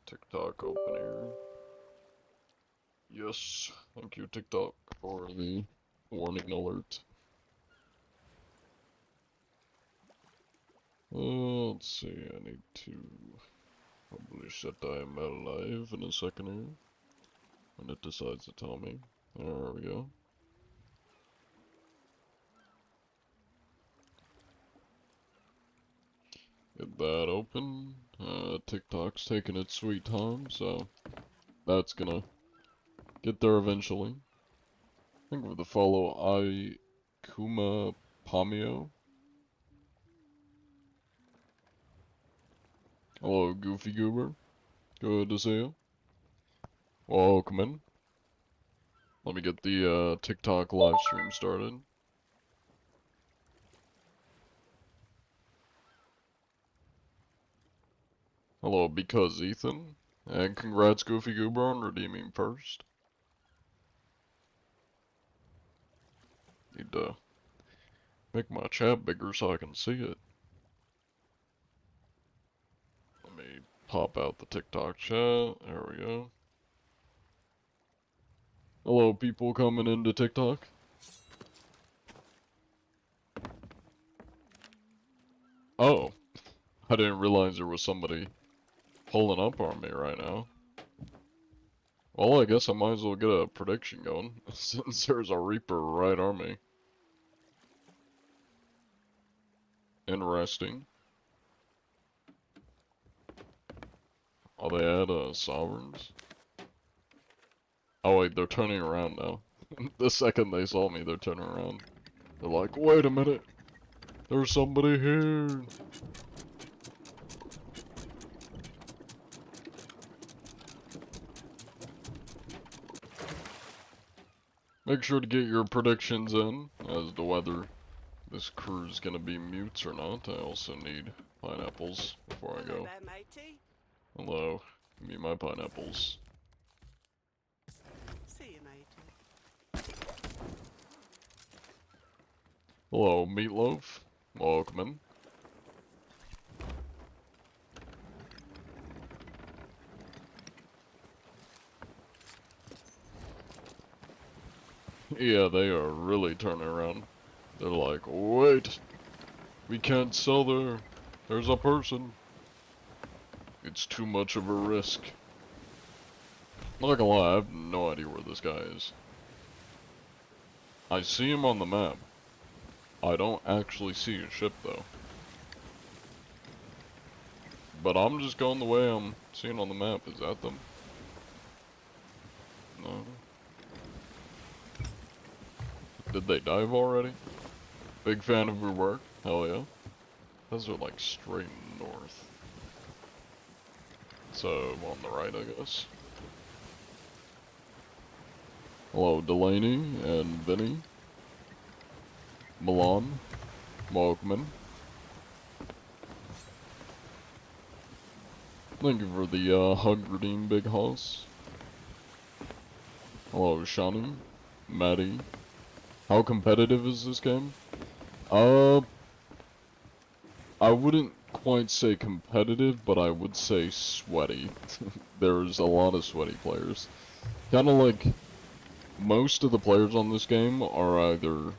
TikTok open here. Yes, thank you TikTok for the warning alert. Let's see, I need to publish that I am alive in a second here. When it decides to tell me. There we go. Get that open. TikTok's taking its sweet time, so that's gonna get there eventually. I think with the follow I Kuma Pamio. Hello, Goofy Goober. Good to see you. Welcome in. Let me get the TikTok live stream started. Hello, because Ethan. And congrats, Goofy Goober, on redeeming first. Need to make my chat bigger so I can see it. Let me pop out the TikTok chat. There we go. Hello, people coming into TikTok. Oh, I didn't realize there was somebody pulling up on me right now. Well, I guess I might as well get a prediction going, since there's a Reaper right on me. Interesting. Oh, they had Sovereigns? Oh wait, they're turning around now. The second they saw me, they're turning around. They're like, wait a minute! There's somebody here! Make sure to get your predictions in as to whether this crew's gonna be mutes or not. I also need pineapples before I go. Hello there, matey. Hello. Give me my pineapples. See you, matey. Hello, Meatloaf. Welcome in. Yeah, they are really turning around. They're like, wait! We can't sell there. There's a person. It's too much of a risk. Not gonna lie, I have no idea where this guy is. I see him on the map. I don't actually see his ship though. But I'm just going the way I'm seeing on the map. Is that them? No. Did they dive already? Big fan of your work. Hell yeah. Those are like straight north. So, on the right, I guess. Hello, Delaney and Vinny. Milan. Welcome in. Thank you for the hug redeem, Big House. Hello, Shani. Maddie. How competitive is this game? I wouldn't quite say competitive, but I would say sweaty. There's a lot of sweaty players. Kinda like, most of the players on this game are either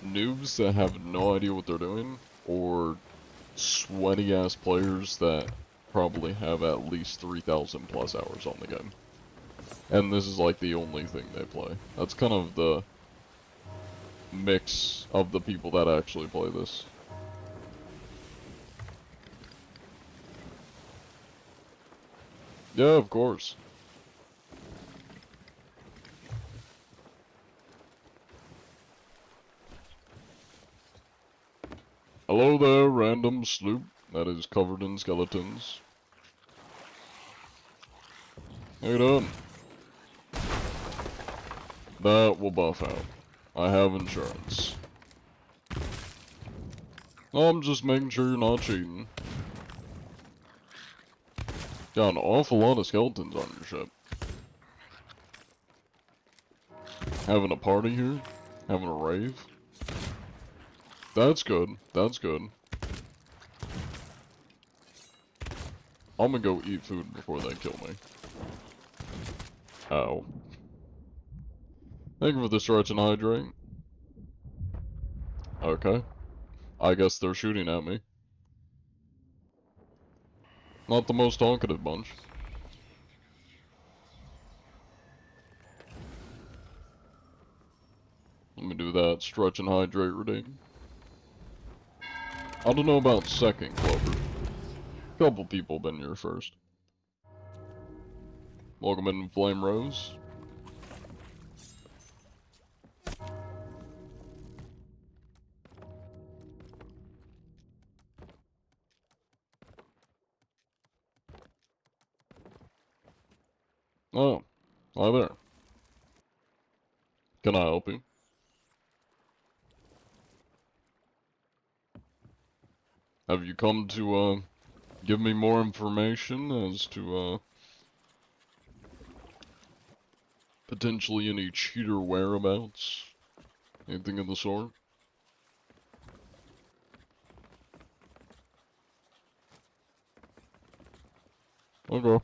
noobs that have no idea what they're doing, or sweaty ass players that probably have at least 3,000 plus hours on the game. And this is like the only thing they play. That's kind of the mix of the people that actually play this. Yeah, of course. Hello there, random sloop that is covered in skeletons. How you doing? That will buff out. I have insurance. I'm just making sure you're not cheating. Got an awful lot of skeletons on your ship. Having a party here? Having a rave? That's good. That's good. I'm gonna go eat food before they kill me. Ow. Thank you for the stretch and hydrate. Okay. I guess they're shooting at me. Not the most talkative bunch. Let me do that. Stretch and hydrate routine. I don't know about second, Clover. Couple people been here first. Welcome in, Flame Rose. Oh, hi there. Can I help you? Have you come to, give me more information as to, potentially any cheater whereabouts? Anything of the sort? Okay.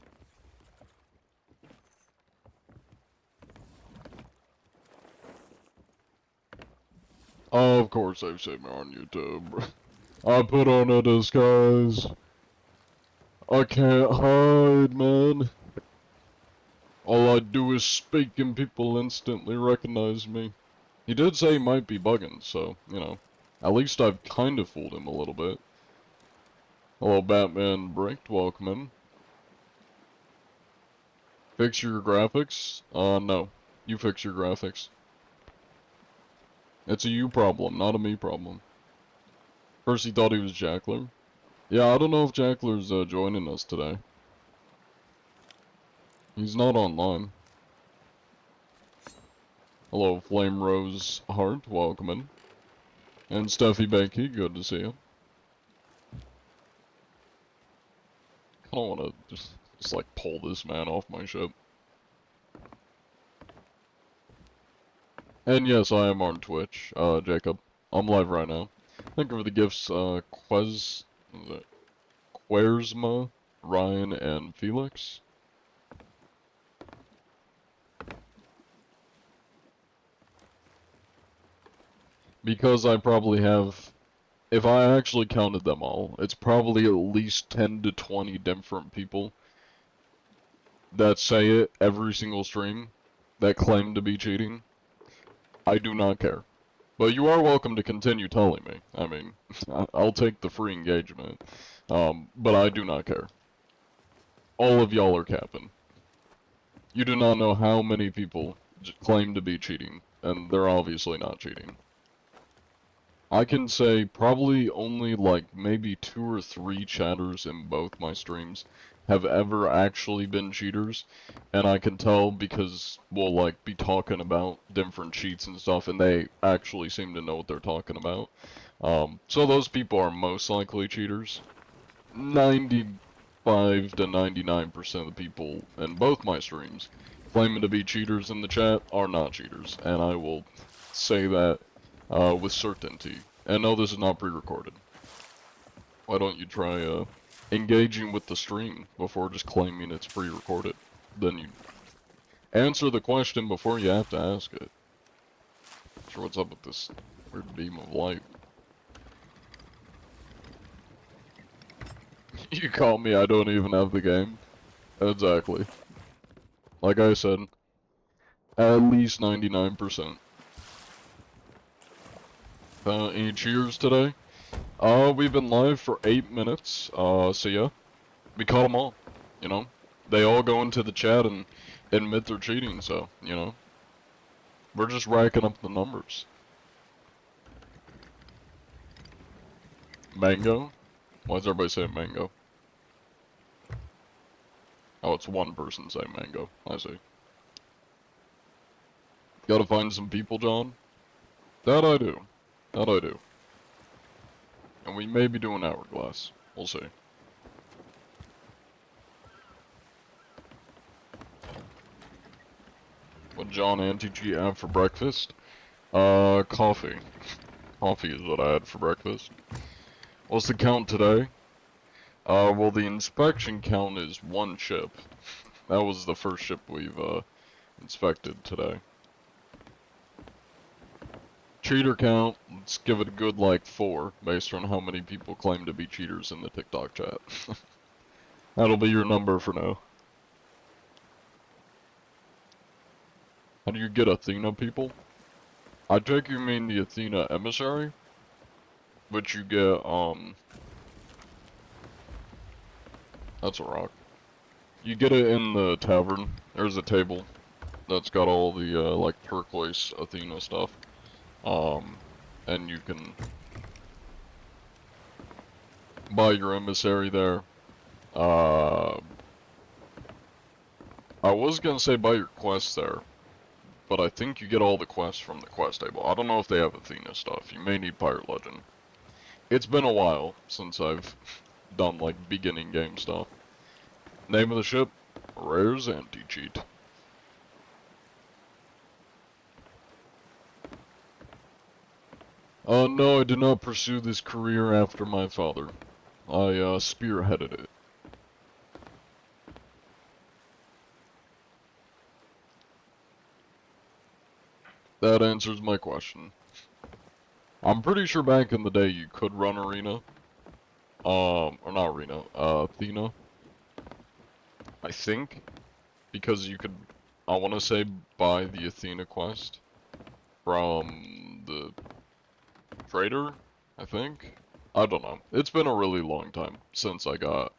Of course they've seen me on YouTube. I put on a disguise. I can't hide, man. All I do is speak and people instantly recognize me. He did say he might be bugging, so, you know. At least I've kind of fooled him a little bit. Hello, Batman Bricked, welcome in. Fix your graphics? No. You fix your graphics. It's a you problem, not a me problem. First he thought he was Jackler. Yeah, I don't know if Jackler's, joining us today. He's not online. Hello, Flame Rose Heart, welcome in. And Steffi Banky, good to see you. I don't want to just like pull this man off my ship. And yes, I am on Twitch, Jacob. I'm live right now. Thank you for the gifts, Quersma, Ryan, and Felix. Because I probably have, if I actually counted them all, it's probably at least 10 to 20 different people that say it every single stream that claim to be cheating. I do not care. But you are welcome to continue telling me. I mean, I'll take the free engagement. But I do not care. All of y'all are capping. You do not know how many people claim to be cheating, and they're obviously not cheating. I can say probably only like maybe 2 or 3 chatters in both my streams have ever actually been cheaters, and I can tell because we'll like be talking about different cheats and stuff, and they actually seem to know what they're talking about. So those people are most likely cheaters. 95 to 99% of the people in both my streams claiming to be cheaters in the chat are not cheaters, and I will say that with certainty. And no, this is not pre-recorded. Why don't you try engaging with the stream before just claiming it's pre-recorded? Then you answer the question before you have to ask it. Not sure what's up with this weird beam of light. You call me, I don't even have the game. Exactly. Like I said, at least 99%. Any cheers today? We've been live for 8 minutes, so yeah. We caught them all, you know? They all go into the chat and admit they're cheating, so, you know? We're just racking up the numbers. Mango? Why does everybody say mango? Oh, it's one person saying mango. I see. Gotta find some people, John? That I do. That I do. And we may be doing Hourglass. We'll see. What John Anti-Cheat have for breakfast? Coffee. Coffee is what I had for breakfast. What's the count today? Well, the inspection count is one ship. That was the first ship we've, inspected today. Cheater count, let's give it a good, like, 4, based on how many people claim to be cheaters in the TikTok chat. That'll be your number for now. How do you get Athena, people? I take you mean the Athena emissary? Which you get, that's a rock. You get it in the tavern. There's a table that's got all the, like, turquoise Athena stuff. And you can buy your emissary there. I was gonna say buy your quest there, but I think you get all the quests from the quest table. I don't know if they have Athena stuff. You may need Pirate Legend. It's been a while since I've done, like, beginning game stuff. Name of the ship? Rare's Anti-Cheat. No, I did not pursue this career after my father. I, spearheaded it. That answers my question. I'm pretty sure back in the day you could run Arena. Or not Arena, Athena. I think. Because you could, I want to say, buy the Athena quest from the trader, I think? I don't know. It's been a really long time since I got,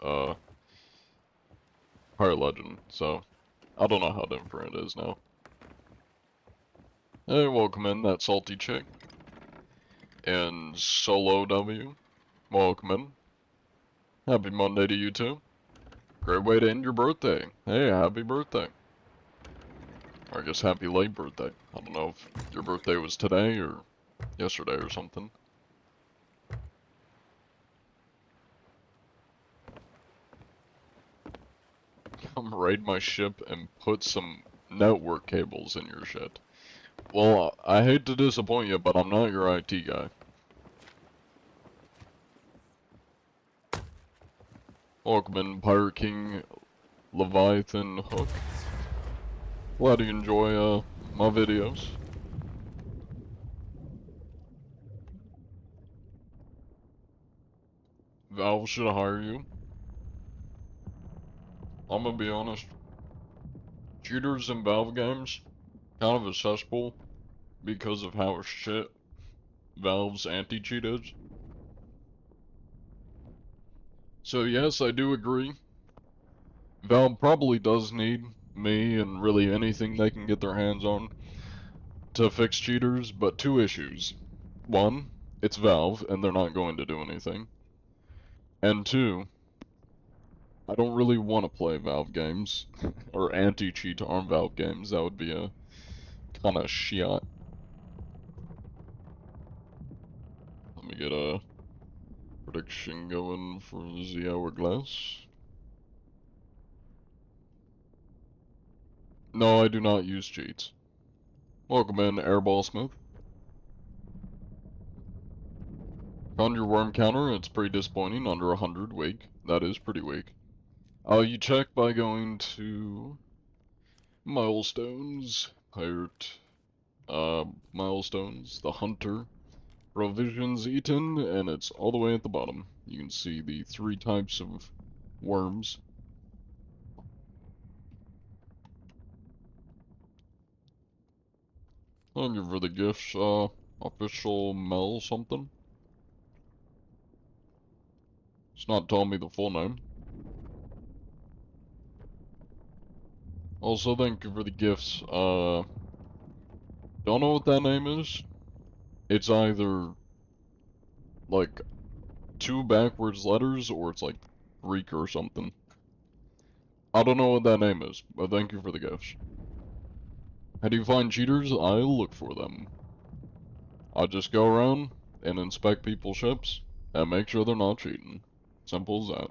Pirate Legend, so I don't know how different it is now. Hey, welcome in, that salty chick. And Solo W, welcome in. Happy Monday to you too. Great way to end your birthday. Hey, happy birthday. Or I guess happy late birthday. I don't know if your birthday was today or yesterday or something. Come raid my ship and put some network cables in your shit. Well, I hate to disappoint you, but I'm not your IT guy. Welcome in, Pirate King Leviathan Hook. Glad you enjoy, my videos. Valve should hire you. I'm gonna be honest. Cheaters in Valve games, kind of a cesspool because of how shit Valve's anti-cheat is. So yes, I do agree. Valve probably does need me and really anything they can get their hands on to fix cheaters, but two issues. One, it's Valve, and they're not going to do anything. And two, I don't really want to play Valve games, or anti-cheat on Valve games. That would be a kind of shit. Let me get a prediction going for the Hourglass. No, I do not use cheats. Welcome in, Airball Smith. Found your worm counter, it's pretty disappointing, under 100 weak. That is pretty weak. You check by going to milestones, pirate, milestones, the hunter, provisions eaten, and it's all the way at the bottom. You can see the 3 types of worms. Thank you for the gifts, official Mel something. It's not telling me the full name. Also, thank you for the gifts, don't know what that name is. It's either, like, 2 backwards letters, or it's like Greek or something. I don't know what that name is, but thank you for the gifts. How do you find cheaters? I look for them. I just go around and inspect people's ships and make sure they're not cheating. Simple as that.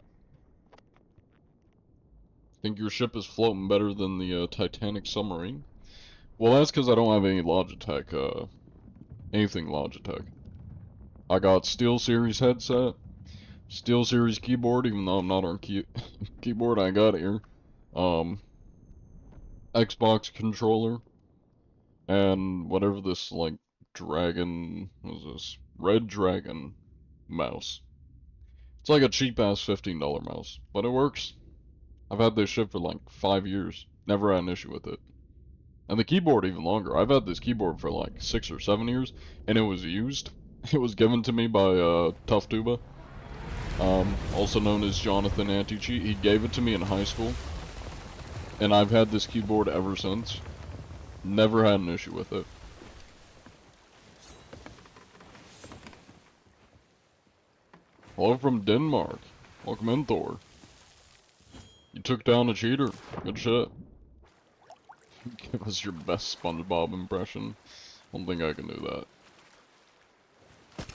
Think your ship is floating better than the Titanic submarine? Well, that's because I don't have any anything Logitech. I got SteelSeries headset, SteelSeries keyboard, even though I'm not on keyboard, I got here. Xbox controller, and whatever this, like, dragon, what is this? Red Dragon mouse. It's like a cheap-ass $15 mouse, but it works. I've had this shit for like 5 years. Never had an issue with it. And the keyboard even longer. I've had this keyboard for like 6 or 7 years, and it was used. It was given to me by Tough Tuba, also known as Jonathan Anti-Cheat. He gave it to me in high school, and I've had this keyboard ever since. Never had an issue with it. Hello from Denmark. Welcome in, Thor. You took down a cheater. Good shit. Give us your best SpongeBob impression. I don't think I can do that.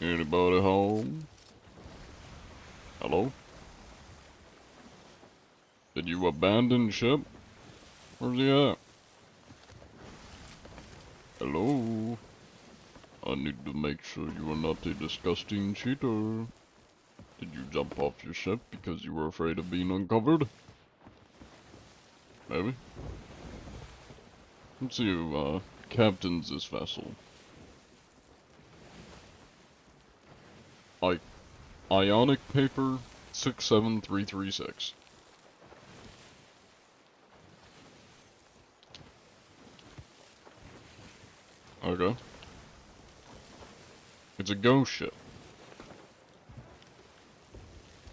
Anybody home? Hello? Did you abandon ship? Where's he at? Hello? I need to make sure you are not a disgusting cheater. Did you jump off your ship because you were afraid of being uncovered? Maybe? Let's see who, captains this vessel. Ionic paper 67336. Okay. It's a ghost ship.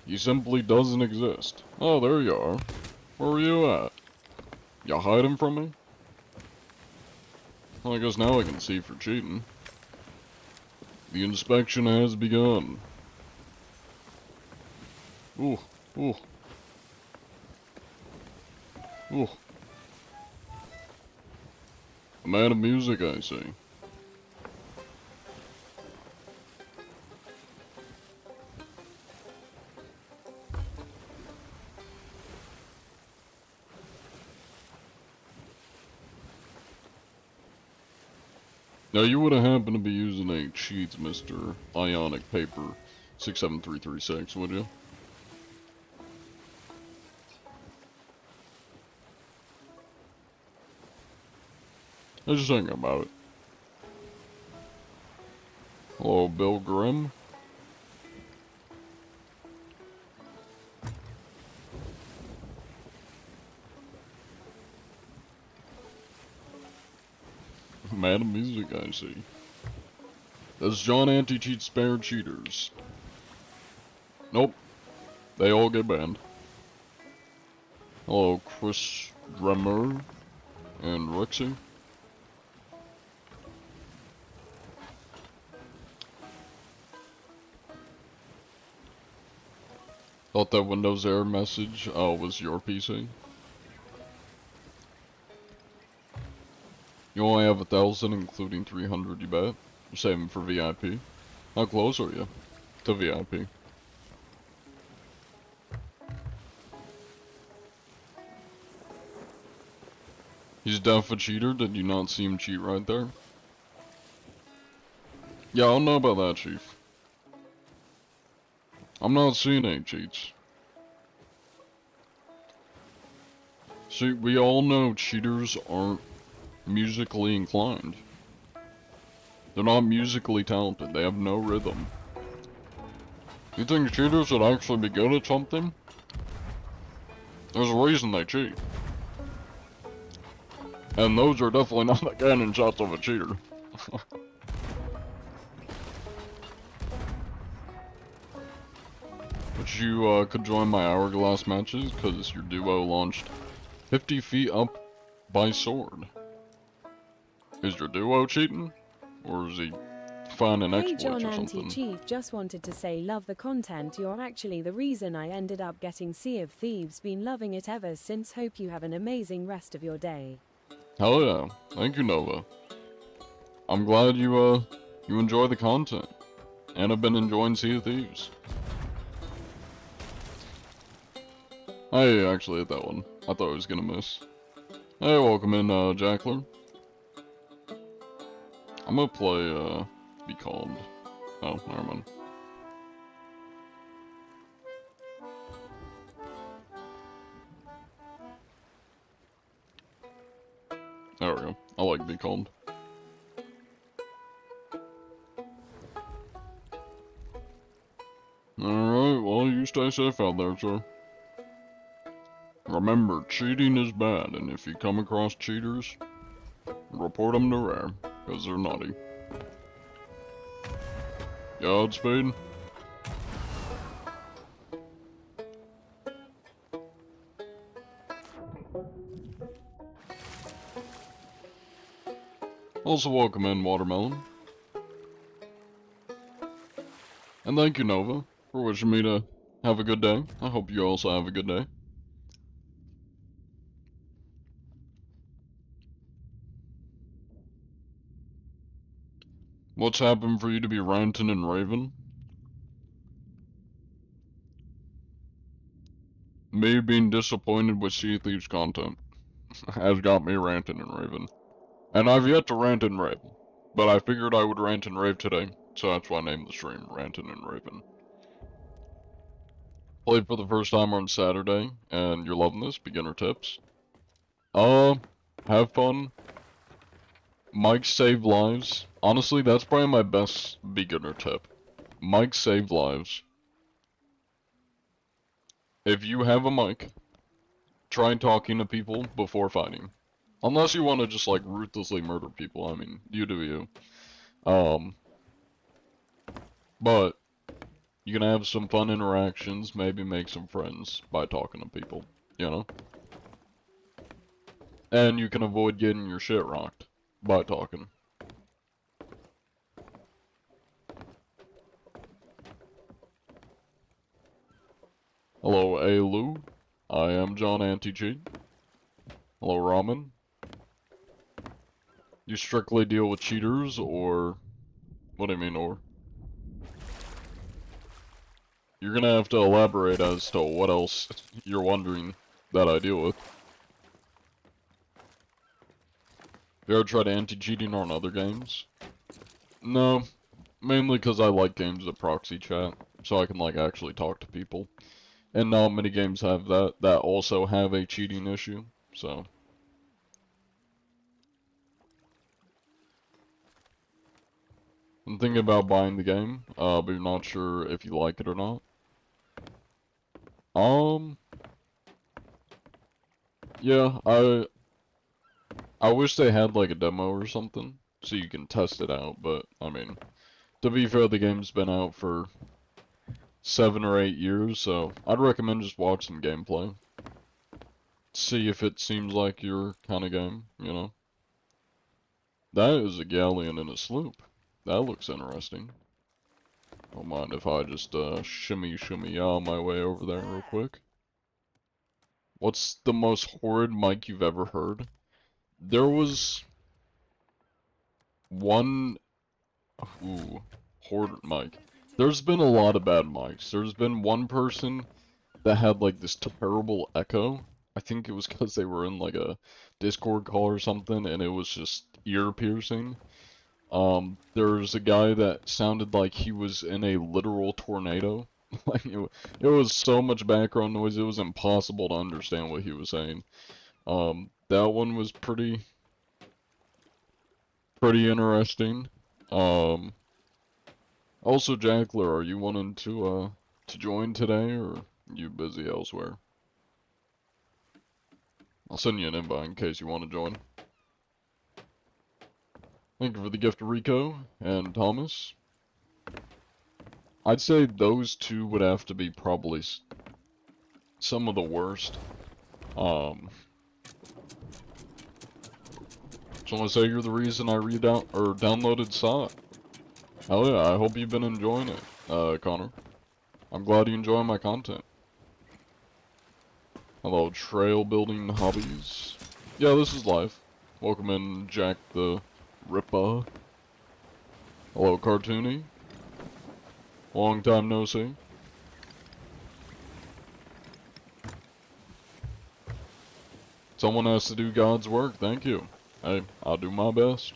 He simply doesn't exist. Oh, there you are. Where are you at? You hiding from me? Well, I guess now I can see for cheating. The inspection has begun. Ooh, ooh. Ooh. A man of music, I see. Now, you wouldn't happen to be using a cheats, Mr. Ionic Paper 67336, would you? I was just thinking about it. Hello, Bill Grimm. Man of music, I see. Does John Anti-Cheat spare cheaters? Nope. They all get banned. Hello, Chris Drummer and Rexy. Thought that Windows error message was your PC. You only have 1,000, including 300, you bet. You're saving for VIP. How close are you to VIP? He's def a cheater. Did you not see him cheat right there? Yeah, I don't know about that, Chief. I'm not seeing any cheats. See, we all know cheaters aren't musically inclined. They're not musically talented. They have no rhythm. You think cheaters would actually be good at something? There's a reason they cheat. And those are definitely not the cannon shots of a cheater. But you could join my hourglass matches because your duo launched 50 feet up by sword. Is your duo cheating? Or is he finding exploits John or something? Anti-Chief, just wanted to say love the content. You're actually the reason I ended up getting Sea of Thieves. Been loving it ever since. Hope you have an amazing rest of your day. Hell yeah. Thank you, Nova. I'm glad you enjoy the content. And I've been enjoying Sea of Thieves. I actually hit that one. I thought I was gonna miss. Hey, welcome in, Jackler. I'm gonna play, be called Oh, never mind. There we go. I like to be calmed. Alright, well, you stay safe out there, sir. Remember, cheating is bad, and if you come across cheaters, report them to Rare, because they're naughty. Godspeed. Also welcome in, Watermelon. And thank you, Nova, for wishing me to have a good day. I hope you also have a good day. What's happened for you to be ranting and raving? Me being disappointed with Sea of Thieves content has got me ranting and raving. And I've yet to rant and rave, but I figured I would rant and rave today, so that's why I named the stream Ranting and Raving. Played for the first time on Saturday, and you're loving this, beginner tips. Have fun. Mics save lives. Honestly, that's probably my best beginner tip. Mics save lives. If you have a mic, try talking to people before fighting. Unless you want to just, like, ruthlessly murder people, I mean, you do you. But you can have some fun interactions, maybe make some friends by talking to people, you know? And you can avoid getting your shit rocked by talking. Hello, Alu. I am John Anti-Cheat. Hello, Ramen. You strictly deal with cheaters, or... What do you mean, or? You're gonna have to elaborate as to what else you're wondering that I deal with. You ever tried anti-cheating on other games? No, mainly because I like games that proxy chat, so I can, like, actually talk to people. And not many games have that also have a cheating issue, so... I'm thinking about buying the game, but you're not sure if you like it or not. Yeah, I wish they had like a demo or something, so you can test it out, but, I mean, to be fair, the game's been out for 7 or 8 years, so I'd recommend just watch some gameplay. See if it seems like your kind of game, you know? That is a galleon in a sloop. That looks interesting. Don't mind if I just, shimmy my way over there real quick. What's the most horrid mic you've ever heard? There was one... Ooh, horrid mic. There's been a lot of bad mics. There's been one person that had, like, this terrible echo. I think it was because they were in, like, a Discord call or something, and it was just ear-piercing. There's a guy that sounded like he was in a literal tornado. Like, it was so much background noise, it was impossible to understand what he was saying. That one was pretty interesting. Also, Jackler, are you wanting to join today, or you busy elsewhere? I'll send you an invite in case you want to join. Thank you for the gift of Rico and Thomas. I'd say those two would have to be probably some of the worst. Just want to say you're the reason I downloaded SOT. Hell yeah, I hope you've been enjoying it, Connor. I'm glad you enjoy my content. Hello, trail building hobbies. Yeah, this is live. Welcome in, Jack the Ripper. Hello, Cartoony. Long time no see. Someone has to do God's work, thank you. Hey, I'll do my best.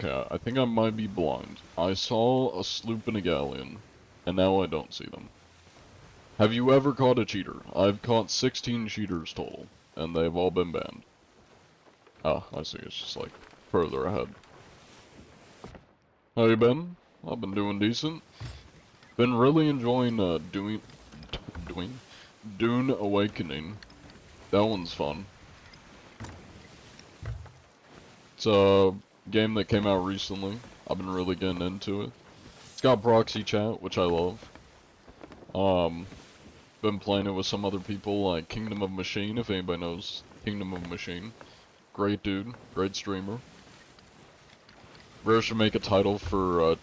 Okay, I think I might be blind. I saw a sloop and a galleon, and now I don't see them. Have you ever caught a cheater? I've caught 16 cheaters total, and they've all been banned. Ah, I see, it's just like further ahead. How you been? I've been doing decent. Been really enjoying Dune Awakening. That one's fun. It's a game that came out recently. I've been really getting into it. It's got proxy chat, which I love. Been playing it with some other people, like Kingdom of Machine, if anybody knows Kingdom of Machine. Great dude, great streamer. Rare should make a title for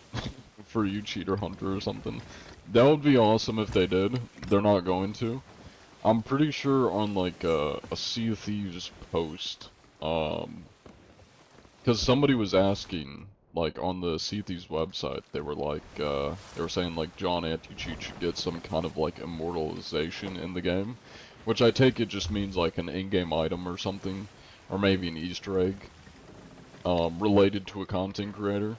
for you, Cheater Hunter, or something. That would be awesome if they did. They're not going to. I'm pretty sure on like a Sea of Thieves post, because somebody was asking, like on the Sea of Thieves website, they were like, they were saying like John Anti-Cheat should get some kind of like immortalization in the game, which I take it just means like an in-game item or something, or maybe an Easter egg, related to a content creator.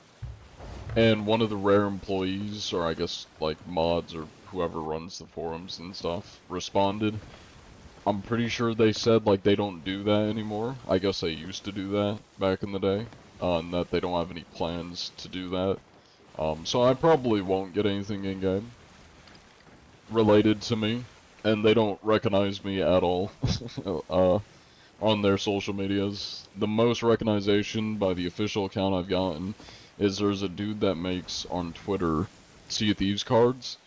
And one of the rare employees, or I guess like mods or whoever runs the forums and stuff, responded. I'm pretty sure they said like they don't do that anymore. I guess they used to do that back in the day, and that they don't have any plans to do that. So I probably won't get anything in-game related to me, and they don't recognize me at all on their social medias. The most recognition by the official account I've gotten is there's a dude that makes on Twitter Sea of Thieves cards,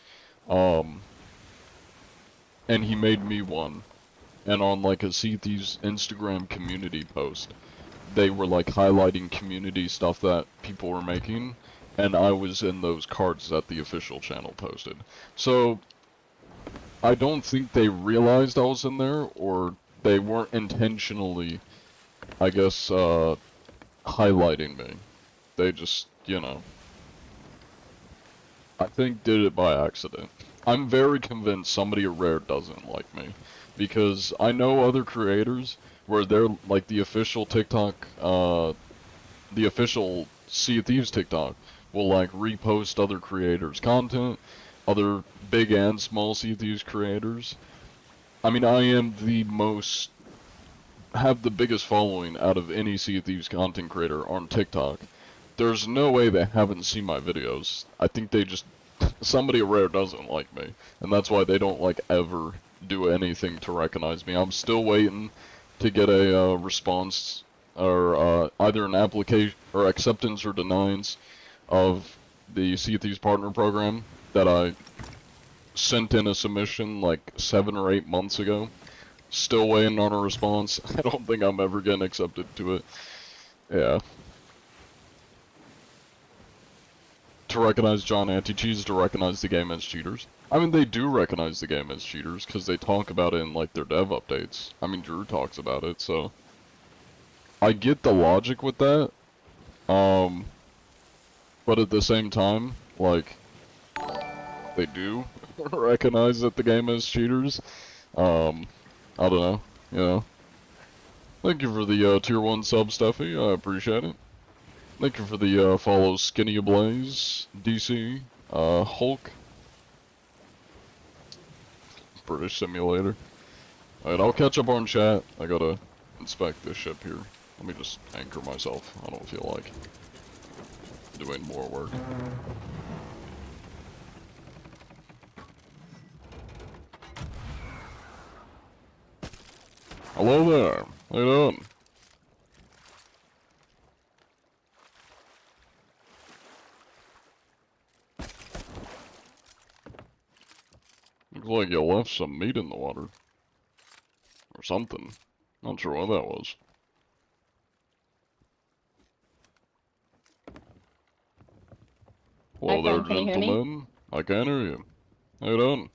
and he made me one. And on like a Sea Thieves Instagram community post, they were like highlighting community stuff that people were making, and I was in those cards that the official channel posted. So I don't think they realized I was in there, or they weren't intentionally, I guess, highlighting me. They just, you know, I think did it by accident. I'm very convinced somebody at Rare doesn't like me, because I know other creators where they're like the official TikTok, the official Sea of Thieves TikTok will like repost other creators' content, other big and small Sea of Thieves creators. I mean, I am have the biggest following out of any Sea of Thieves content creator on TikTok. There's no way they haven't seen my videos. I think they just, somebody at Rare doesn't like me, and that's why they don't like ever do anything to recognize me. I'm still waiting to get a response, or either an application or acceptance or deniance of the Sea of Thieves partner program that I sent in a submission like 7 or 8 months ago. Still waiting on a response. I don't think I'm ever getting accepted to it. Yeah. To recognize John Anti-Cheese, to recognize the game as cheaters. I mean, they do recognize the game as cheaters, because they talk about it in, like, their dev updates. I mean, Drew talks about it, so... I get the logic with that, but at the same time, like, they do recognize that the game is cheaters. I don't know, you know. Thank you for the tier 1 sub, Steffi, I appreciate it. Thank you for the follow, Skinny Ablaze, DC, Hulk, British Simulator. Alright, I'll catch up on chat. I gotta inspect this ship here. Let me just anchor myself. I don't feel like doing more work. Hello there. How you doing? Looks like you left some meat in the water. Or something. Not sure what that was. Hi, Hello there, friend. Can you hear me? gentlemen. I can hear you. How you doing?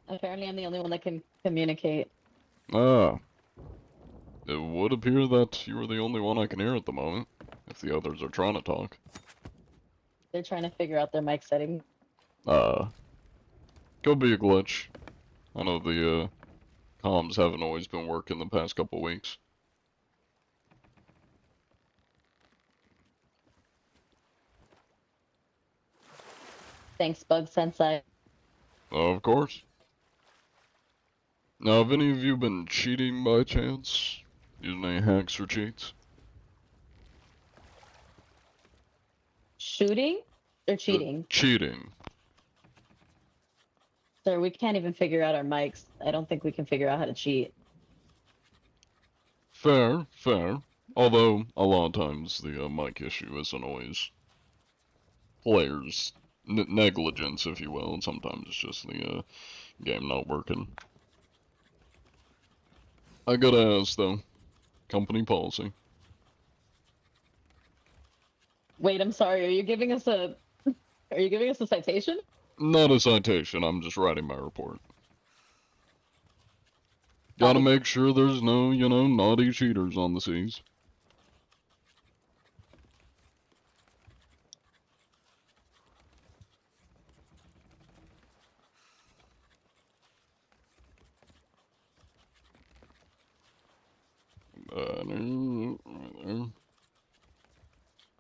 Apparently, I'm the only one that can communicate. Ah, it would appear that you are the only one I can hear at the moment, if the others are trying to talk. They're trying to figure out their mic setting. Could be a glitch. I know the, comms haven't always been working the past couple weeks. Thanks, Bug Sensei. Of course. Now, have any of you been cheating by chance? Using any hacks or cheats? Shooting or cheating? Cheating. Sir, we can't even figure out our mics. I don't think we can figure out how to cheat. Fair, fair. Although, a lot of times the mic issue isn't always players' negligence, if you will, and sometimes it's just the game not working. I gotta ask, though, company policy. Wait, I'm sorry. Are you giving us a citation? Not a citation, I'm just writing my report. Gotta make sure there's no, naughty cheaters on the seas.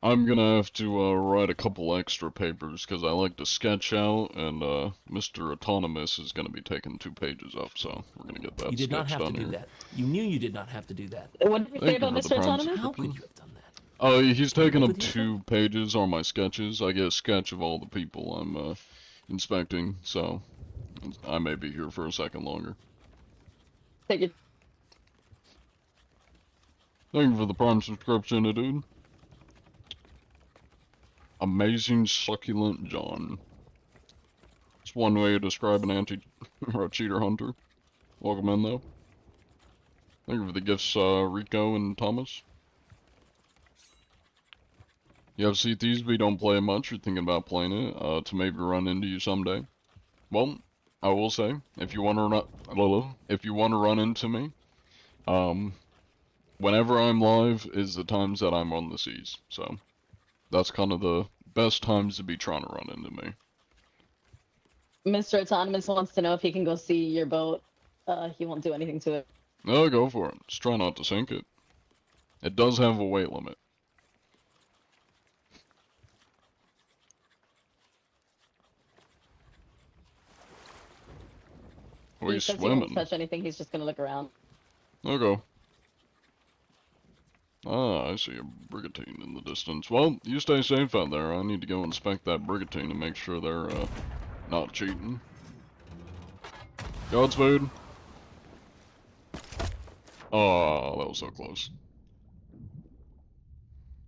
I'm gonna have to write a couple extra papers because I like to sketch out, and Mr. Autonomous is gonna be taking 2 pages up, so we're gonna get that You did not sketch have to done do here. that. You knew you did not have to do that. What did you say Thank you about for the Mr. prompt. Autonomous? How could you have done that? Oh, he's taking live up with you, 2 pages on my sketches. I get a sketch of all the people I'm inspecting, so I may be here for a second longer. Take it. Thank you for the prime subscription, dude. Amazing Succulent John. It's one way to describe an or a cheater hunter. Welcome in, though. Thank you for the gifts, Rico and Thomas. You have Sea Thieves, but you don't play it much. You're thinking about playing it, to maybe run into you someday. Well, I will say, if you want to run into me, whenever I'm live is the times that I'm on the seas. So, that's kind of the best times to be trying to run into me. Mr. Autonomous wants to know if he can go see your boat. He won't do anything to it. No, go for it. Just try not to sink it. It does have a weight limit. Are He you says he won't swimming? touch anything. He's just gonna look around. Okay. Ah, I see a brigantine in the distance. Well, you stay safe out there. I need to go inspect that brigantine and make sure they're, not cheating. Godspeed. Oh, that was so close.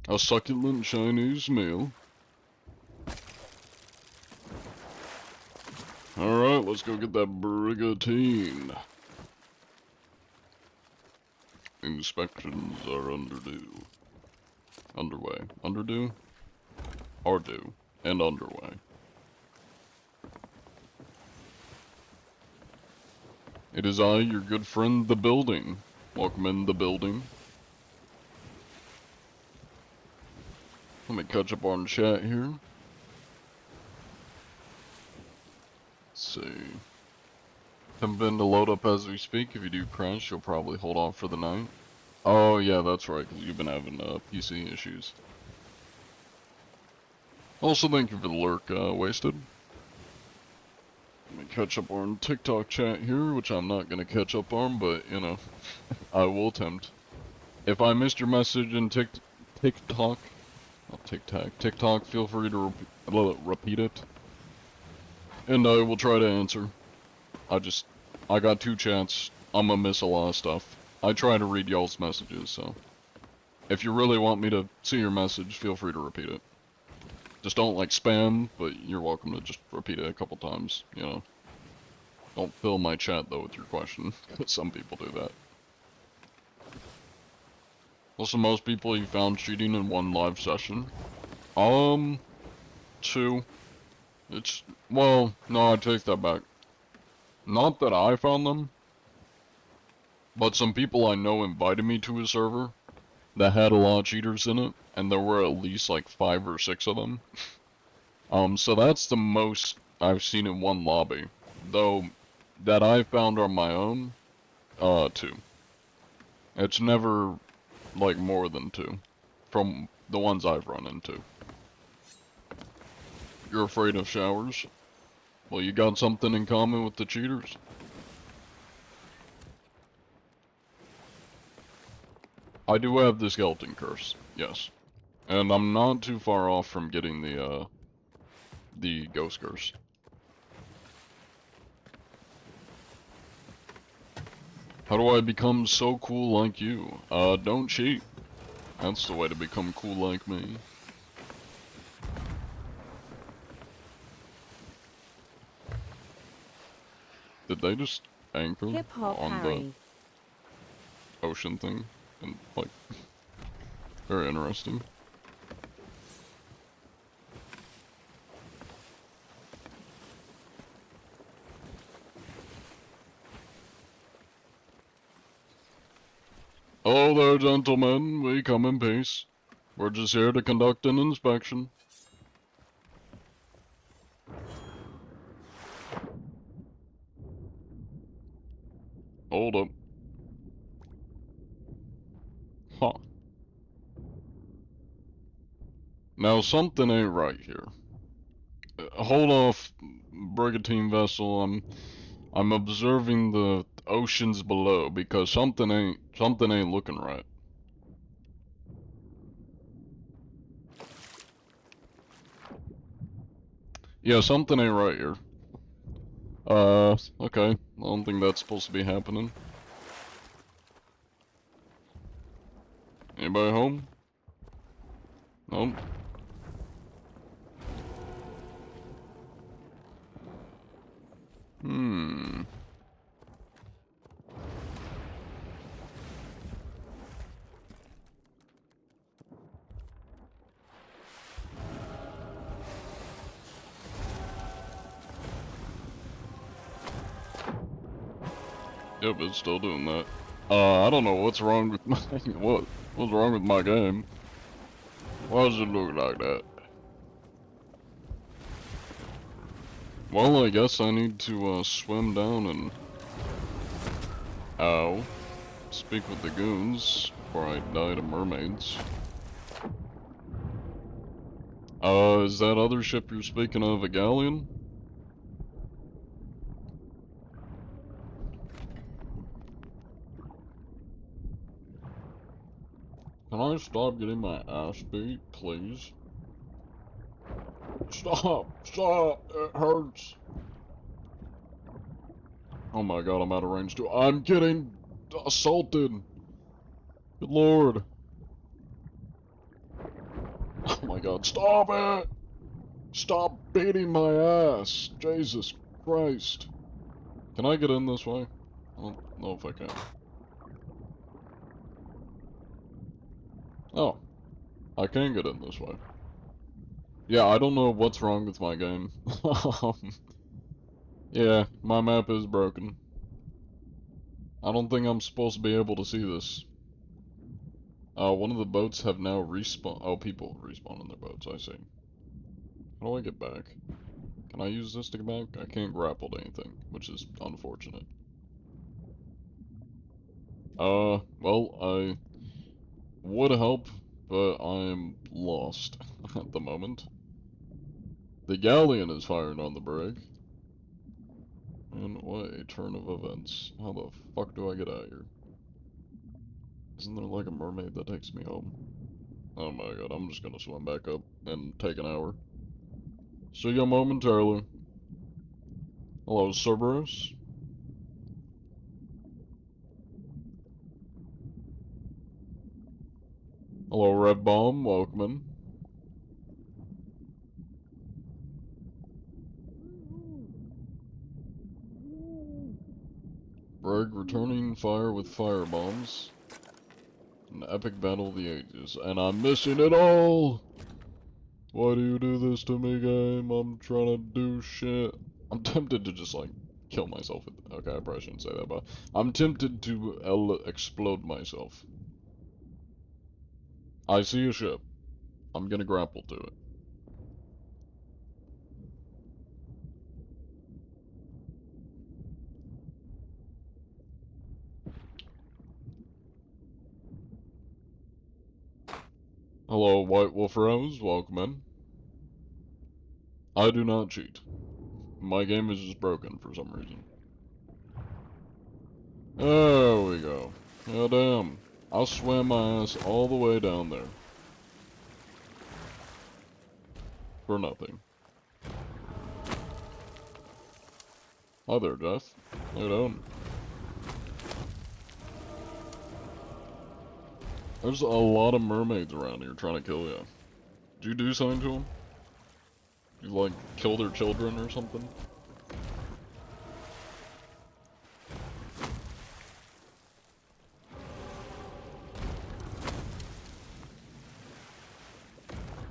A succulent Chinese meal. Alright, let's go get that brigantine. Inspections are underway. Underdue? Are due. And underway. It is I, your good friend, the building. Welcome in the building. Let me catch up on chat here. Let's see. Haven't been to load up as we speak. If you do crash, you'll probably hold off for the night. Oh yeah, that's right, because you've been having PC issues. Also, thank you for the lurk, Wasted. Let me catch up on TikTok chat here, which I'm not going to catch up on, but, I will attempt. If I missed your message in TikTok, feel free to repeat it. And I will try to answer. I got 2 chats. I'm gonna miss a lot of stuff. I try to read y'all's messages, so. If you really want me to see your message, feel free to repeat it. Just don't like spam, but you're welcome to just repeat it a couple times, Don't fill my chat though with your question. Some people do that. Also, most people you found cheating in 1 live session. 2. Well, no, I take that back. Not that I found them, but some people I know invited me to a server that had a lot of cheaters in it, and there were at least like 5 or 6 of them. So that's the most I've seen in 1 lobby. Though, that I found on my own, 2. It's never, like, more than 2, from the ones I've run into. You're afraid of showers? Well, you got something in common with the cheaters. I do have the skeleton curse, yes. And I'm not too far off from getting the ghost curse. How do I become so cool like you? Don't cheat. That's the way to become cool like me. Did they just anchor Hip Hop on the Harry. ocean thing? And, like, very interesting. Hello there, gentlemen. We come in peace. We're just here to conduct an inspection. Hold up. Huh. Now something ain't right here. Hold off, brigantine vessel. I'm observing the oceans below because something ain't looking right. Yeah, something ain't right here. Okay. I don't think that's supposed to be happening. Anybody home? Nope. Hmm. Yep, it's still doing that. I don't know what's wrong with my what's wrong with my game. Why does it look like that? Well, I guess I need to swim down and ow, speak with the goons before I die to mermaids. Is that other ship you're speaking of a galleon? Can I stop getting my ass beat, please? Stop! Stop! It hurts! Oh my god, I'm out of range too. I'm getting assaulted! Good lord! Oh my god, stop it! Stop beating my ass! Jesus Christ! Can I get in this way? I don't know if I can. Oh, I can get in this way. Yeah, I don't know what's wrong with my game. Yeah, my map is broken. I don't think I'm supposed to be able to see this. One of the boats have now respawned. Oh, people respawn in their boats, I see. How do I get back? Can I use this to get back? I can't grapple to anything, which is unfortunate. Well, I would help, but I'm lost at the moment. The galleon is firing on the brig. And what a turn of events. How the fuck do I get out of here? Isn't there like a mermaid that takes me home? Oh my god, I'm just gonna swim back up and take an hour. See you momentarily. Hello, Cerberus. Hello, Red Bomb. Welcome in. Brig returning fire with fire bombs. An epic battle of the ages. And I'm missing it all! Why do you do this to me, game? I'm trying to do shit. I'm tempted to just, like, kill myself. Okay, I probably shouldn't say that, but I'm tempted to explode myself. I see a ship. I'm gonna grapple to it. Hello, White Wolf Rose. Welcome in. I do not cheat. My game is just broken for some reason. There we go. Oh damn. I swam my ass all the way down there. For nothing. Hi there, Jeff. How you doing? There's a lot of mermaids around here trying to kill you. Did you do something to them? You like kill their children or something?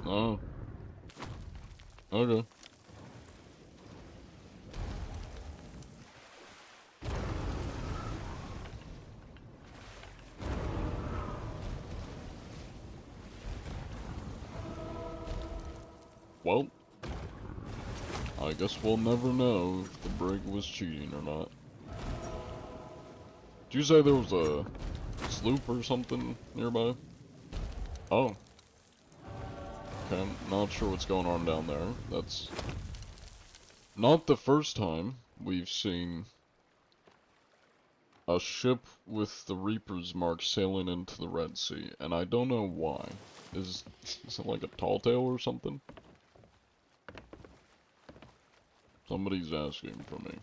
Oh. Okay. Well, I guess we'll never know if the brig was cheating or not. Did you say there was a sloop or something nearby? Oh. Okay, I'm not sure what's going on down there. That's not the first time we've seen a ship with the Reaper's mark sailing into the Red Sea, and I don't know why. Is it like a tall tale or something? Somebody's asking for me.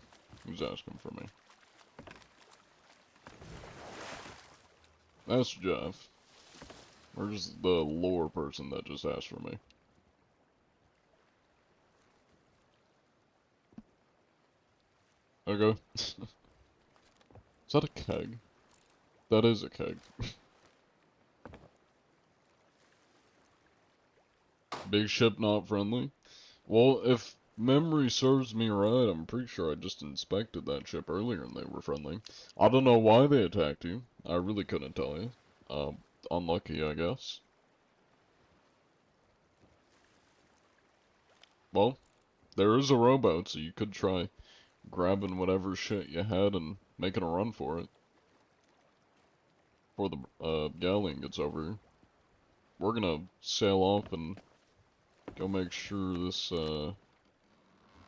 Who's asking for me? That's Jeff. Where's the lore person that just asked for me? Okay. Is that a keg? That is a keg. Big ship not friendly? Well, if memory serves me right, I'm pretty sure I just inspected that ship earlier and they were friendly. I don't know why they attacked you. I really couldn't tell you. Unlucky, I guess. Well, there is a rowboat, so you could try grabbing whatever shit you had and making a run for it. Before the galleon gets over here. We're gonna sail off and go make sure this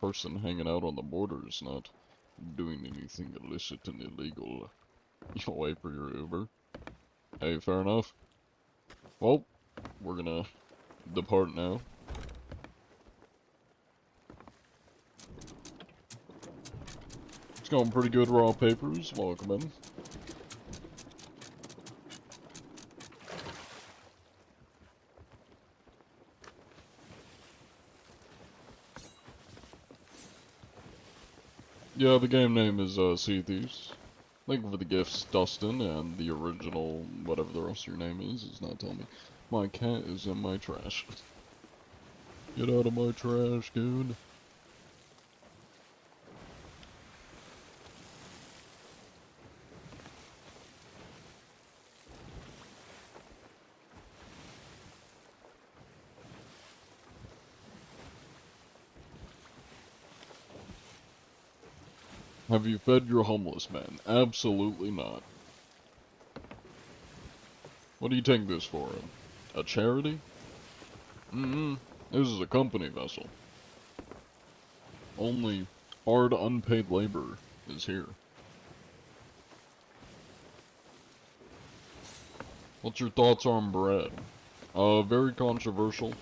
person hanging out on the border is not doing anything illicit and illegal. You'll wait for your Uber. Hey, fair enough. Well, we're gonna depart now. It's going pretty good, raw papers. Welcome in. Yeah, the game name is Sea Thieves. Thank you for the gifts, Dustin, and the original, whatever the rest of your name is not telling me. My cat is in my trash. Get out of my trash, dude. Have you fed your homeless man? Absolutely not. What do you take this for? A charity? This is a company vessel. Only hard unpaid labor is here. What's your thoughts on bread? Very controversial.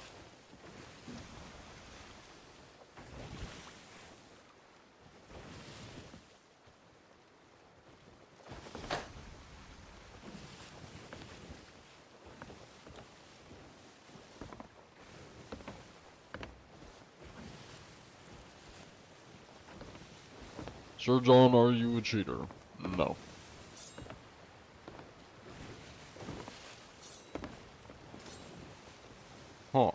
Sir John, are you a cheater? No. Huh.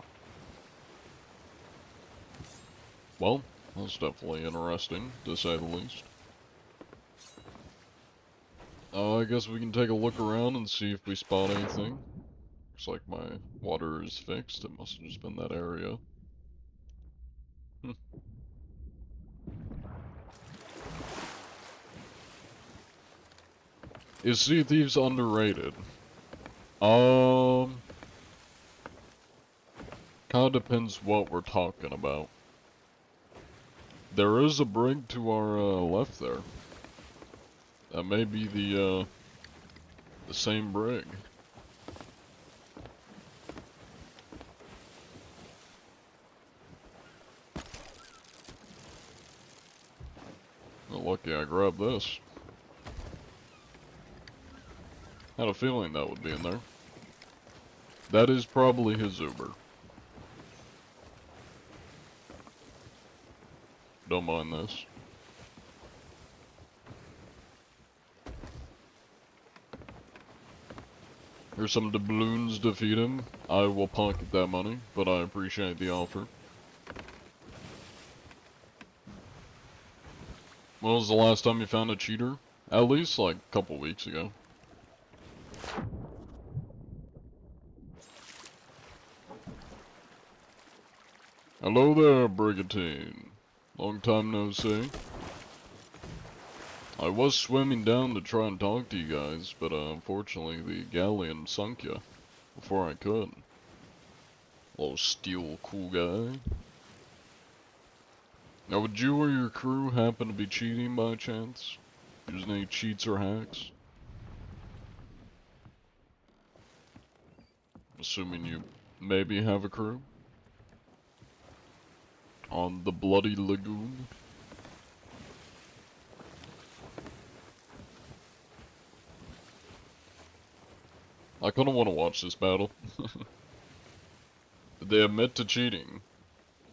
Well, that's definitely interesting, to say the least. I guess we can take a look around and see if we spot anything. Looks like my water is fixed. It must have just been that area. Is Sea Thieves underrated? Kinda depends what we're talking about. There is a brig to our left there. That may be the same brig. Well, lucky I grabbed this. Had a feeling that would be in there. That is probably his Uber. Don't mind this. Here's some doubloons to feed him. I will pocket that money, but I appreciate the offer. When was the last time you found a cheater? At least like a couple weeks ago. Hello there, Brigantine. Long time no see. I was swimming down to try and talk to you guys, but unfortunately the galleon sunk you before I could. Little steel cool guy. Now would you or your crew happen to be cheating by chance? Using any cheats or hacks? Assuming you maybe have a crew? On the Bloody Lagoon? I kinda wanna watch this battle. Did they admit to cheating?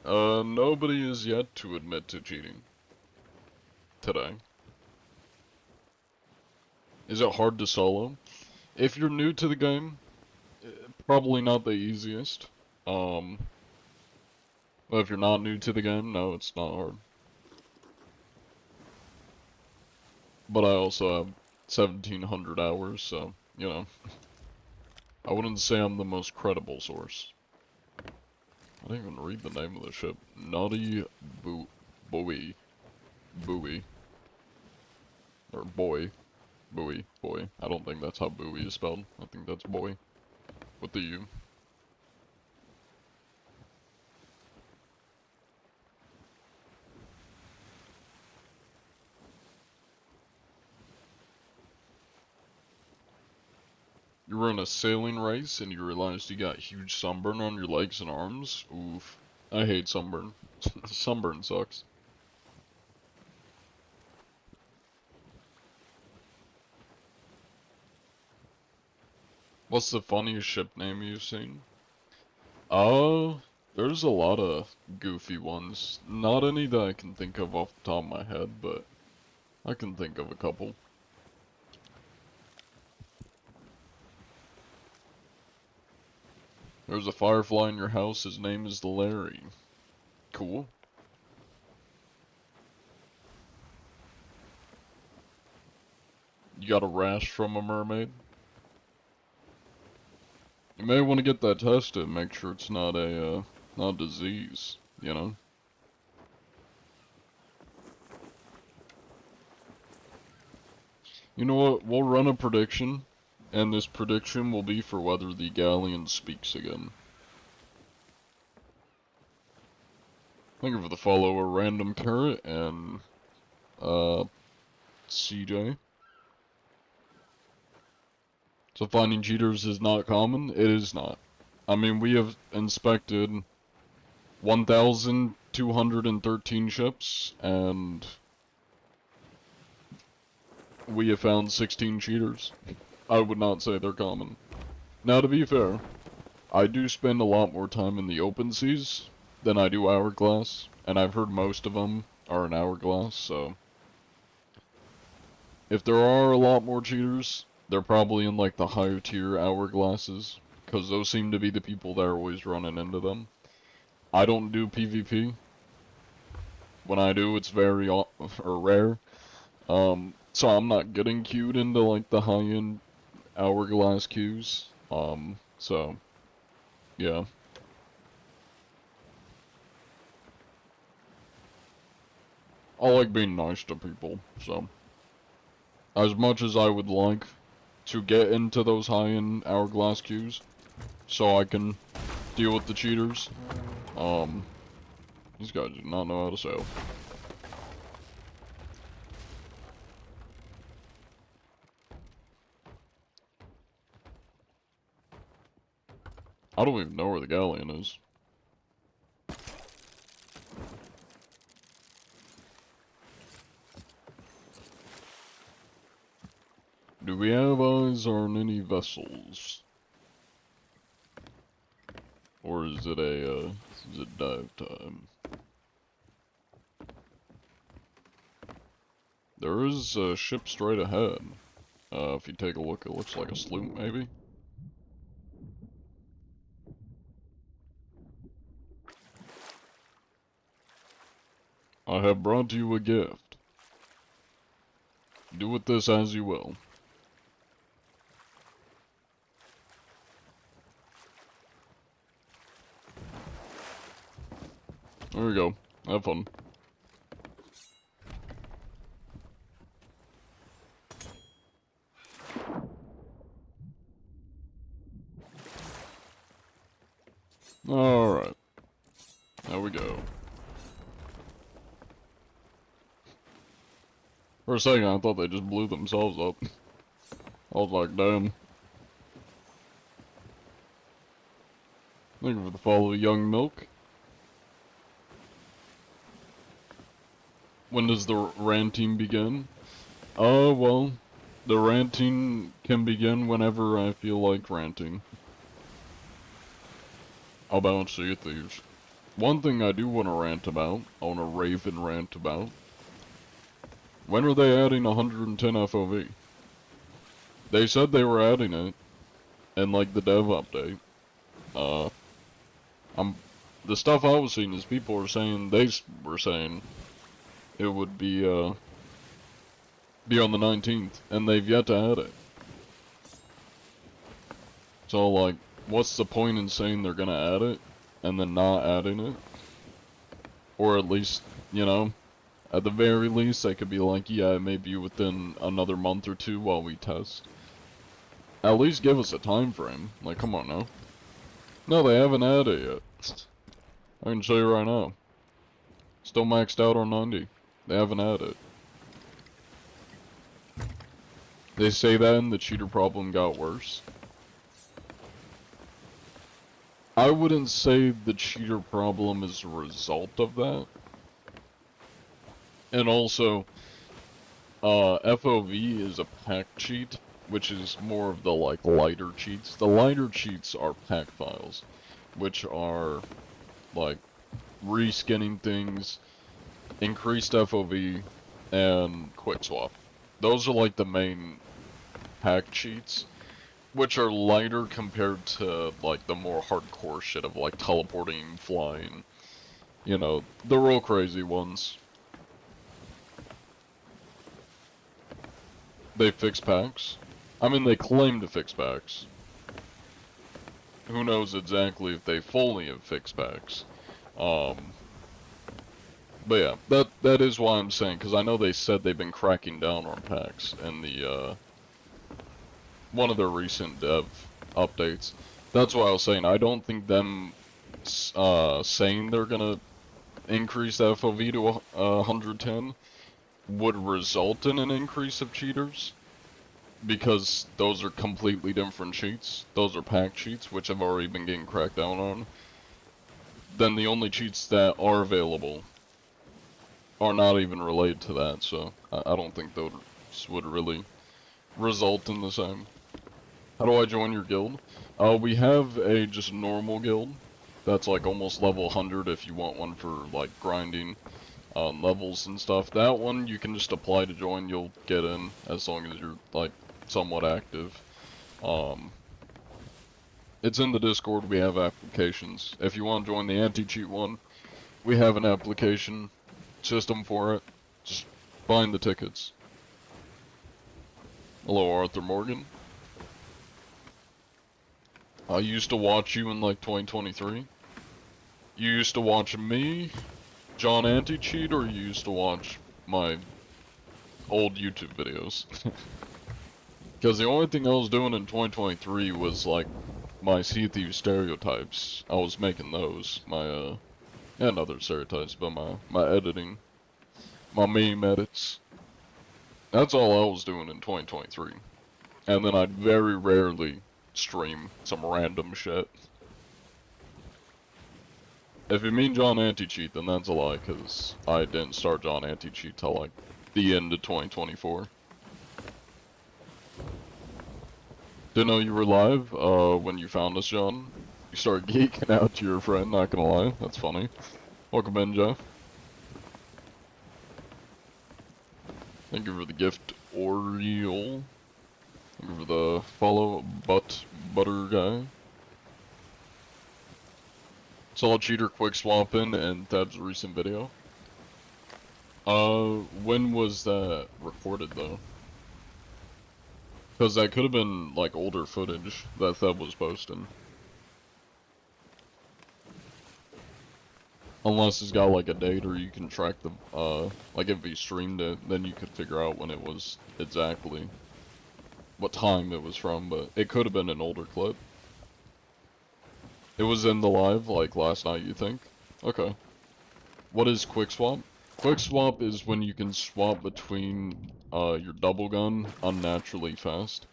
Nobody is yet to admit to cheating. Today. Is it hard to solo? If you're new to the game, probably not the easiest. But if you're not new to the game, no, it's not hard. But I also have 1,700 hours, so, you know. I wouldn't say I'm the most credible source. I didn't even read the name of the ship. Naughty Buoy. Buoy. Or boy. Buoy. Boy. I don't think that's how buoy is spelled. I think that's boy. With the U. You were in a sailing race and you realized you got huge sunburn on your legs and arms? Oof. I hate sunburn. Sunburn sucks. What's the funniest ship name you've seen? There's a lot of goofy ones. Not any that I can think of off the top of my head, but I can think of a couple. There's a firefly in your house, his name is Larry. Cool. You got a rash from a mermaid? You may want to get that tested, make sure it's not a, not a disease, you know? You know what, we'll run a prediction, and this prediction will be for whether the galleon speaks again. Thank you for the follow, a random carrot, and, CJ. So finding cheaters is not common? It is not. I mean, we have inspected 1,213 ships, and we have found 16 cheaters. I would not say they're common. Now, to be fair, I do spend a lot more time in the open seas than I do hourglass, and I've heard most of them are in hourglass, so if there are a lot more cheaters, they're probably in like the higher tier hourglasses, because those seem to be the people that are always running into them. I don't do PvP. When I do, it's very rare. So I'm not getting queued into like the high-end hourglass queues. So yeah. I like being nice to people, so as much as I would like to get into those high-end hourglass queues so I can deal with the cheaters, these guys do not know how to sail. I don't even know where the galleon is. Do we have eyes on any vessels? Or is it dive time? There is a ship straight ahead. If you take a look, it looks like a sloop, maybe? I have brought you a gift. Do with this as you will. There we go. Have fun. Alright. There we go. For a second, I thought they just blew themselves up. I was like, damn. Thank you for the follow, Young Milk. When does the ranting begin? Well, the ranting can begin whenever I feel like ranting. About Sea of Thieves. One thing I do want to rant about, I want to rave and rant about. When are they adding 110 FOV? They said they were adding it in like the dev update. The stuff I was seeing is people were saying, it would be on the 19th, and they've yet to add it. So like, what's the point in saying they're gonna add it, and then not adding it? Or at least, you know, at the very least, they could be like, yeah, maybe within another month or two while we test. At least give us a time frame. Like, come on now. No, they haven't added it yet. I can show you right now. Still maxed out on 90. They haven't added it. They say that and the cheater problem got worse. I wouldn't say the cheater problem is a result of that. And also, FOV is a pack cheat, which is more of the like lighter cheats. The lighter cheats are pack files, which are like reskinning things, increased FOV, and quick swap. Those are like the main pack cheats, which are lighter compared to like the more hardcore shit of like teleporting, flying, you know, the real crazy ones. They fix packs. I mean, they claim to fix packs. Who knows exactly if they fully have fixed packs. But yeah, that is why I'm saying, because I know they said they've been cracking down on packs in the, one of their recent dev updates. That's why I was saying, I don't think them, saying they're gonna increase the FOV to 110 would result in an increase of cheaters. Because those are completely different cheats. Those are pack cheats, which have already been getting cracked down on. Then the only cheats that are available are not even related to that, so I don't think those would really result in the same. How do I join your guild? We have a just normal guild that's like almost level 100 if you want one for like grinding levels and stuff. That one you can just apply to join, you'll get in as long as you're like somewhat active. It's in the Discord, we have applications. If you want to join the anti-cheat one, we have an application system for it. Just find the tickets. Hello, Arthur Morgan. I used to watch you in like 2023. You used to watch me, John Anti-Cheat, or you used to watch my old YouTube videos? Because the only thing I was doing in 2023 was like my Sea of Thieves stereotypes. I was making those. And other stereotypes, but my editing. My meme edits. That's all I was doing in 2023. And then I'd very rarely stream some random shit. If you mean John Anti-Cheat, then that's a lie, because I didn't start John Anti-Cheat till, like, the end of 2024. Didn't know you were live, when you found us, John. You started geeking out to your friend, not gonna lie. That's funny. Welcome in, Jeff. Thank you for the gift, Oriole. Thank you for the follow, butter guy. Saw a cheater quick swapping in Tab's recent video. When was that recorded, though? Because that could have been, like, older footage that Theb was posting. Unless it's got, like, a date, or you can track the, like, if he streamed it, then you could figure out when it was exactly, what time it was from, but it could have been an older clip. It was in the live, like, last night, you think? Okay. What is quick swap? Quick swap is when you can swap between, your double gun unnaturally fast.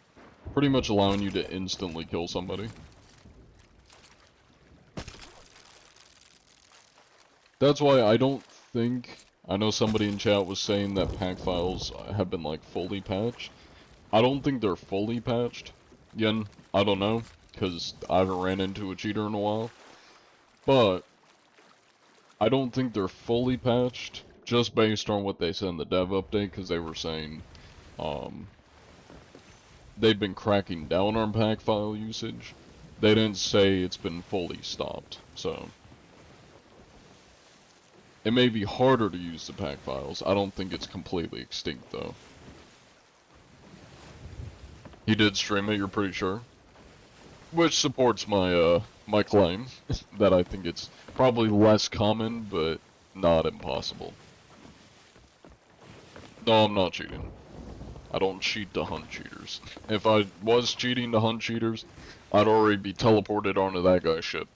Pretty much allowing you to instantly kill somebody. That's why I don't think... I know somebody in chat was saying that pack files have been, like, fully patched. I don't think they're fully patched. Again, I don't know, because I haven't ran into a cheater in a while. But I don't think they're fully patched, just based on what they said in the dev update, because they were saying, they've been cracking down on pack file usage. They didn't say it's been fully stopped, so... It may be harder to use the pack files. I don't think it's completely extinct, though. He did stream it, you're pretty sure? Which supports my, my claim, that I think it's probably less common, but not impossible. No, I'm not cheating. I don't cheat to hunt cheaters. If I was cheating to hunt cheaters, I'd already be teleported onto that guy's ship,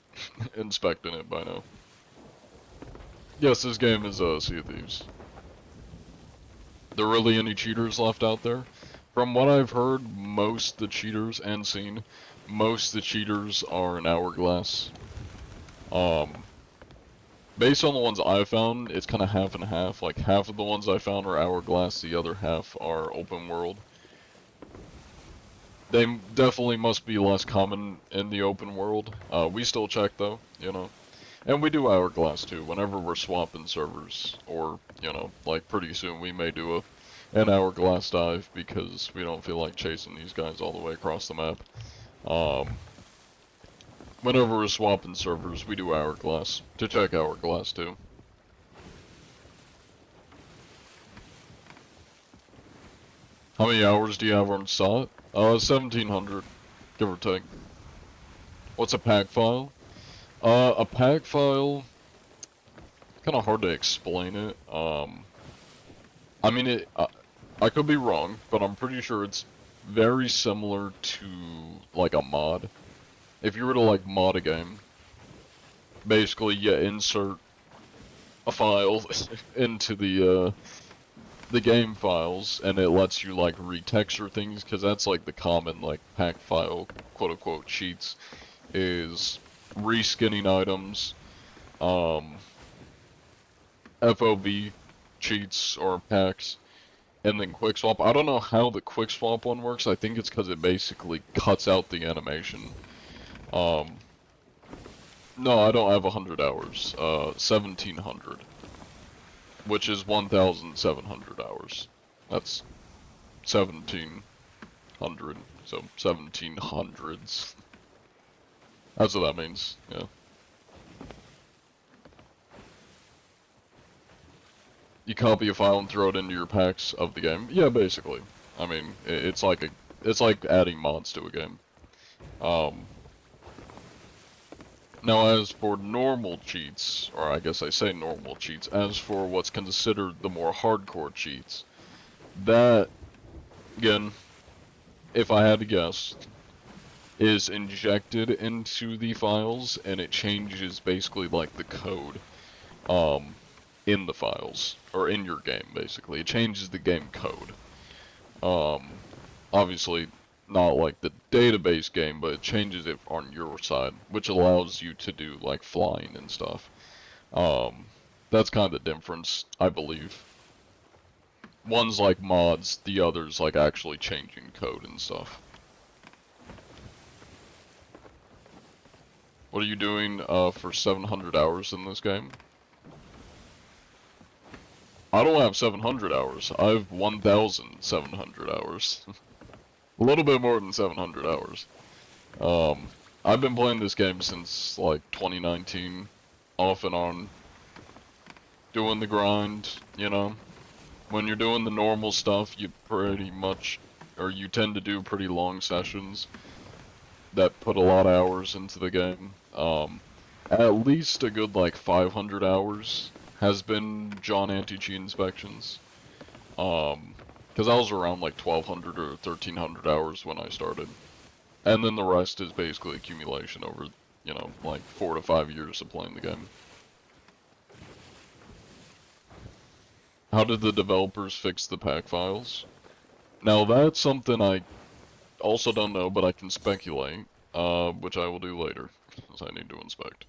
inspecting it by now. Yes, this game is, Sea of Thieves. There really any cheaters left out there? From what I've heard, most the cheaters, and seen, most the cheaters are in Hourglass. Based on the ones I found, it's kind of half and half. Like, half of the ones I found are Hourglass, the other half are open world. They definitely must be less common in the open world. We still check, though, you know. And we do Hourglass, too, whenever we're swapping servers. Or, you know, like, pretty soon we may do an Hourglass dive, because we don't feel like chasing these guys all the way across the map. Whenever we're swapping servers, we do Hourglass, to check Hourglass too. How many hours do you have on SOT? 1700, give or take. What's a pack file? A pack file, kinda hard to explain it. I mean, I could be wrong, but I'm pretty sure it's very similar to, like, a mod. If you were to, like, mod a game, basically you insert a file into the game files, and it lets you, like, retexture things, because that's, like, the common, like, pack file, quote-unquote, cheats, is reskinning items, FOB cheats or packs, and then quick swap. I don't know how the quick swap one works. I think it's because it basically cuts out the animation. No, I don't have 100 hours. 1700. Which is 1,700 hours. That's 1,700. So 1700s. That's what that means, yeah. You copy a file and throw it into your packs of the game. Yeah, basically. I mean, it's like adding mods to a game. Now, as for normal cheats, or I guess I say normal cheats, as for what's considered the more hardcore cheats, that, again, if I had to guess, is injected into the files, and it changes basically like the code, in the files, or in your game, basically. It changes the game code. Obviously, not like the database game, but it changes it on your side, which allows you to do, like, flying and stuff. That's kind of the difference, I believe. One's like mods, the other's like actually changing code and stuff. What are you doing for 700 hours in this game? I don't have 700 hours. I have 1,700 hours. A little bit more than 700 hours. I've been playing this game since like 2019, off and on, doing the grind, you know. When you're doing the normal stuff, you pretty much, or you tend to do pretty long sessions that put a lot of hours into the game. At least a good like 500 hours has been John anti-cheat inspections. Because I was around like 1,200 or 1,300 hours when I started. And then the rest is basically accumulation over, you know, like 4 to 5 years of playing the game. How did the developers fix the pack files? Now that's something I also don't know, but I can speculate, which I will do later, since I need to inspect.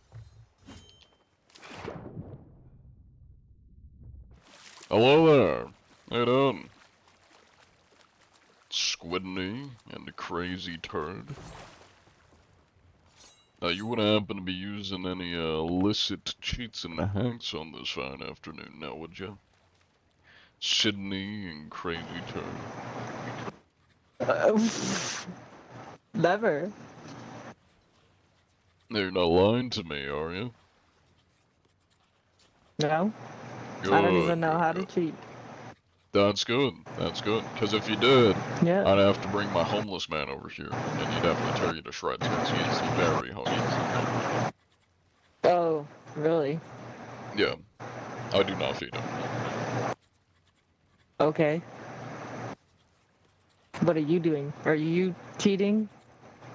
Hello there. How you doing? Squidney and the crazy turd. Now you wouldn't happen to be using any illicit cheats and hacks on this fine afternoon now, would you? Sydney and crazy turd. Never. You're not lying to me, are you? No. Good, I don't even know good, how good. to cheat. That's good. That's good. Because if you did, Yeah. I'd have to bring my homeless man over here, and he'd have to tear you to shreds because he is very homeless. Oh, really? Yeah, I do not feed him. Okay. What are you doing? Are you cheating?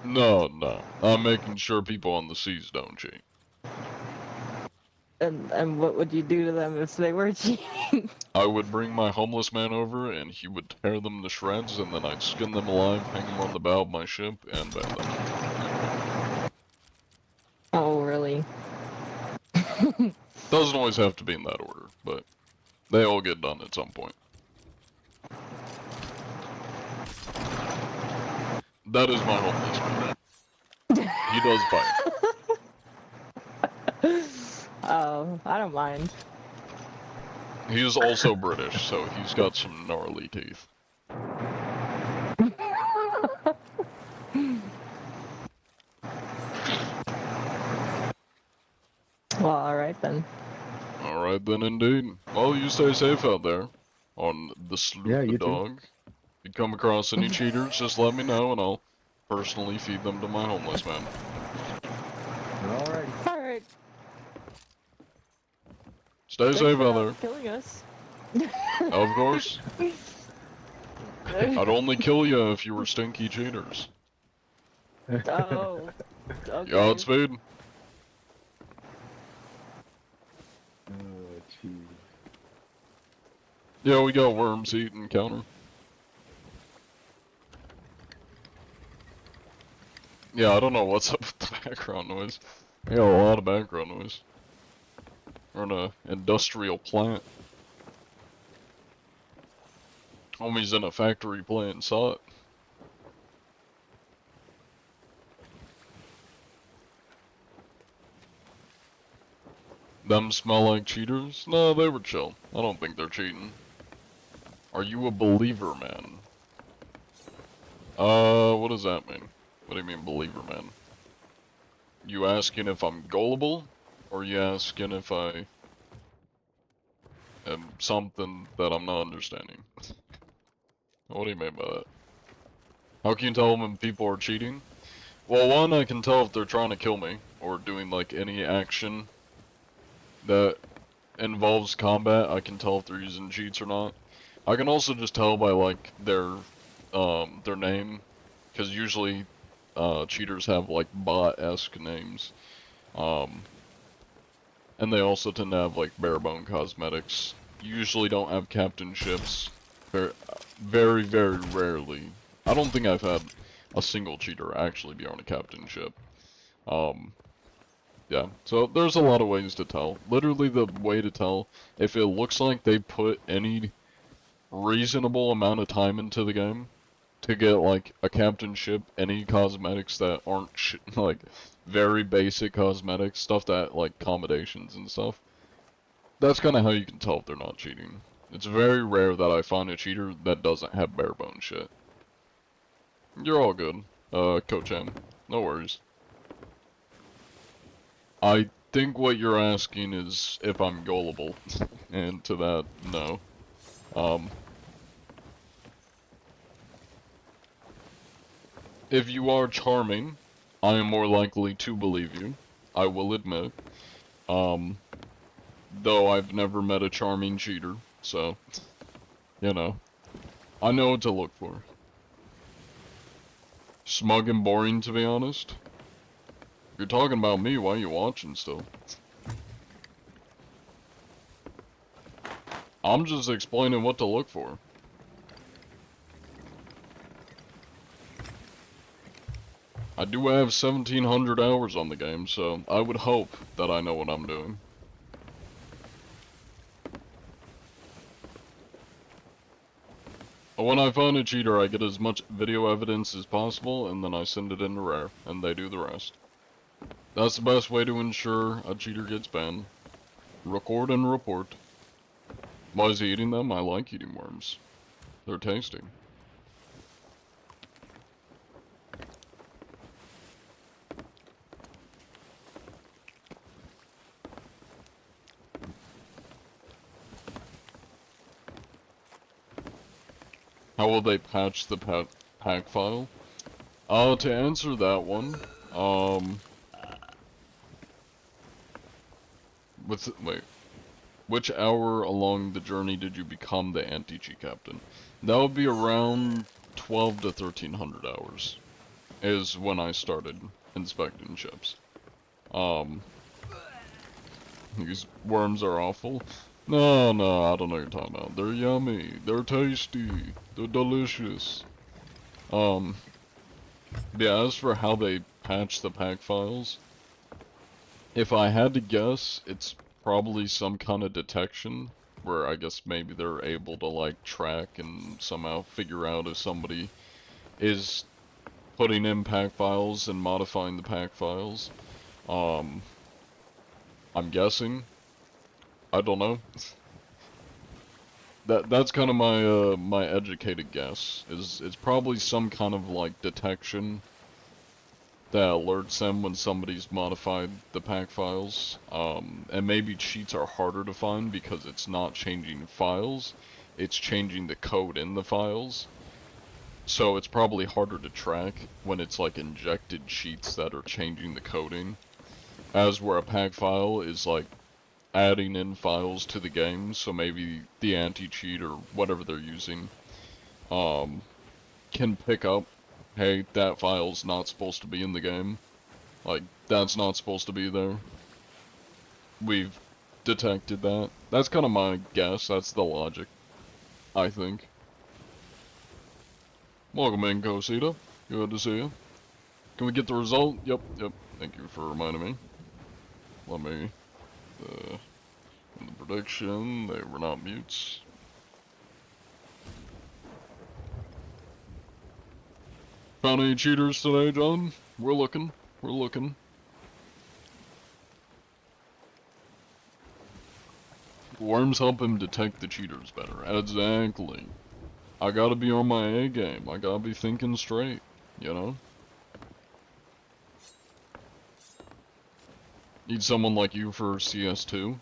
No, no. I'm making sure people on the seas don't cheat. And what would you do to them if they were cheating? I would bring my homeless man over, and he would tear them to shreds, and then I'd skin them alive, hang them on the bow of my ship, and ban them. Oh, really? Doesn't always have to be in that order, but they all get done at some point. That is my homeless man. He does bite. Oh, I don't mind. He is also British, so he's got some gnarly teeth. Well, alright then. Alright then, indeed. Well, you stay safe out there on the Yeah, you Sloop too. Dog. If you come across any cheaters, just let me know and I'll personally feed them to my homeless man. Alrighty. Alright. Stay safe out there. Killing us. Of course. I'd only kill you if you were stinky cheaters. Oh. Okay. Godspeed. Oh, jeez. Yeah, we got worms eating counter. Yeah, I don't know what's up with the background noise. I got a lot of background noise. We're in a industrial plant. Homie's in a factory playing SOT. Them smell like cheaters? No, they were chill. I don't think they're cheating. Are you a believer, man? What does that mean? What do you mean, believer, man? You asking if I'm gullible? Or you asking if I am something that I'm not understanding? What do you mean by that? How can you tell when people are cheating? Well, one, I can tell if they're trying to kill me, or doing like any action that involves combat. I can tell if they're using cheats or not. I can also just tell by like their name, because usually cheaters have like bot-esque names, and they also tend to have like bare-bone cosmetics. Usually don't have captainships. Very, very rarely. I don't think I've had a single cheater actually be on a captainship. Yeah, so there's a lot of ways to tell. Literally the way to tell, if it looks like they put any reasonable amount of time into the game to get like a captainship, any cosmetics that aren't like very basic cosmetics, stuff that like accommodations and stuff. That's kind of how you can tell if they're not cheating. It's very rare that I find a cheater that doesn't have bare bone shit. You're all good, Coach M. No worries. I think what you're asking is if I'm gullible, and to that, no. Um, if you are charming, I am more likely to believe you, I will admit. Um, though I've never met a charming cheater, so, you know, I know what to look for. Smug and boring, to be honest. You're talking about me, why are you watching still? I'm just explaining what to look for. I do have 1,700 hours on the game, so I would hope that I know what I'm doing. When I find a cheater, I get as much video evidence as possible, and then I send it into Rare, and they do the rest. That's the best way to ensure a cheater gets banned. Record and report. Why is he eating them? I like eating worms. They're tasty. How will they patch the pack file? To answer that one, wait, which hour along the journey did you become the anti-cheat captain? That would be around 12 to 1,300 hours, is when I started inspecting ships. These worms are awful. No, I don't know what you're talking about. They're yummy, they're tasty, they're delicious. Yeah, as for how they patch the pack files, if I had to guess, it's probably some kind of detection, where I guess maybe they're able to like track and somehow figure out if somebody is putting in pack files and modifying the pack files. I'm guessing. I don't know. That's kind of my my educated guess. Is it's probably some kind of like detection that alerts them when somebody's modified the pack files. And maybe cheats are harder to find because it's not changing files, it's changing the code in the files. So it's probably harder to track when it's like injected cheats that are changing the coding. As where a pack file is like adding in files to the game, so maybe the anti-cheat or whatever they're using can pick up, hey, that file's not supposed to be in the game. Like, that's not supposed to be there. We've detected that. That's kind of my guess. That's the logic, I think. Welcome in, Cosita. Good to see you. Can we get the result? Yep. Thank you for reminding me. Let me, in the prediction, they were not mutes. Found any cheaters today, John? We're looking. Worms help him detect the cheaters better. Exactly. I gotta be on my A game. I gotta be thinking straight, you know? Need someone like you for CS2?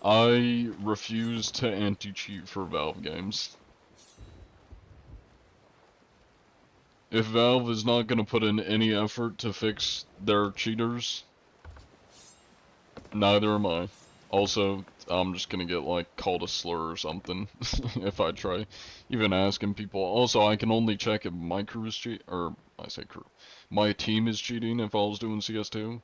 I refuse to anti-cheat for Valve games. If Valve is not gonna put in any effort to fix their cheaters, neither am I. Also, I'm just gonna get like called a slur or something if I try even asking people. Also, I can only check if my crew is or I say crew, my team is cheating if I was doing CS2.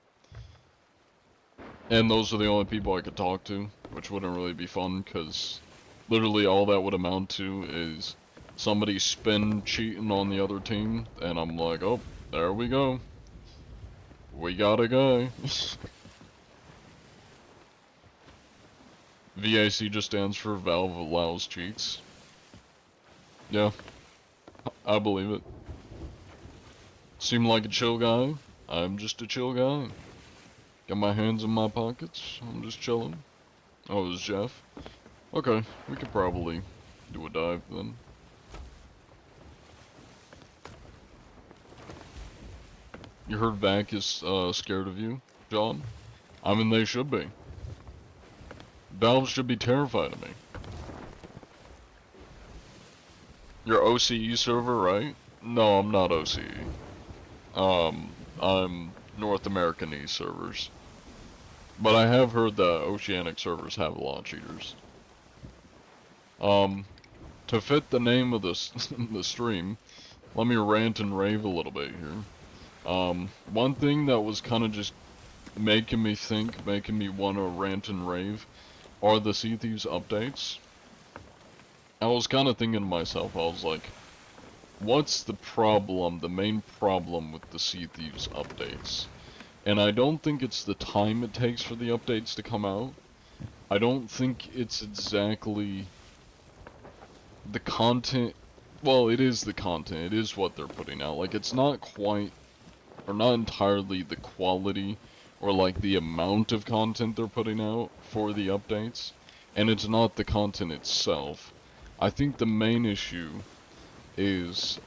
And those are the only people I could talk to, which wouldn't really be fun, because literally all that would amount to is somebody spin cheating on the other team, and I'm like, oh, there we go. We got a guy. VAC just stands for Valve Allows Cheats. Yeah, I believe it. Seem like a chill guy? I'm just a chill guy. Got my hands in my pockets. I'm just chilling. Oh, it's Jeff. Okay, we could probably do a dive then. You heard Vac is scared of you, John? I mean, they should be. Valve should be terrified of me. Your OCE server, right? No, I'm not OCE. I'm North American East servers. But I have heard that Oceanic servers have a lot of cheaters. To fit the name of this the stream, let me rant and rave a little bit here. One thing that was kind of just making me think, making me want to rant and rave, are the Sea Thieves updates. I was kind of thinking to myself, I was like, what's the problem, the main problem with the Sea Thieves updates? And I don't think it's the time it takes for the updates to come out. I don't think it's exactly the content. Well, it is the content. It is what they're putting out. Like, it's not quite, or not entirely the quality, or like the amount of content they're putting out for the updates. And it's not the content itself. I think the main issue is,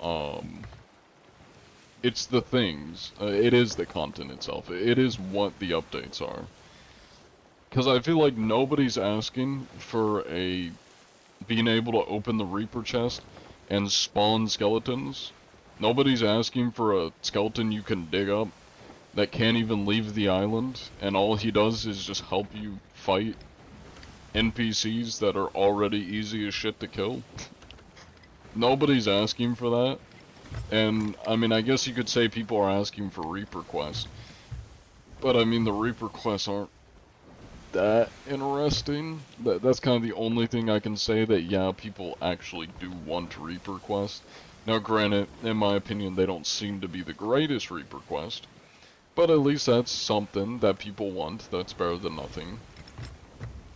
it's the things. It is the content itself. It is what the updates are. Because I feel like nobody's asking for being able to open the Reaper chest and spawn skeletons. Nobody's asking for a skeleton you can dig up that can't even leave the island, and all he does is just help you fight NPCs that are already easy as shit to kill. Nobody's asking for that. And, I mean, I guess you could say people are asking for Reaper quests. But, I mean, the Reaper quests aren't that interesting. That's kind of the only thing I can say that, yeah, people actually do want Reaper quest. Now, granted, in my opinion, they don't seem to be the greatest Reaper quest. But at least that's something that people want. That's better than nothing.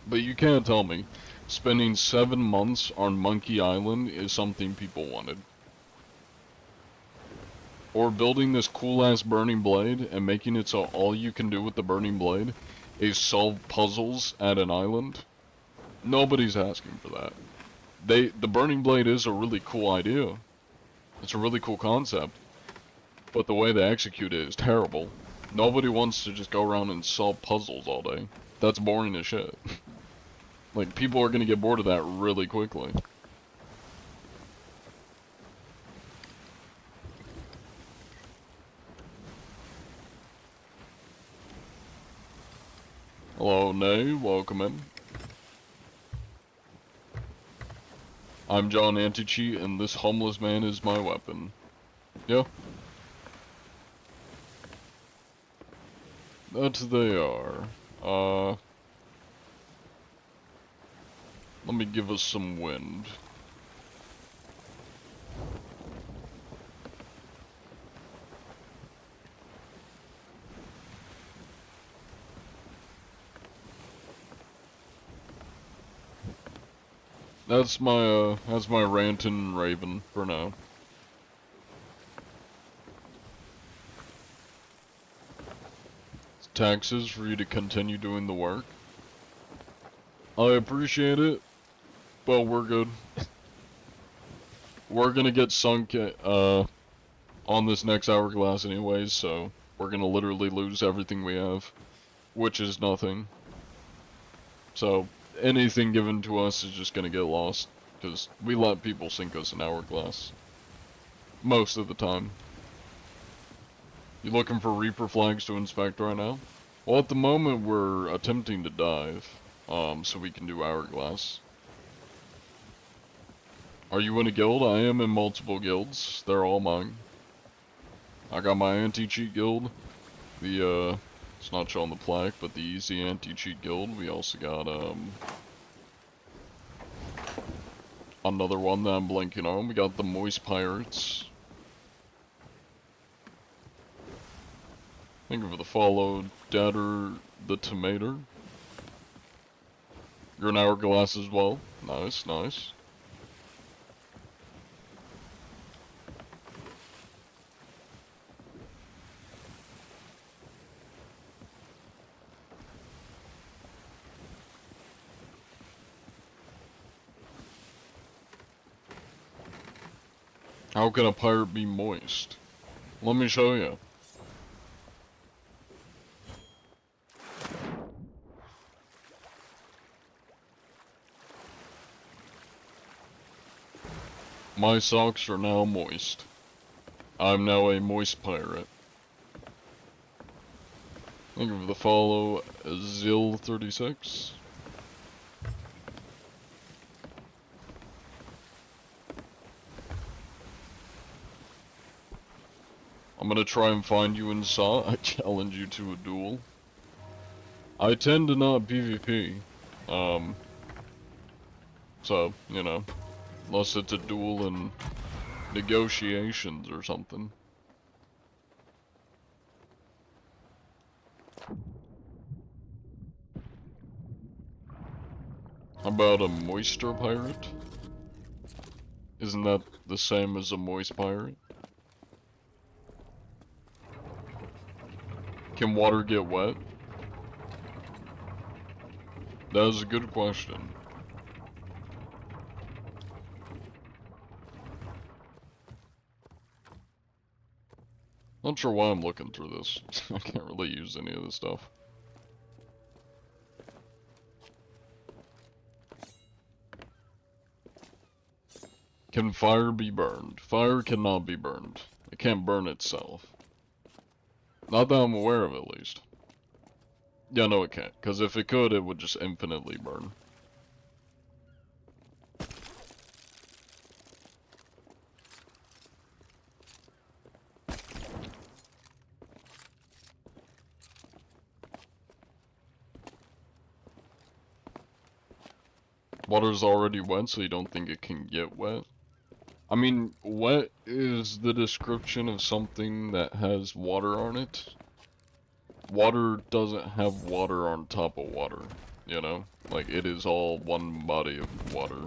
But you can't tell me spending 7 months on Monkey Island is something people wanted. Or building this cool-ass burning blade and making it so all you can do with the burning blade is solve puzzles at an island. Nobody's asking for that. The burning blade is a really cool idea. It's a really cool concept. But the way they execute it is terrible. Nobody wants to just go around and solve puzzles all day. That's boring as shit. Like, people are gonna get bored of that really quickly. Hello, Nay, welcome in. I'm John Anti-Cheat, and this homeless man is my weapon. Yeah. That they are. Let me give us some wind. That's my ranting raven for now. Taxes for you to continue doing the work. I appreciate it, but we're good. We're gonna get sunk on this next hourglass anyways, so we're gonna literally lose everything we have, which is nothing. So anything given to us is just gonna get lost, because we let people sink us in hourglass. Most of the time. You looking for Reaper flags to inspect right now? Well, at the moment we're attempting to dive, so we can do hourglass. Are you in a guild? I am in multiple guilds. They're all mine. I got my anti-cheat guild. It's not showing the plaque, but the easy anti-cheat guild. We also got, another one that I'm blanking on. We got the Moist Pirates. Thank you for the follow, Dadder the Tomato. You're an hourglass as well. Nice, nice. How can a pirate be moist? Let me show you. My socks are now moist. I'm now a moist pirate. Thank you for the follow, Zil36. I'm gonna try and find you in SAW. I challenge you to a duel. I tend to not PvP. So, you know, unless it's a duel in negotiations or something. How about a moisture pirate? Isn't that the same as a moist pirate? Can water get wet? That is a good question. Not sure why I'm looking through this. I can't really use any of this stuff. Can fire be burned? Fire cannot be burned. It can't burn itself. Not that I'm aware of, at least. Yeah, no it can't, because if it could, it would just infinitely burn. Water's already wet, so you don't think it can get wet? I mean, wet is the description of something that has water on it. Water doesn't have water on top of water, you know? Like, it is all one body of water.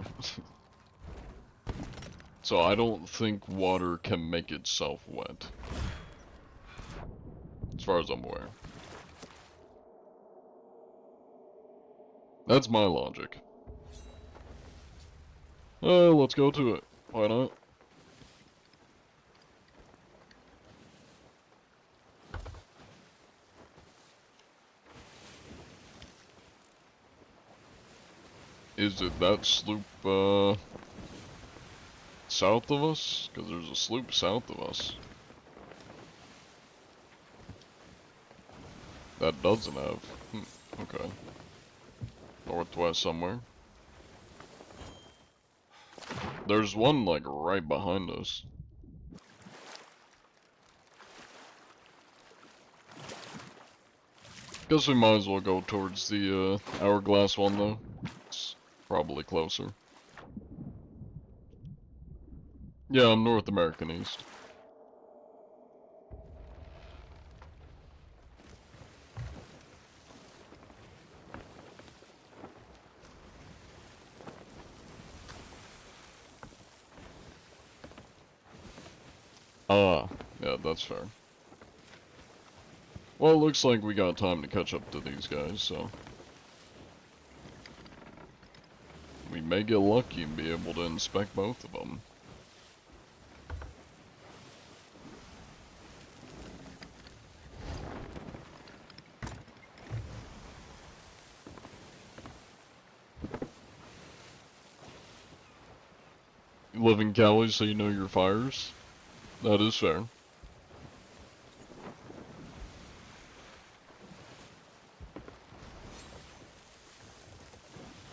So I don't think water can make itself wet. As far as I'm aware. That's my logic. Let's go to it. Why not? Is it that sloop, south of us? Because there's a sloop south of us. That doesn't have. Okay. Northwest somewhere. There's one, like, right behind us. Guess we might as well go towards the, hourglass one, though. It's probably closer. Yeah, I'm North American East. Ah, yeah, that's fair. Well, it looks like we got time to catch up to these guys, so... we may get lucky and be able to inspect both of them. You live in Cali, so you know your fires? That is fair.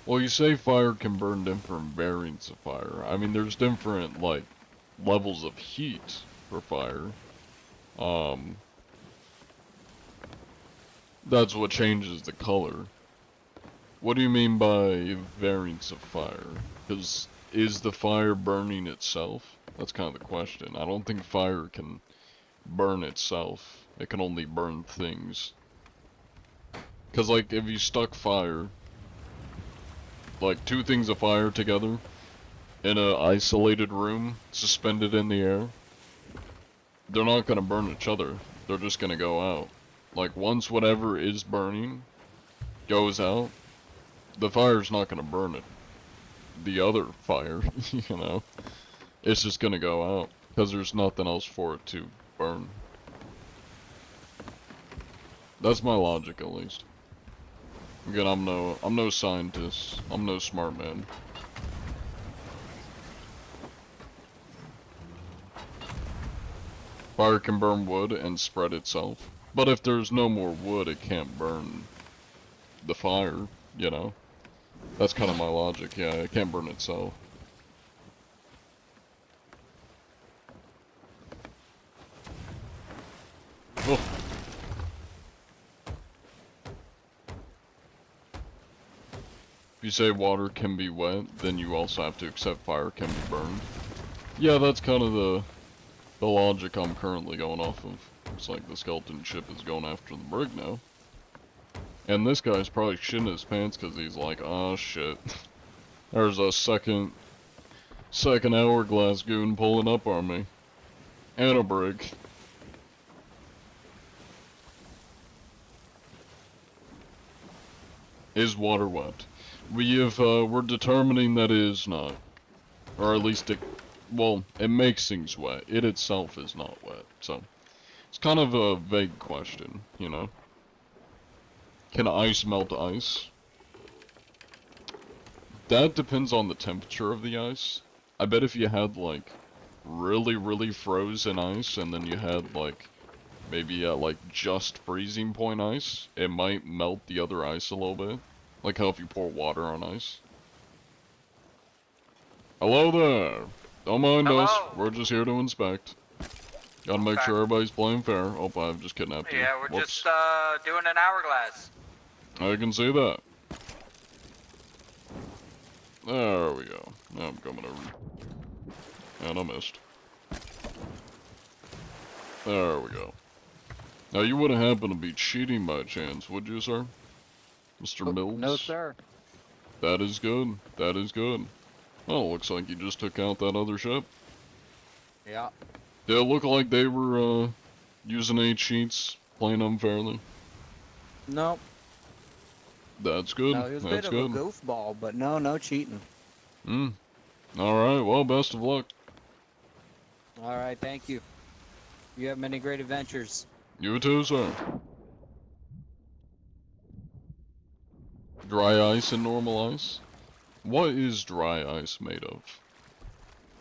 Well, you say fire can burn different variants of fire. I mean, there's different, like, levels of heat for fire. That's what changes the color. What do you mean by variants of fire? Because is the fire burning itself? That's kind of the question. I don't think fire can burn itself. It can only burn things. Because, like, if you stuck fire like two things of fire together in a isolated room, suspended in the air, they're not gonna burn each other. They're just gonna go out. Like, once whatever is burning goes out, the fire's not gonna burn it. The other fire, you know, it's just gonna go out because there's nothing else for it to burn. That's my logic, at least. Again, I'm no scientist. I'm no smart man. Fire can burn wood and spread itself. But if there's no more wood, it can't burn the fire, you know? That's kind of my logic, yeah, it can't burn itself. Oh. If you say water can be wet, then you also have to accept fire can be burned. Yeah, that's kind of the logic I'm currently going off of. It's like the skeleton ship is going after the brig now. And this guy's probably shitting his pants because he's like, oh shit. There's a second hourglass goon pulling up on me. And a brig. Is water wet? We're determining that it is not. Or at least well, it makes things wet. It itself is not wet, so. It's kind of a vague question, you know? Can ice melt ice? That depends on the temperature of the ice. I bet if you had, like, really, really frozen ice, and then you had, like, maybe at, like, just freezing point ice, it might melt the other ice a little bit. Like how if you pour water on ice. Hello there! Don't mind us, we're just here to inspect. Gotta make sure everybody's playing fair. Oh, I've just kidnapped you. Yeah, we're Whoops. just doing an hourglass. I can see that. There we go. Now I'm coming over. And I missed. There we go. Now you wouldn't happen to be cheating by chance, would you, sir? Mr. Mills? No, sir. That is good. That is good. Well, looks like you just took out that other ship. Yeah. Did it look like they were, using 8 cheats, playing unfairly? Nope. That's good. No, he was a That's bit of good. a goofball, but no cheating. Alright, well, best of luck. All right, thank you. You have many great adventures. You too, sir. Dry ice and normal ice? What is dry ice made of?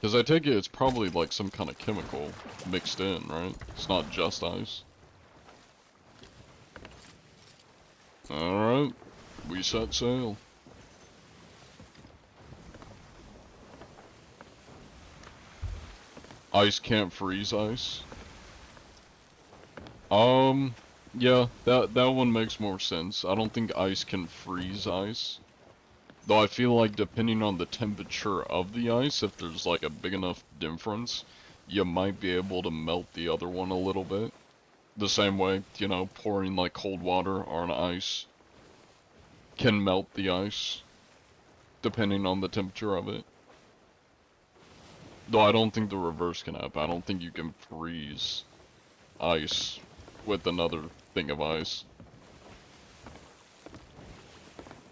Because I take it it's probably like some kind of chemical mixed in, right? It's not just ice. Alright, we set sail. Ice can't freeze ice. Yeah, that one makes more sense. I don't think ice can freeze ice. Though I feel like depending on the temperature of the ice, if there's like a big enough difference, you might be able to melt the other one a little bit. The same way, you know, pouring like cold water on ice can melt the ice, depending on the temperature of it. Though I don't think the reverse can happen. I don't think you can freeze ice with another thing of ice.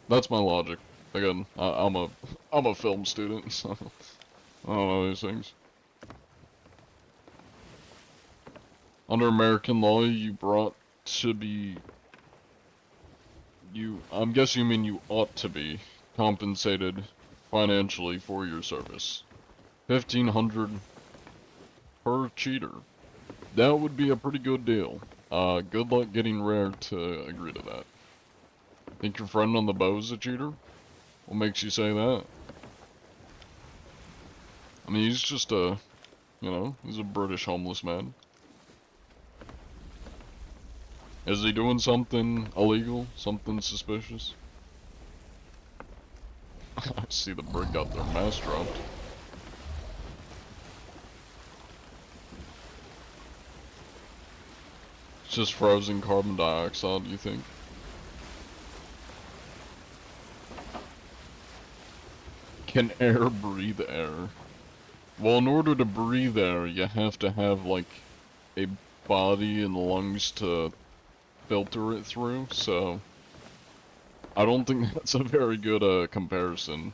That's my logic. Again, I'm a film student, so I don't know these things. Under American law, you brought to be... I'm guessing you mean you ought to be compensated financially for your service. 1,500 per cheater. That would be a pretty good deal. Good luck getting Rare to agree to that. Think your friend on the bow is a cheater? What makes you say that? I mean, he's just you know, he's a British homeless man. Is he doing something illegal? Something suspicious? I see the brig got their mast dropped. It's just frozen carbon dioxide, you think? Can air breathe air? Well, in order to breathe air, you have to have, like, a body and lungs to filter it through, so... I don't think that's a very good, comparison.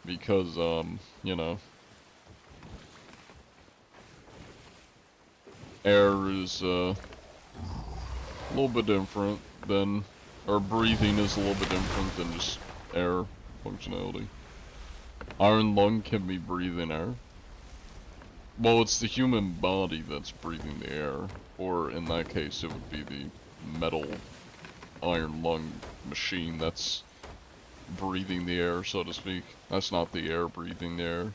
Because, you know... Air is, a little bit different than... Or breathing is a little bit different than just air functionality. Iron lung can be breathing air. Well, it's the human body that's breathing the air, or in that case it would be the metal iron lung machine that's breathing the air, so to speak. That's not the air breathing the air.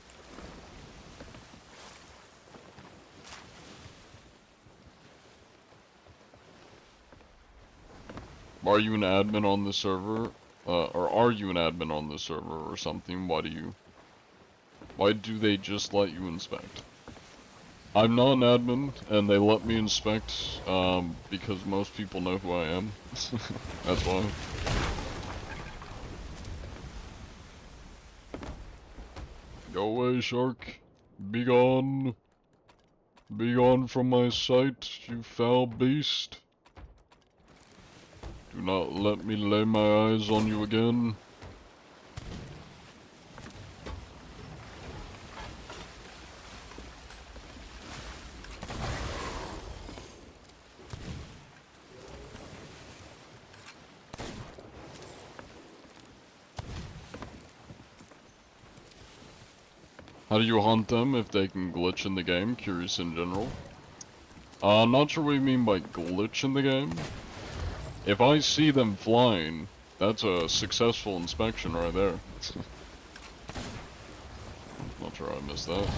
Are you an admin on the server? Or are you an admin on the server or something? Why do they just let you inspect? I'm not an admin, and they let me inspect, because most people know who I am. That's why. Go away, shark. Be gone. Be gone from my sight, you foul beast. Do not let me lay my eyes on you again. How do you hunt them if they can glitch in the game? Curious in general. I'm not sure what you mean by glitch in the game. If I see them flying, that's a successful inspection right there. Not sure I missed that.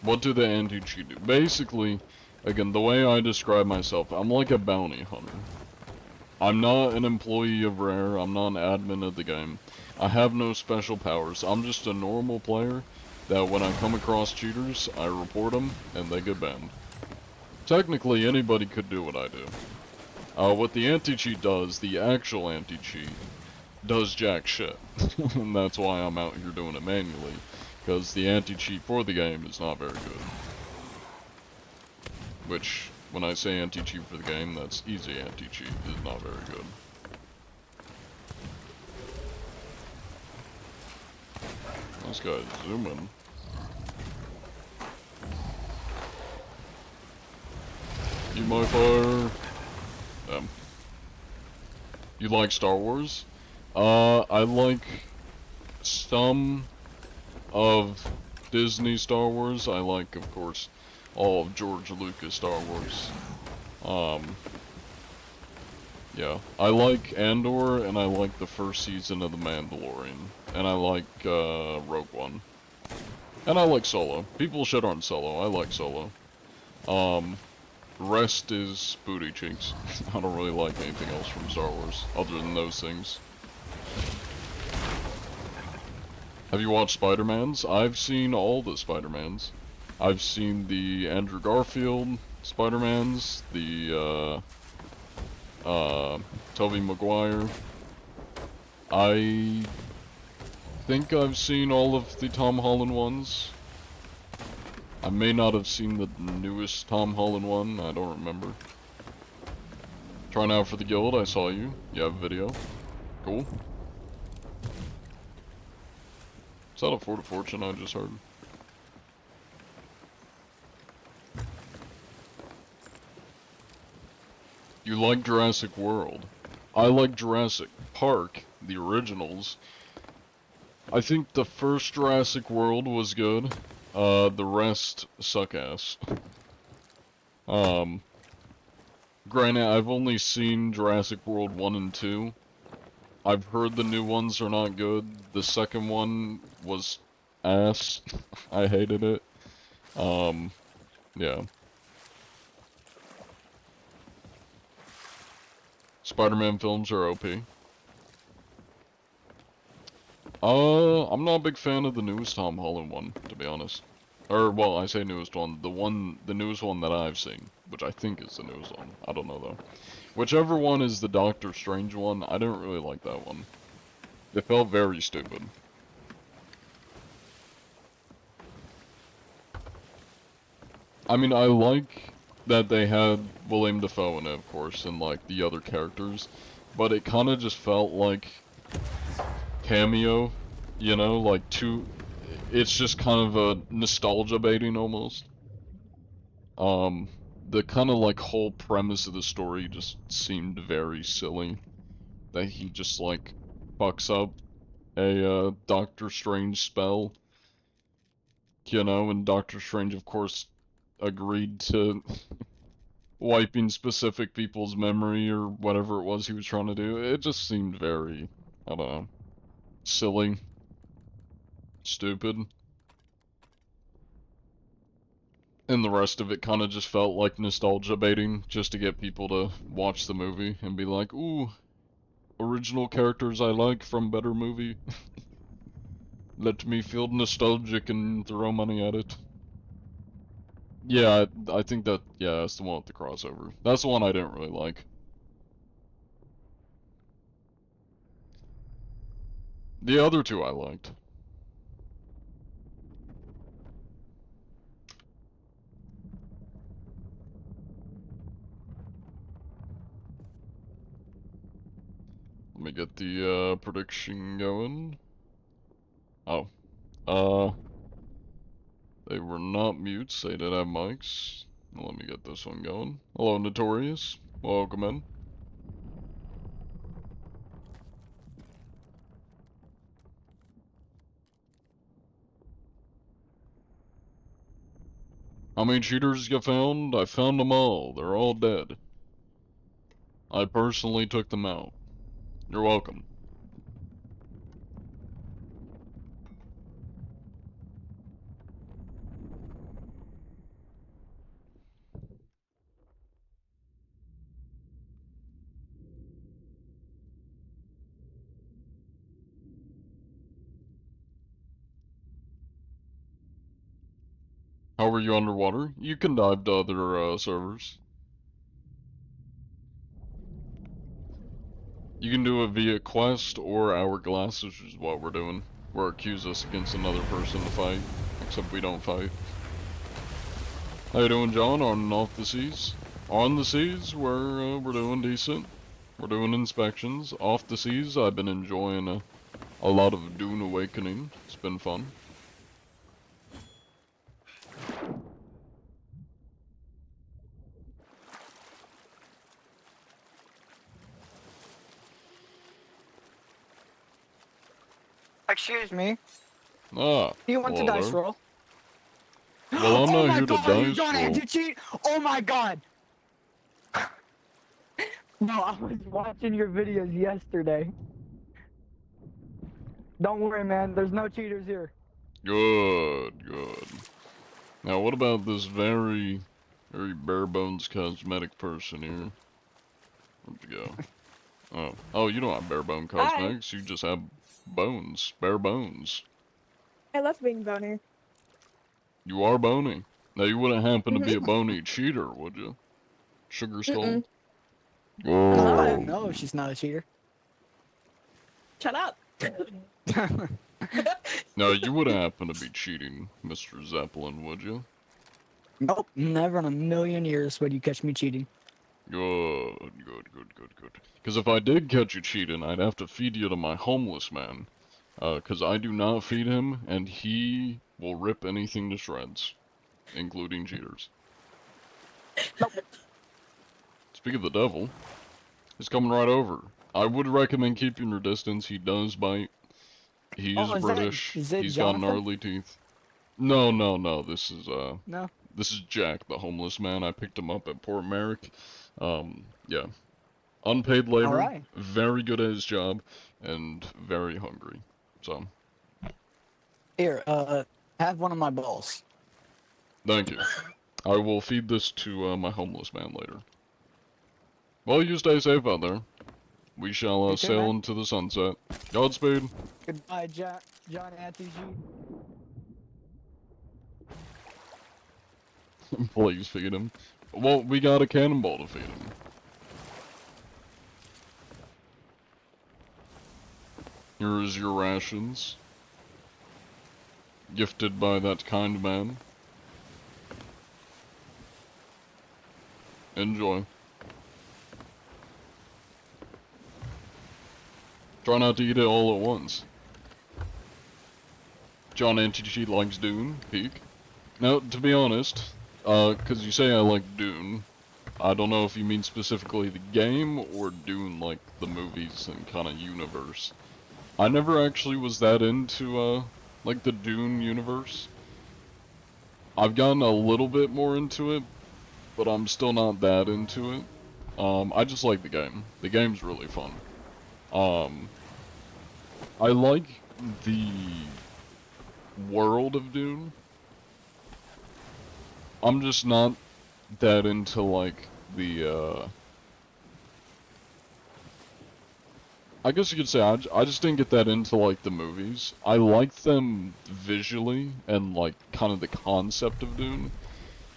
What do the anti-cheat do? Basically, again, the way I describe myself, I'm like a bounty hunter. I'm not an employee of Rare, I'm not an admin of the game. I have no special powers, I'm just a normal player that when I come across cheaters, I report them, and they get banned. Technically, anybody could do what I do. What the anti-cheat does, the actual anti-cheat, does jack shit. And that's why I'm out here doing it manually. Because the anti-cheat for the game is not very good. Which, when I say anti-cheat for the game, that's easy anti-cheat, is not very good. This guy's zooming. You my fire. You like Star Wars? I like some of Disney Star Wars. I like, of course, all of George Lucas Star Wars. Yeah. I like Andor, and I like the first season of The Mandalorian. And I like, Rogue One. And I like Solo. People shit on Solo. I like Solo. Rest is booty cheeks. I don't really like anything else from Star Wars, other than those things. Have you watched Spider-Mans? I've seen all the Spider-Mans. I've seen the Andrew Garfield Spider-Mans, the, Tobey Maguire. I think I've seen all of the Tom Holland ones. I may not have seen the newest Tom Holland one, I don't remember. Trying out for the guild, I saw you. You have a video. Cool. Is that a Fort of Fortune I just heard? You like Jurassic World. I like Jurassic Park, the originals. I think the first Jurassic World was good. The rest suck ass. Granted, I've only seen Jurassic World 1 and 2. I've heard the new ones are not good. The second one was ass. I hated it. Yeah. Spider-Man films are OP. I'm not a big fan of the newest Tom Holland one, to be honest. Or, well, I say newest one, the newest one that I've seen, which I think is the newest one. I don't know though. Whichever one is the Doctor Strange one, I didn't really like that one. It felt very stupid. I mean, I like that they had William Dafoe in it, of course, and like the other characters, but it kind of just felt like cameo, you know, like it's just kind of a nostalgia baiting almost. Um, the kind of like whole premise of the story just seemed very silly. That he just like fucks up a Doctor Strange spell, you know, and Doctor Strange of course agreed to wiping specific people's memory or whatever it was he was trying to do. It just seemed very, I don't know, silly, stupid. And the rest of it kind of just felt like nostalgia baiting just to get people to watch the movie and be like, ooh, original characters I like from better movie. Let me feel nostalgic and throw money at it. Yeah, I think that, yeah, that's the one with the crossover. That's the one I didn't really like. The other two I liked. Let me get the prediction going. Oh, uh, they were not mutes, they did have mics. Let me get this one going. Hello, Notorious. Welcome in. How many cheaters you found? I found them all. They're all dead. I personally took them out. You're welcome. How were you underwater? You can dive to other servers. You can do it via quest or hourglass, which is what we're doing. Where it queues us against another person to fight, except we don't fight. How you doing, John? On and off the seas? On the seas, we're doing decent. We're doing inspections. Off the seas, I've been enjoying a lot of Dune Awakening. It's been fun. Excuse me. Ah, Do you want the hello dice there. roll? Well, I'm Oh not my here to god, are you dice John roll. anti-cheat? Oh my god! No, I was watching your videos yesterday. Don't worry, man. There's no cheaters here. Good, good. Now, what about this very bare bones cosmetic person here? Where'd you go? Oh, you don't have bare bone Hi. cosmetics. You just have bones, bare bones. I love being boner. You are bony. Now, you wouldn't happen to be a Mm-hmm. bony cheater, would you? Sugar Skull? Mm-mm. No, Not. no, she's not a cheater. Shut up. No, you wouldn't happen to be cheating, Mr. Zeppelin, would you? Nope, never in a million years would you catch me cheating. Good, good, good, good, good. Because if I did catch you cheating, I'd have to feed you to my homeless man. Because I do not feed him, and he will rip anything to shreds, including cheaters. Nope. Speak of the devil, he's coming right over. I would recommend keeping your distance. He does bite. He is Oh, British. is it He's got Jonathan? gnarly teeth. No, no, no. No. This is Jack, the homeless man. I picked him up at Port Merrick. Yeah. Unpaid labor, Alright. very good at his job, and very hungry. So, Here, have one of my balls. thank you. I will feed this to my homeless man later. Well, you stay safe out there. We shall You too, sail man. into the sunset. Godspeed. Goodbye, John anti-cheat. Please feed him. Well, we got a cannonball to feed him. Here is your rations. Gifted by that kind man. Enjoy. Try not to eat it all at once. John Anti-Cheat likes Dune, peak. Now, to be honest, cause you say I like Dune, I don't know if you mean specifically the game, or Dune like the movies and kinda universe. I never actually was that into, like the Dune universe. I've gotten a little bit more into it, but I'm still not that into it. I just like the game. The game's really fun. I like the world of Dune. I'm just not that into, like, the, I guess you could say I just didn't get that into, like, the movies. I like them visually and, like, kind of the concept of Dune.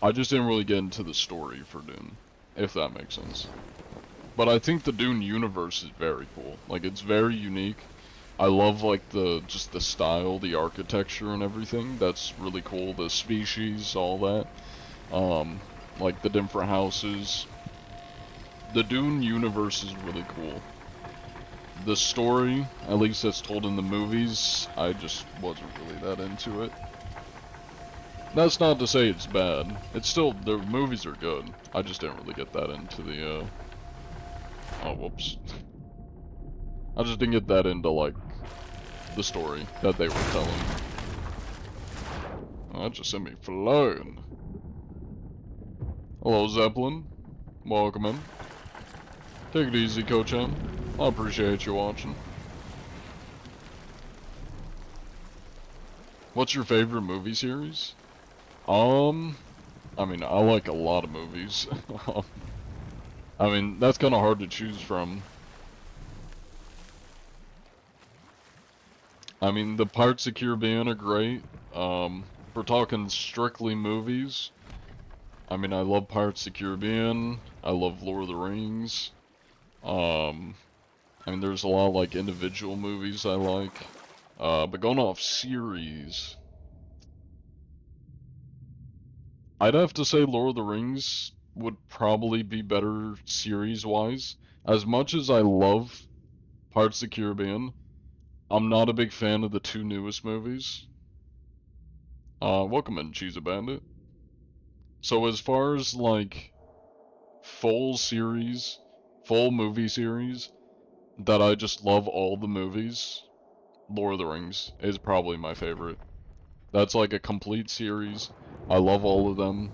I just didn't really get into the story for Dune, if that makes sense. But I think the Dune universe is very cool. Like, it's very unique. I love, like, just the style, the architecture and everything. That's really cool. The species, all that. Like, the different houses. The Dune universe is really cool. The story, at least that's told in the movies, I just wasn't really that into it. That's not to say it's bad. It's still, the movies are good. I just didn't really get that into the, oh, whoops. I just didn't get that into, like, the story that they were telling. Oh, that just sent me flying. Hello, Zeppelin. Welcome in. Take it easy, Coach-M. I appreciate you watching. What's your favorite movie series? I mean, I like a lot of movies. I mean, that's kind of hard to choose from. I mean, the Pirates of the Caribbean are great. If we're talking strictly movies, I mean, I love Pirates of the Caribbean. I love Lord of the Rings. I mean, there's a lot of, like, individual movies I like. But going off series, I'd have to say Lord of the Rings would probably be better series-wise. As much as I love Pirates of the Caribbean, I'm not a big fan of the two newest movies. Welcome in, Cheese a Bandit. So as far as, like, full series, full movie series, that I just love all the movies, Lord of the Rings is probably my favorite. That's like a complete series. I love all of them.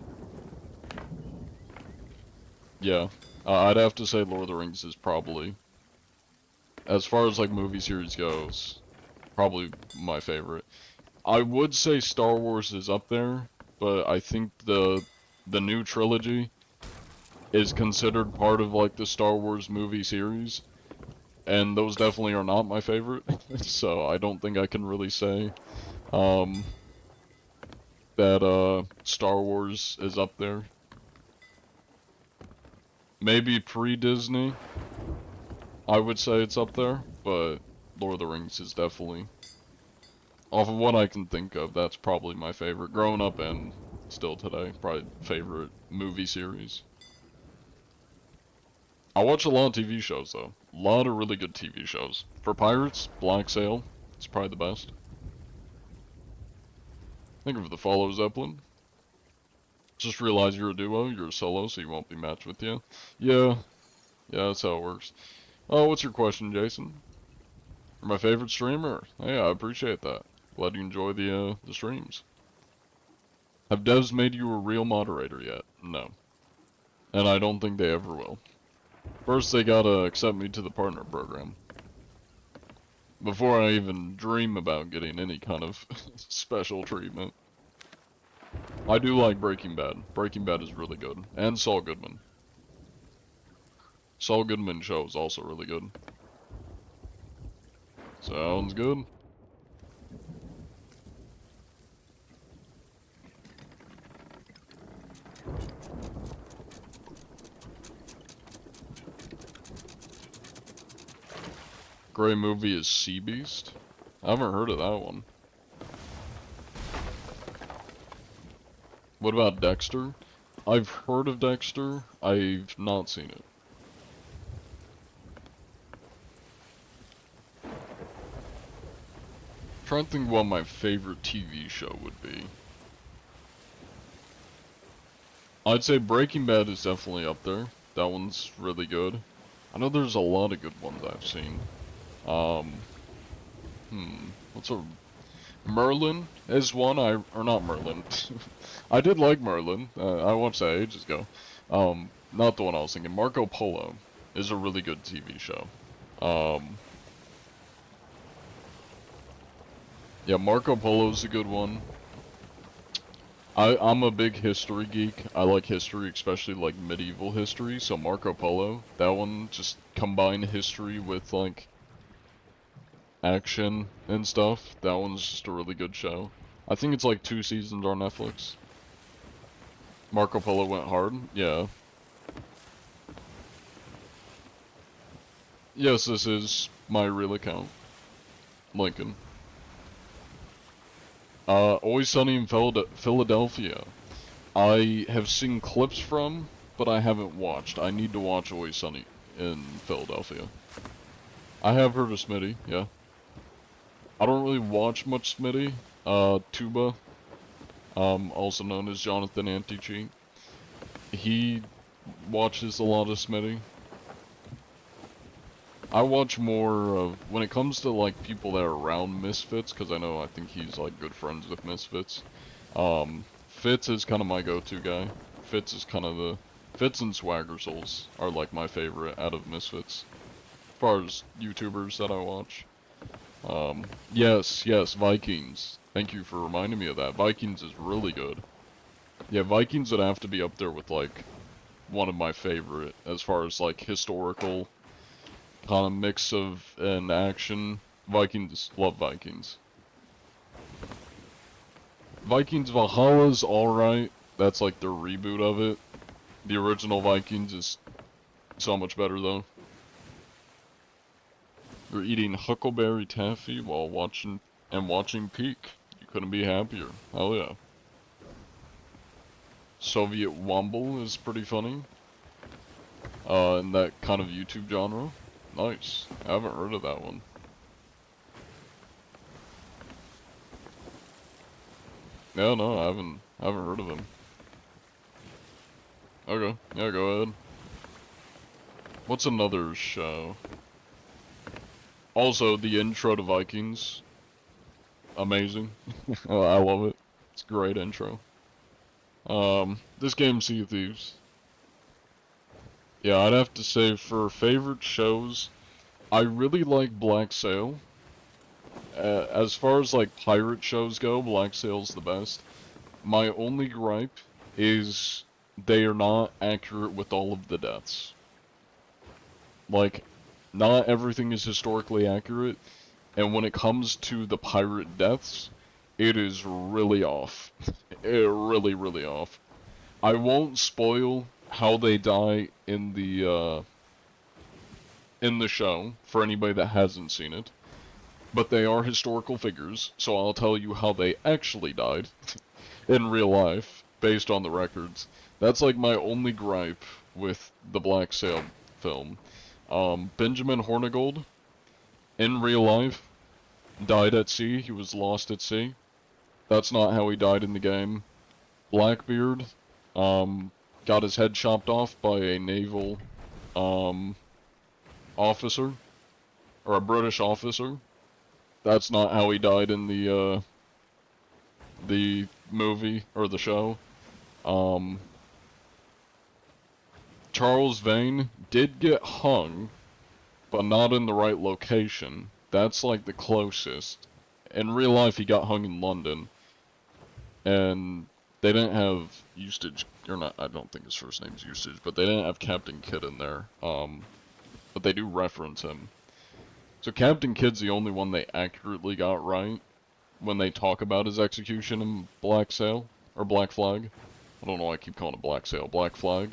Yeah, I'd have to say Lord of the Rings is probably, as far as like movie series goes, probably my favorite. I would say Star Wars is up there, but I think the new trilogy is considered part of like the Star Wars movie series, and those definitely are not my favorite. So I don't think I can really say um that Star Wars is up there. Maybe pre-Disney, I would say it's up there, but Lord of the Rings is definitely, off of what I can think of, that's probably my favorite. Growing up and still today, probably favorite movie series. I watch a lot of TV shows though. A lot of really good TV shows. For Pirates, Black Sail, it's probably the best. Think of the follow Zeppelin. Just realize you're a duo, you're a solo, so you won't be matched with you. Yeah, that's how it works. Oh, what's your question, Jason? You're my favorite streamer. Hey, I appreciate that. Glad you enjoy the streams. Have devs made you a real moderator yet? No. And I don't think they ever will. First they gotta accept me to the partner program. Before I even dream about getting any kind of special treatment. I do like Breaking Bad. Breaking Bad is really good. And Saul Goodman. Saul Goodman show is also really good. Sounds good. Great movie is Sea Beast. I haven't heard of that one. What about Dexter? I've heard of Dexter. I've not seen it. Trying to think what my favorite TV show would be. I'd say Breaking Bad is definitely up there. That one's really good. I know there's a lot of good ones I've seen. What's a... Merlin is one or not Merlin. I did like Merlin. I watched that ages ago. Not the one I was thinking. Marco Polo is a really good TV show. Yeah, Marco Polo's a good one. I'm a big history geek. I like history, especially like medieval history. So Marco Polo, that one just combine history with like action and stuff. That one's just a really good show. I think it's like 2 seasons on Netflix. Marco Polo went hard. Yeah. Yes, this is my real account. Lincoln. Always Sunny in Philadelphia. I have seen clips from, but I haven't watched. I need to watch Always Sunny in Philadelphia. I have heard of Smitty, yeah. I don't really watch much Smitty. Tuba, also known as Jonathan Anti-Cheat. He watches a lot of Smitty. I watch more of, when it comes to like people that are around Misfits, because I think he's like good friends with Misfits. Fitz is kind of my go-to guy. Fitz and Swagger Souls are like my favorite out of Misfits. As far as YouTubers that I watch. Yes, Vikings. Thank you for reminding me of that. Vikings is really good. Yeah, Vikings would have to be up there with like one of my favorite as far as like historical kind of mix of an action. Vikings, love Vikings. Vikings Valhalla's alright. That's like their reboot of it. The original Vikings is so much better though. You're eating Huckleberry Taffy while watching Peak. You couldn't be happier. Hell yeah. Soviet Womble is pretty funny. In that kind of YouTube genre. Nice. I haven't heard of that one. No, I haven't heard of him. Okay, yeah, go ahead. What's another show? Also, the intro to Vikings. Amazing. I love it. It's a great intro. This game, Sea of Thieves. Yeah, I'd have to say for favorite shows, I really like Black Sail. As far as like pirate shows go, Black Sail's the best. My only gripe is they are not accurate with all of the deaths. Like, not everything is historically accurate, and when it comes to the pirate deaths, it is really off. Really off. I won't spoil how they die in the show for anybody that hasn't seen it. But they are historical figures, so I'll tell you how they actually died in real life, based on the records. That's like my only gripe with the Black Sail film. Benjamin Hornigold, in real life, died at sea. He was lost at sea. That's not how he died in the game. Blackbeard, got his head chopped off by a naval, officer, or a British officer. That's not how he died in the movie, or the show. Charles Vane did get hung, but not in the right location. That's like the closest. In real life, he got hung in London, and they didn't have Eustace, or not, I don't think his first name's Eustace, but they didn't have Captain Kidd in there, but they do reference him. So Captain Kidd's the only one they accurately got right when they talk about his execution in Black Sail, or Black Flag. I don't know why I keep calling it Black Sail, Black Flag.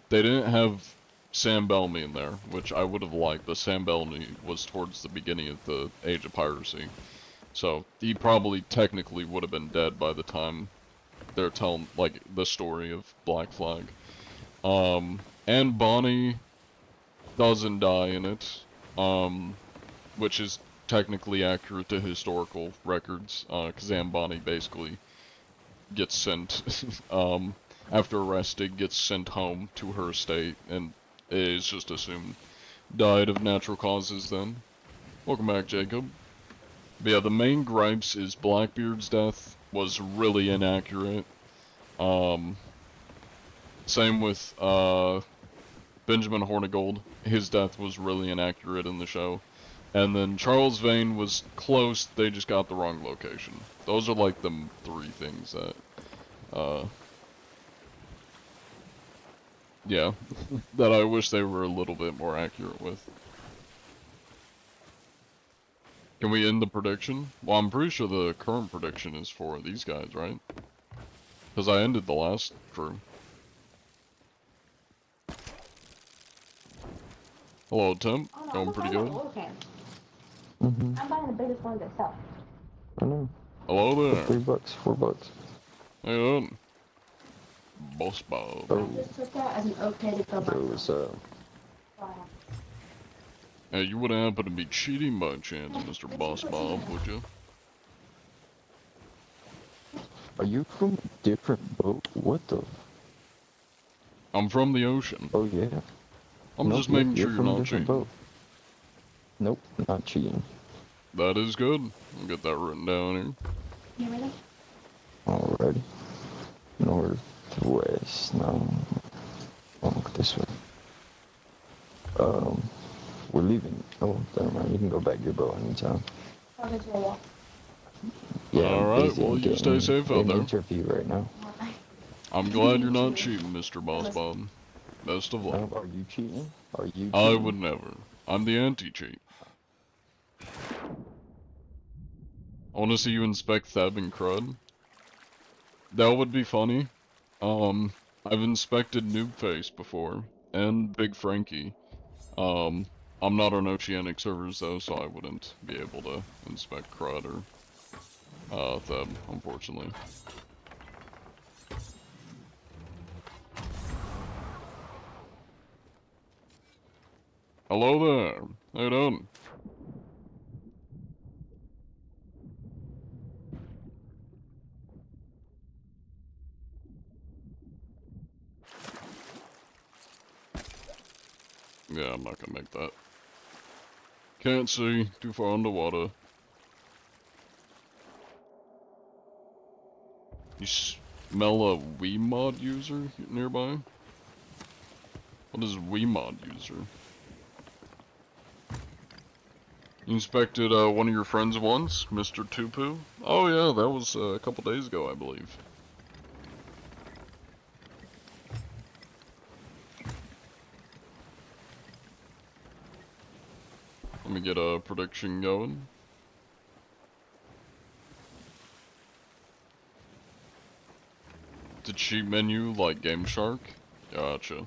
They didn't have Sam Bellamy in there, which I would have liked, but Sam Bellamy was towards the beginning of the Age of Piracy. So, he probably technically would have been dead by the time they're telling, like, the story of Black Flag. And Bonnie doesn't die in it, which is technically accurate to historical records, because Anne Bonny basically gets sent, after arrested, gets sent home to her estate, and is just assumed died of natural causes then. Welcome back, Jacob. But yeah, the main gripes is Blackbeard's death was really inaccurate. Same with, Benjamin Hornigold. His death was really inaccurate in the show. And then Charles Vane was close, they just got the wrong location. Those are like the three things that, yeah, that I wish they were a little bit more accurate with. Can we end the prediction? Well, I'm pretty sure the current prediction is for these guys, right? Because I ended the last crew. Hello, Tim. Going pretty good. I'm buying the biggest one myself. I know. Hello there. $3, $4. Hey, on. Boss Bob. Oh. I just took that as an okay to go Yo, what's up? Hey, you wouldn't happen to be cheating by chance, Mr. Boss Bob, would you? Are you from a different boat? What the? I'm from the ocean. Oh, yeah. I'm Nope, just making sure you're you're from a not different cheating. boat. Nope, not cheating. That is good. I'll get that written down here. You ready? Alrighty. North, west, no. Oh, this way. We're leaving. Oh, never mind. You can go back to your boat anytime. I'll get you a walk. Yeah, I'm Alright, busy well, you getting stay safe out an there. interview right now. I'm glad you're not cheating, Mr. Boss Bob. Best of luck. Are you cheating? Are you cheating? I would never. I'm the anti-cheat. I want to see you inspect Theb and Crud. That would be funny. I've inspected Noobface before, and Big Frankie. I'm not on Oceanic servers though, so I wouldn't be able to inspect Crud or, Theb, unfortunately. Hello there. How you doing? Yeah, I'm not gonna make that. Can't see. Too far underwater. You smell a Wiimod user nearby? What is Wiimod user? You inspected one of your friends once, Mr. Tupu? Oh yeah, that was a couple days ago, I believe. Let me get a prediction going. The cheat menu like Game Shark? Gotcha.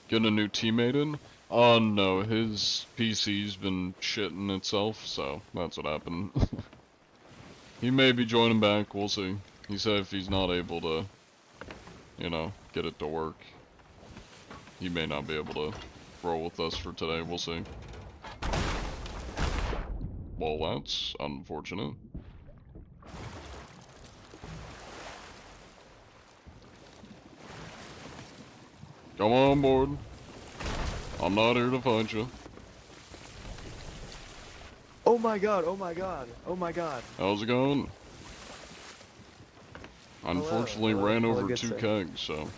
Get a new teammate in? Oh no, his PC's been shitting itself, so that's what happened. He may be joining back, we'll see. He said if he's not able to, you know, get it to work, he may not be able to roll with us for today, we'll see. Well, that's unfortunate. Come on board. I'm not here to fight you. Oh my god, oh my god, oh my god. How's it going? Unfortunately hello, ran hello, over good 2 sir. kegs, so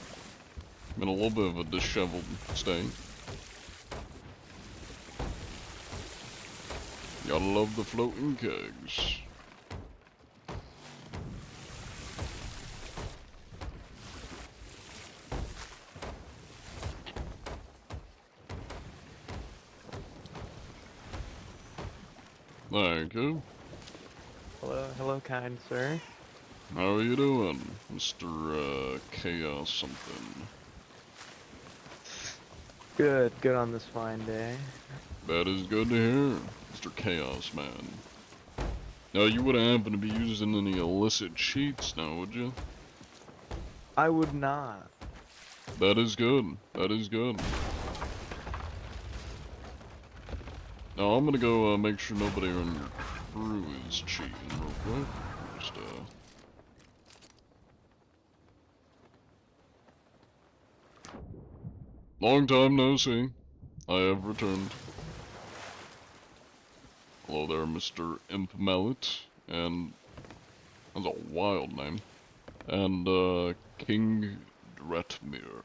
I'm in a little bit of a disheveled state. Gotta love the floating kegs. Thank you. Hello, kind sir. How are you doing, Mr. Chaos something? Good on this fine day. That is good to hear, Mr. Chaos Man. Now, you wouldn't happen to be using any illicit cheats now, would you? I would not. That is good. That is good. Now, I'm gonna go make sure nobody on your crew is cheating real quick. Just, long time no see. I have returned. Hello there, Mr. Imp Mallet. And that's a wild name. And, King Dretmir.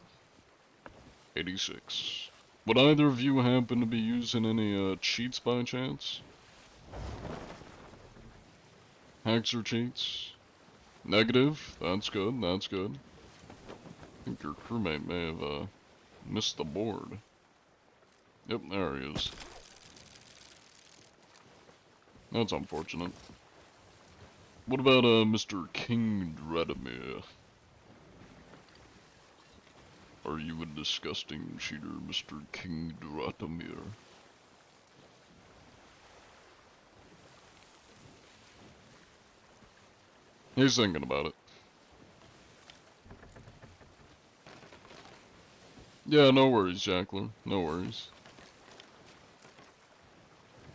86. Would either of you happen to be using any, cheats by chance? Hacks or cheats? Negative? That's good, that's good. I think your crewmate may have, missed the board. Yep, there he is. That's unfortunate. What about, Mr. King Dredemir? Are you a disgusting cheater, Mr. King Dredemir? He's thinking about it. Yeah, no worries, Jackler. No worries.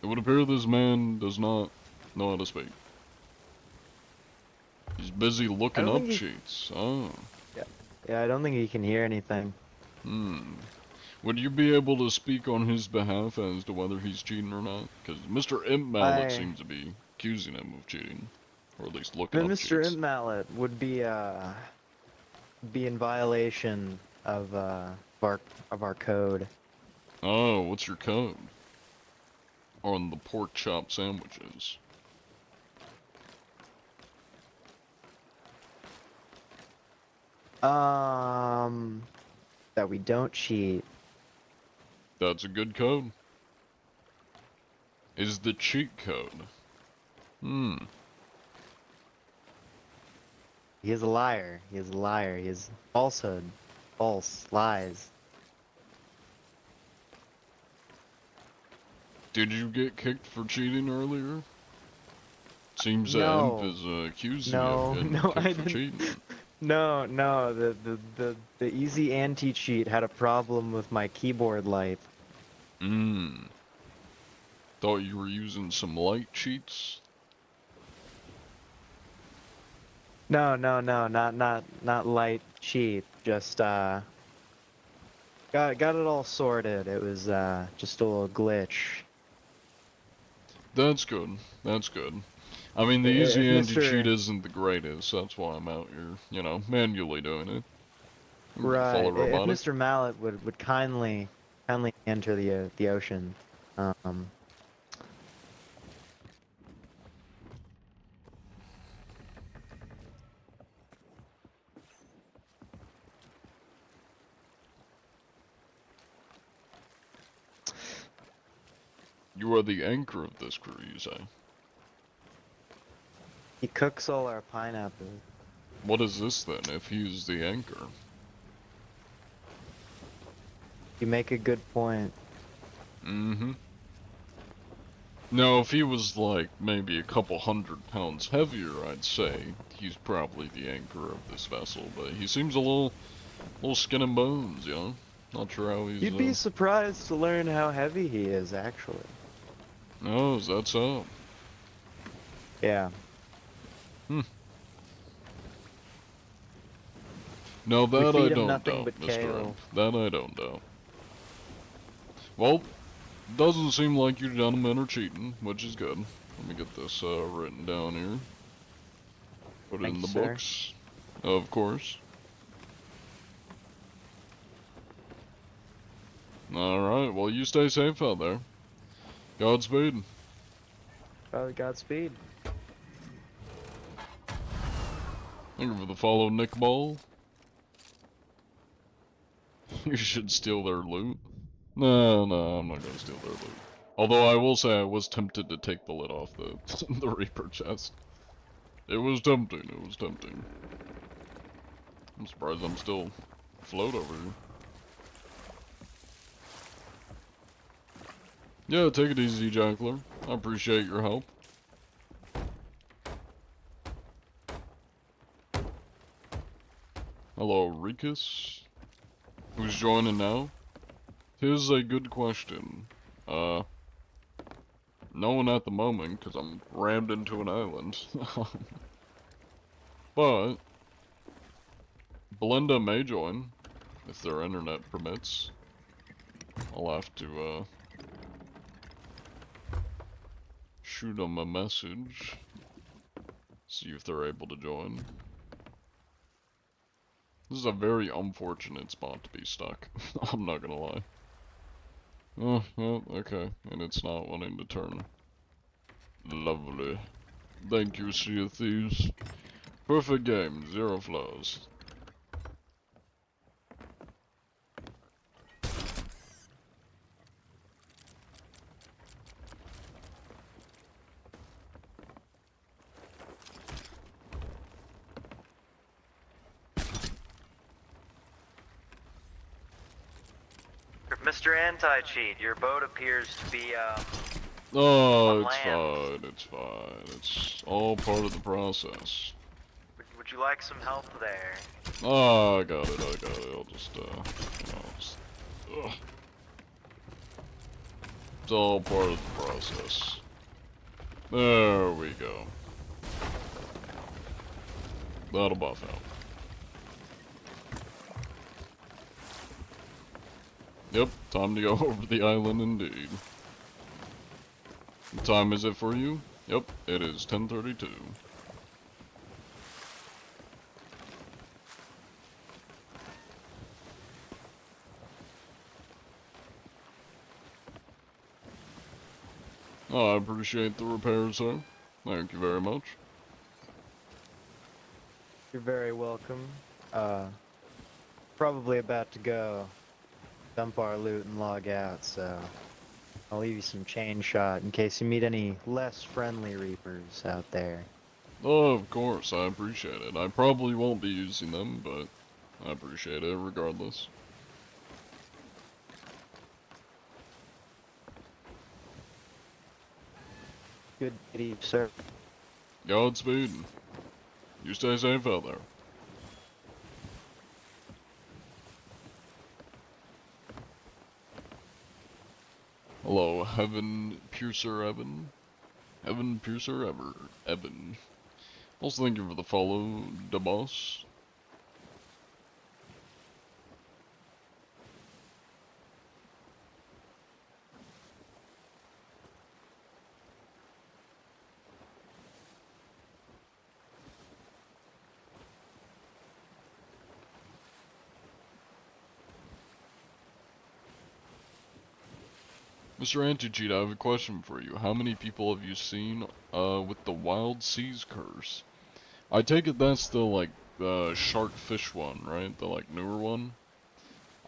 It would appear this man does not know how to speak. He's busy I looking don't up think he. cheats. Oh. Yeah, I don't think he can hear anything. Hmm. Would you be able to speak on his behalf as to whether he's cheating or not? Because Mr. Imp Mallet seems to be accusing him of cheating. Or at least looking Then up Mr. cheats. Imp Mallet would be in violation of our code. Oh, what's your code? On the pork chop sandwiches. That we don't cheat. That's a good code. Is the cheat code. Hmm. He is a liar. He is a liar. He is falsehood. False. Lies. Did you get kicked for cheating earlier? Seems that Imp No. is accusing you of No, getting no, kicked I for didn't. cheating. No. The easy anti-cheat had a problem with my keyboard light. Hmm. Thought you were using some light cheats? No, not light cheat. Just got it all sorted. It was just a little glitch. That's good. That's good. I mean, the If easy anti-cheat Mr. isn't the greatest. That's why I'm out here, you know, manually doing it. I'm being fully Right, if robotic. Mr. Mallet would kindly enter the ocean. Um, You are the anchor of this crew, you say? he cooks all our pineapple. What is this then, if he's the anchor? You make a good point. Mm-hmm. Now, if he was like maybe a couple 100 pounds heavier, I'd say he's probably the anchor of this vessel. But he seems a little skin and bones, you know. Not sure how he's. You'd be surprised to learn how heavy he is, actually. Oh, is that so? Yeah. Hmm. No, We that I feed him don't nothing doubt, but Mr. kale. Imp. That I don't doubt. Well, doesn't seem like you gentlemen are cheating, which is good. Let me get this written down here. Put it Thank in you, the sir. books, of course. Alright, well you stay safe out there. Godspeed. Godspeed. Thank you for the follow, Nick Ball. You should steal their loot. No, I'm not gonna steal their loot. Although I will say I was tempted to take the lid off the the Reaper chest. It was tempting, it was tempting. I'm surprised I'm still afloat over here. Yeah, take it easy, Jackler. I appreciate your help. Hello, Rikus. Who's joining now? Here's a good question. No one at the moment, because I'm rammed into an island. But, Belinda may join, if their internet permits. I'll have to, shoot them a message. See if they're able to join. This is a very unfortunate spot to be stuck. I'm not gonna lie. Oh, well, okay. And it's not wanting to turn. Lovely. Thank you, Sea of Thieves. Perfect game, 0 flaws. Mr. Anti-Cheat, your boat appears to be, Oh, on it's land. fine, it's fine. It's all part of the process. Would you like some help there? Oh, I got it, I got it. I'll just, you know, just, ugh. It's all part of the process. There we go. That'll buff out. Yep, time to go over the island indeed. What time is it for you? Yep, it is 10:32. Oh, I appreciate the repair, sir. Thank you very much. You're very welcome. Probably about to go dump our loot and log out, so I'll leave you some chain shot in case you meet any less friendly Reapers out there. Oh, of course, I appreciate it. I probably won't be using them, but I appreciate it regardless. Good day, sir. Godspeed. You stay safe out there. Hello, Heaven Piercer Evan. Heaven Piercer Evan. Also, thank you for the follow, da boss. Mr. Anti-Cheat, I have a question for you. How many people have you seen, with the Wild Seas Curse? I take it that's the, like, shark fish one, right? The, like, newer one?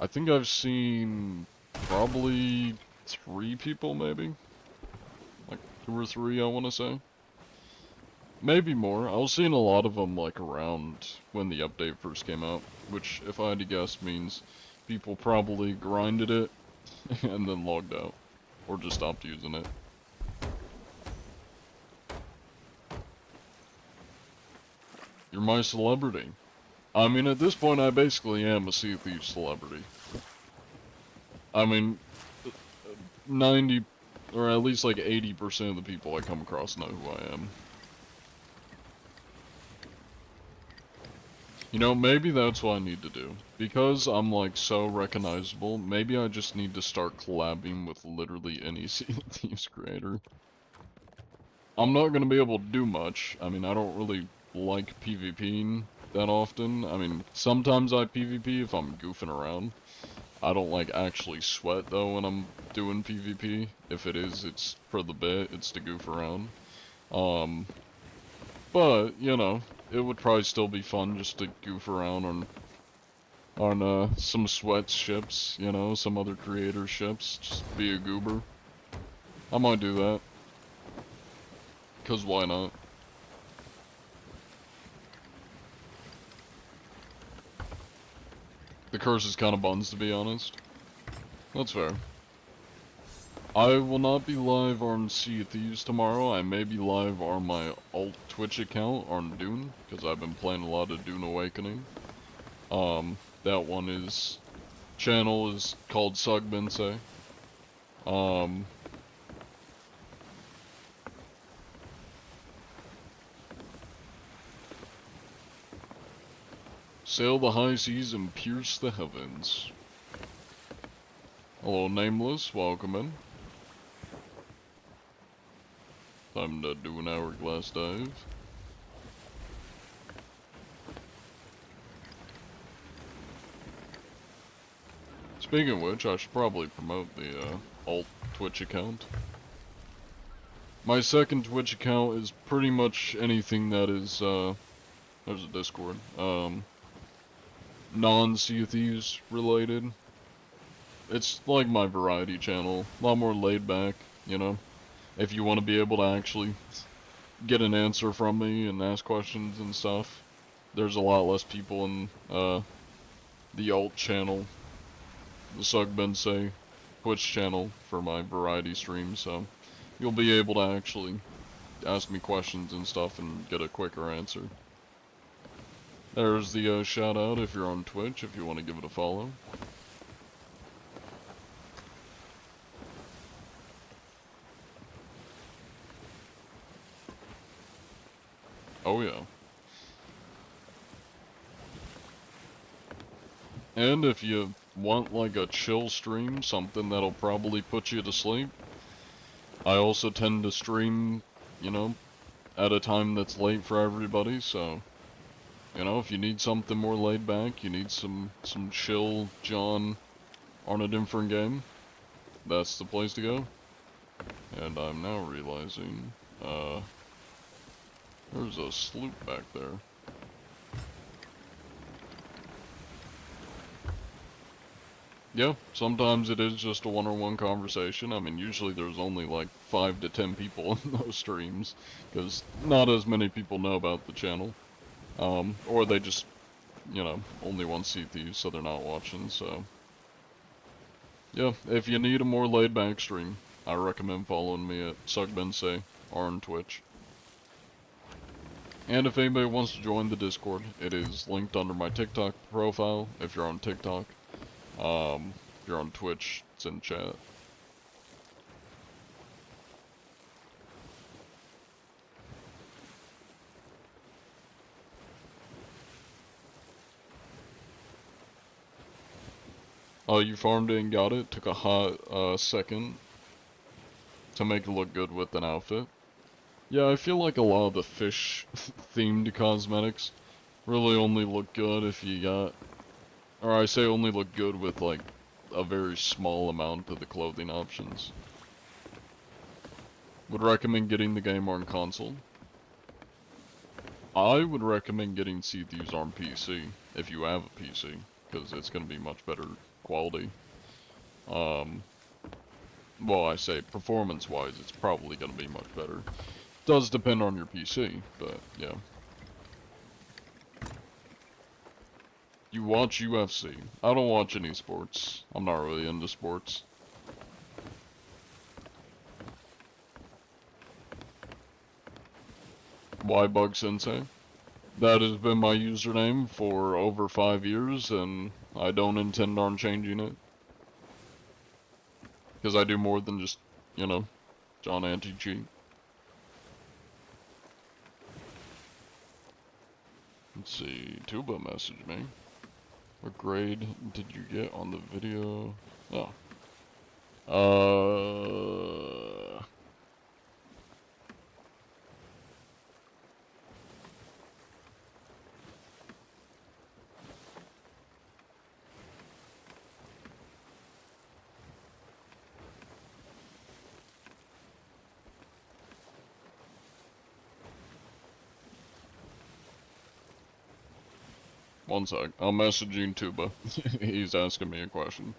I think I've seen probably 3 people, maybe? Like, 2 or 3, I want to say. Maybe more. I was seeing a lot of them, like, around when the update first came out, which, if I had to guess, means people probably grinded it and then logged out. Or just stopped using it. You're my celebrity. I mean, at this point, I basically am a Sea of Thieves celebrity. I mean, 90, or at least like 80% of the people I come across know who I am. You know, maybe that's what I need to do. Because I'm like so recognizable, maybe I just need to start collabing with literally any Sea of Thieves creator. I'm not gonna be able to do much. I mean, I don't really like PvPing that often. I mean, sometimes I PvP if I'm goofing around. I don't like actually sweat though when I'm doing PvP. If it is, it's for the bit, it's to goof around. But, you know, it would probably still be fun just to goof around on some sweat ships, you know, some other creator ships, just be a goober. I might do that. 'Cause why not? The curse is kind of buns, to be honest. That's fair. I will not be live on Sea of Thieves tomorrow. I may be live on my alt Twitch account on Dune, because I've been playing a lot of Dune Awakening. That one is... channel is called Sugbense. Sail the high seas and pierce the heavens. Hello, Nameless. Welcome in. Time to do an hourglass dive. Speaking of which, I should probably promote the alt Twitch account. My second Twitch account is pretty much anything that is, there's a Discord, non-Sea of Thieves related. It's like my variety channel, a lot more laid back, you know? If you want to be able to actually get an answer from me and ask questions and stuff, there's a lot less people in, the alt channel, the Sugbense Twitch channel for my variety stream, so you'll be able to actually ask me questions and stuff and get a quicker answer. There's the shout out if you're on Twitch, if you want to give it a follow. Oh yeah. And if you want like a chill stream, something that'll probably put you to sleep, I also tend to stream, you know, at a time that's late for everybody, so, you know, if you need something more laid back, you need some chill John on a different game, that's the place to go. And I'm now realizing, there's a sloop back there. Yeah, sometimes it is just a one-on-one conversation. I mean, usually there's only like 5 to 10 people in those streams, because not as many people know about the channel. Or they just, you know, only want Sea Thieves, so they're not watching, so... Yeah, if you need a more laid-back stream, I recommend following me at Sugbense or on Twitch. And if anybody wants to join the Discord, it is linked under my TikTok profile, if you're on TikTok. If you're on Twitch, it's in chat. Oh, you farmed it and got it? Took a hot, second to make it look good with an outfit. Yeah, I feel like a lot of the fish-themed cosmetics really only look good if you got... Or I say only look good with, like, a very small amount of the clothing options. Would recommend getting the game on console. I would recommend getting Sea Thieves on PC, if you have a PC, because it's going to be much better quality. Well, I say performance-wise, it's probably going to be much better. Does depend on your PC, but yeah. You watch UFC. I don't watch any sports. I'm not really into sports. Why Bug Sensei? That has been my username for over 5 years, and I don't intend on changing it. Because I do more than just, you know, John Anti-Cheat. Let's see, Tuba messaged me. What grade did you get on the video? Oh. One sec. I'm messaging Tuba. He's asking me a question.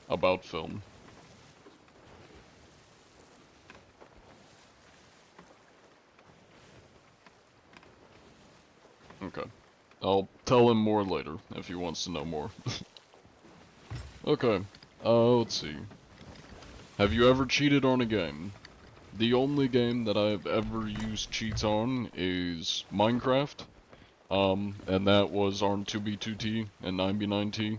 about film. Okay. I'll tell him more later if he wants to know more. Okay. Let's see. Have you ever cheated on a game? The only game that I've ever used cheats on is Minecraft. And that was on 2B2T and 9B9T.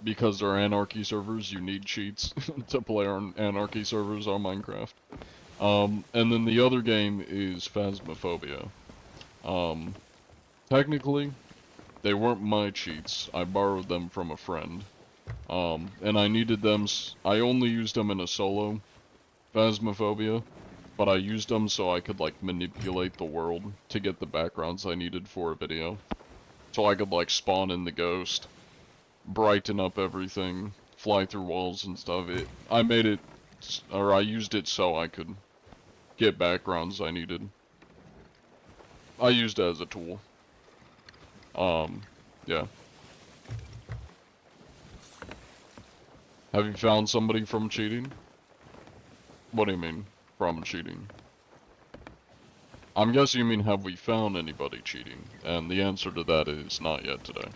Because they're Anarchy servers, you need cheats to play on Anarchy servers on Minecraft. And then the other game is Phasmophobia. Technically, they weren't my cheats. I borrowed them from a friend. And I needed them, I only used them in a solo Phasmophobia, but I used them so I could, like, manipulate the world to get the backgrounds I needed for a video. So I could, like, spawn in the ghost, brighten up everything, fly through walls and stuff. I made it, or I used it so I could get backgrounds I needed. I used it as a tool. Yeah. Have you found somebody from cheating? What do you mean, from cheating? I'm guessing you mean have we found anybody cheating? And the answer to that is not yet today.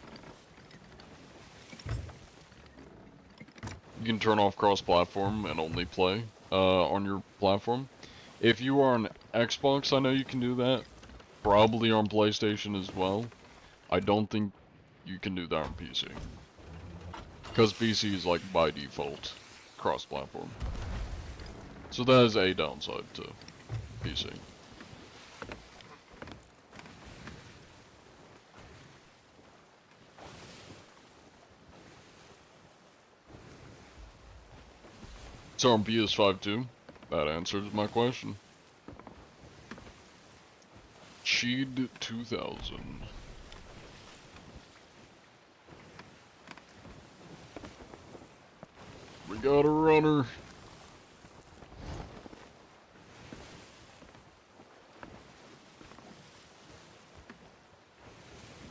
You can turn off cross-platform and only play on your platform. If you are on Xbox, I know you can do that. Probably on PlayStation as well. I don't think you can do that on PC. Because PC is like by default cross-platform. So that is a downside to PC. So on PS5 too? That answers my question. Cheed 2000. We got a runner.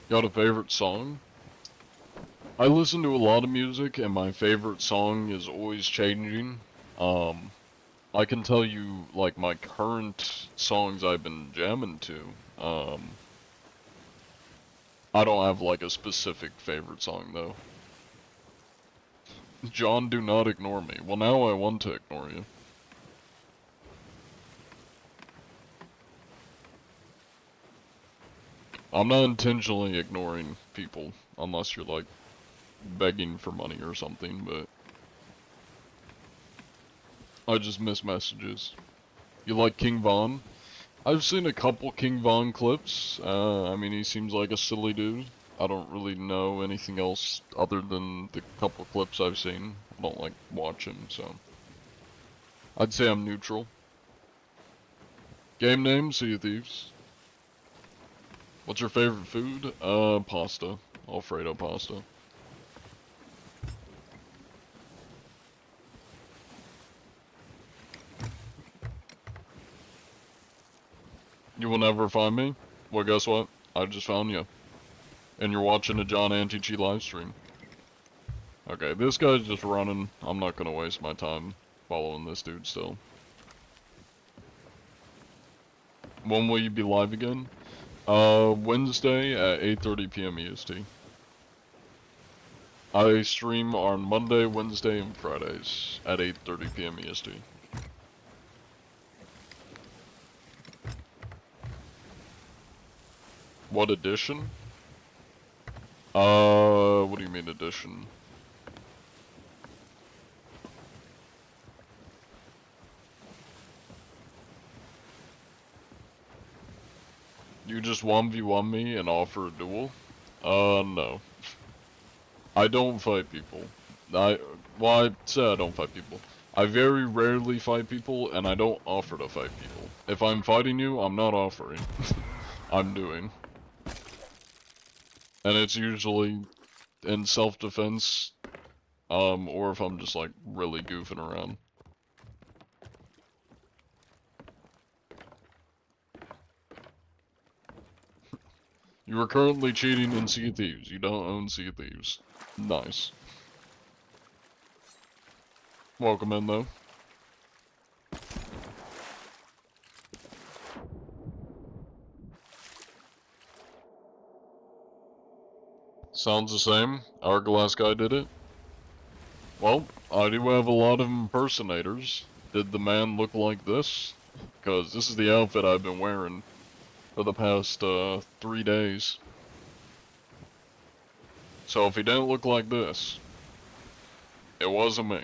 Got a favorite song? I listen to a lot of music and my favorite song is always changing. I can tell you like my current songs I've been jamming to. I don't have like a specific favorite song though. John, do not ignore me. Well, now I want to ignore you. I'm not intentionally ignoring people, unless you're like begging for money or something, but I just miss messages. You like King Von? I've seen a couple King Von clips. I mean, he seems like a silly dude. I don't really know anything else other than the couple clips I've seen. I don't like watch him, so I'd say I'm neutral. Game name, Sea of Thieves. What's your favorite food? Pasta. Alfredo pasta. You will never find me? Well, guess what? I just found you. And you're watching a John Anti-Cheat livestream. Okay, this guy's just running. I'm not gonna waste my time following this dude still. When will you be live again? Wednesday at 8:30 p.m. EST. I stream on Monday, Wednesday, and Fridays at 8:30 p.m. EST. What edition? What do you mean edition? You just 1v1 me and offer a duel? No. I don't fight people. Well, I say I don't fight people. I very rarely fight people, and I don't offer to fight people. If I'm fighting you, I'm not offering. I'm doing. And it's usually in self-defense, or if I'm just, like, really goofing around. You are currently cheating in Sea of Thieves. You don't own Sea of Thieves. Nice. Welcome in, though. Sounds the same. Hourglass guy did it. Well, I do have a lot of impersonators. Did the man look like this? Because this is the outfit I've been wearing for the past 3 days. So if he didn't look like this, it wasn't me.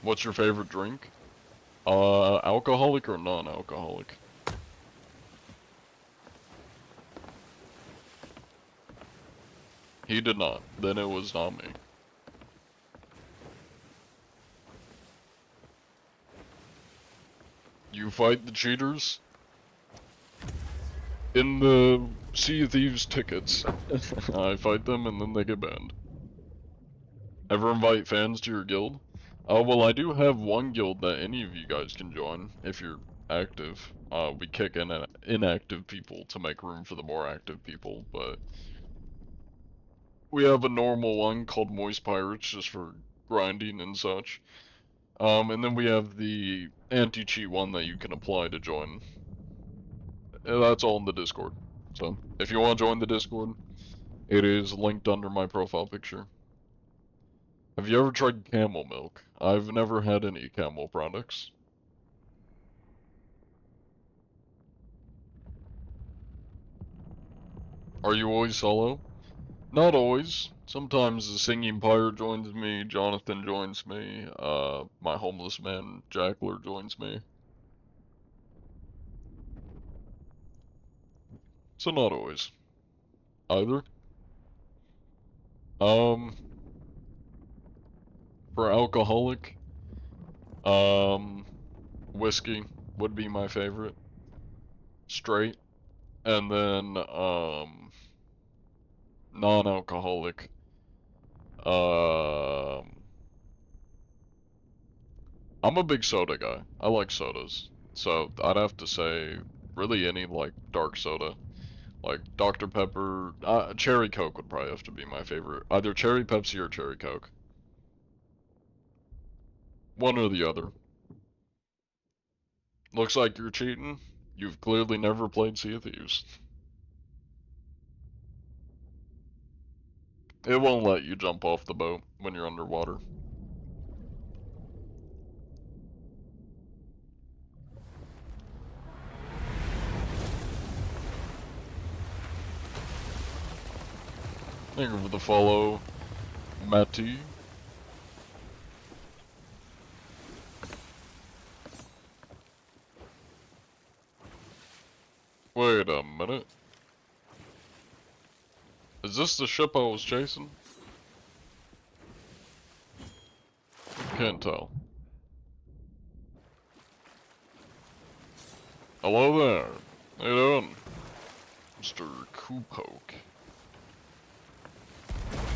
What's your favorite drink? Alcoholic or non-alcoholic? He did not. Then it was not me. You fight the cheaters? In the Sea of Thieves tickets. I fight them and then they get banned. Ever invite fans to your guild? Well, I do have one guild that any of you guys can join if you're active. We kick in inactive people to make room for the more active people, but we have a normal one called Moist Pirates just for grinding and such. And then we have the anti-cheat one that you can apply to join. That's all in the Discord. So, if you want to join the Discord, it is linked under my profile picture. Have you ever tried camel milk? I've never had any camel products. Are you always solo? Not always. Sometimes the singing pirate joins me, Jonathan joins me, my homeless man Jackler joins me. So not always. Either. For alcoholic, whiskey would be my favorite. Straight. And then, non-alcoholic. I'm a big soda guy. I like sodas. So I'd have to say, really any like dark soda. Like Dr. Pepper, Cherry Coke would probably have to be my favorite. Either Cherry Pepsi or Cherry Coke. One or the other. Looks like you're cheating. You've clearly never played Sea of Thieves. It won't let you jump off the boat when you're underwater. Thank you for the follow, Matty. Wait a minute. Is this the ship I was chasing? Can't tell. Hello there. How you doing? Mr. Kupoke.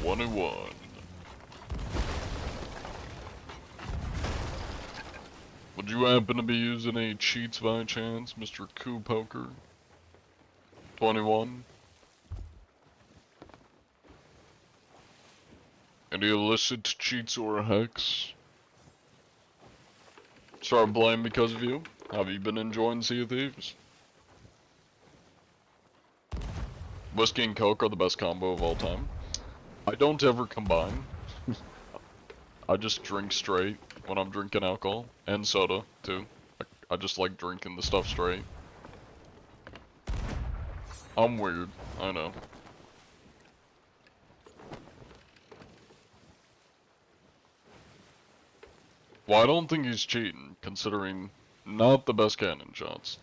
21. Would you happen to be using any cheats by chance, Mr. Kupoker? 21. Any illicit cheats or hacks? Started playing because of you? Have you been enjoying Sea of Thieves? Whiskey and Coke are the best combo of all time. I don't ever combine. I just drink straight when I'm drinking alcohol. And soda, too. I just like drinking the stuff straight. I'm weird, I know. Well, I don't think he's cheating, considering not the best cannon shots.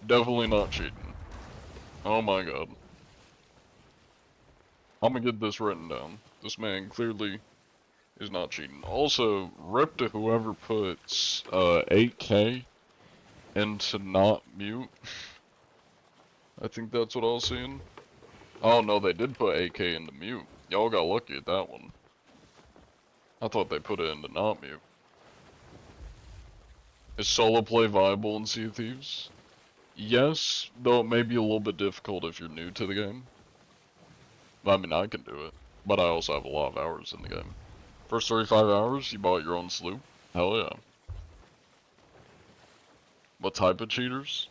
Definitely not cheating. Oh my god. I'm gonna get this written down. This man clearly is not cheating. Also, rip to whoever puts 8K into not mute. I think that's what I was seeing. Oh no, they did put 8K into mute. Y'all got lucky at that one. I thought they put it into not mute. Is solo play viable in Sea of Thieves? Yes, though it may be a little bit difficult if you're new to the game. I mean, I can do it, but I also have a lot of hours in the game. First 35 hours, you bought your own sloop? Hell yeah. What type of cheaters?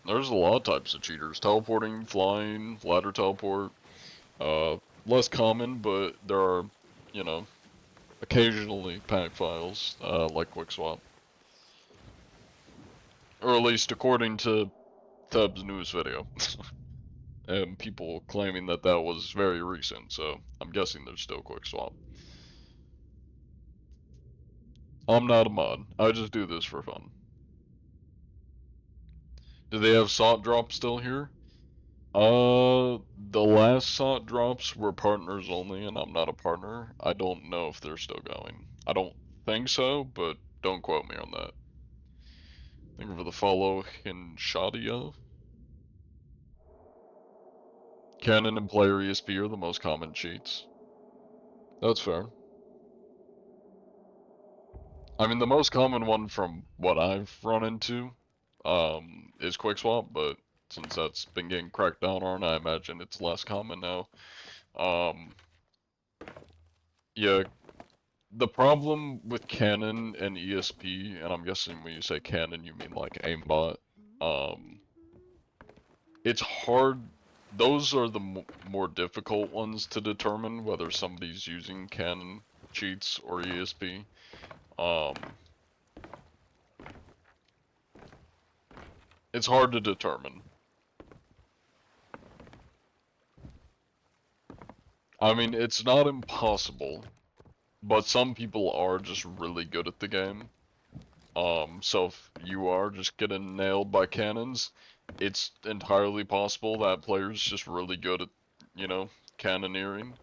There's a lot of types of cheaters. Teleporting, flying, ladder teleport. Less common, but there are, you know, occasionally pack files, like quick swap. Or at least according to Theb's newest video. And people claiming that that was very recent, so I'm guessing there's still quick swap. I'm not a mod. I just do this for fun. Do they have SOT drops still here? The last SOT drops were partners only, and I'm not a partner. I don't know if they're still going. I don't think so, but don't quote me on that. Thank you for the follow, Hinshadia. Canon and player ESP are the most common cheats. That's fair. I mean, the most common one from what I've run into, is QuickSwap, but since that's been getting cracked down on, I imagine it's less common now. Um, yeah, the problem with Canon and ESP, and I'm guessing when you say Canon, you mean like aimbot, it's hard. Those are the more difficult ones to determine whether somebody's using Canon cheats or ESP. It's hard to determine. I mean, it's not impossible, but some people are just really good at the game. So if you are just getting nailed by cannons, it's entirely possible that player's just really good at, you know, cannoneering.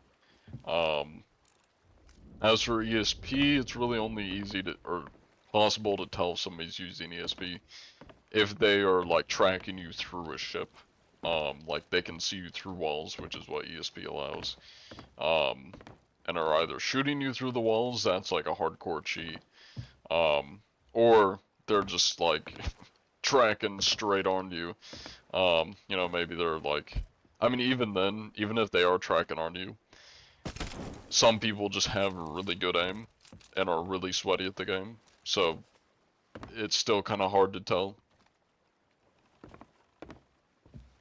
As for ESP, it's really only easy to, or possible to tell if somebody's using ESP if they are like tracking you through a ship. Like they can see you through walls, which is what ESP allows. And are either shooting you through the walls, that's like a hardcore cheat. Or they're just like tracking straight on you. You know, maybe they're like, I mean, even then, even if they are tracking on you, some people just have really good aim and are really sweaty at the game. So it's still kind of hard to tell.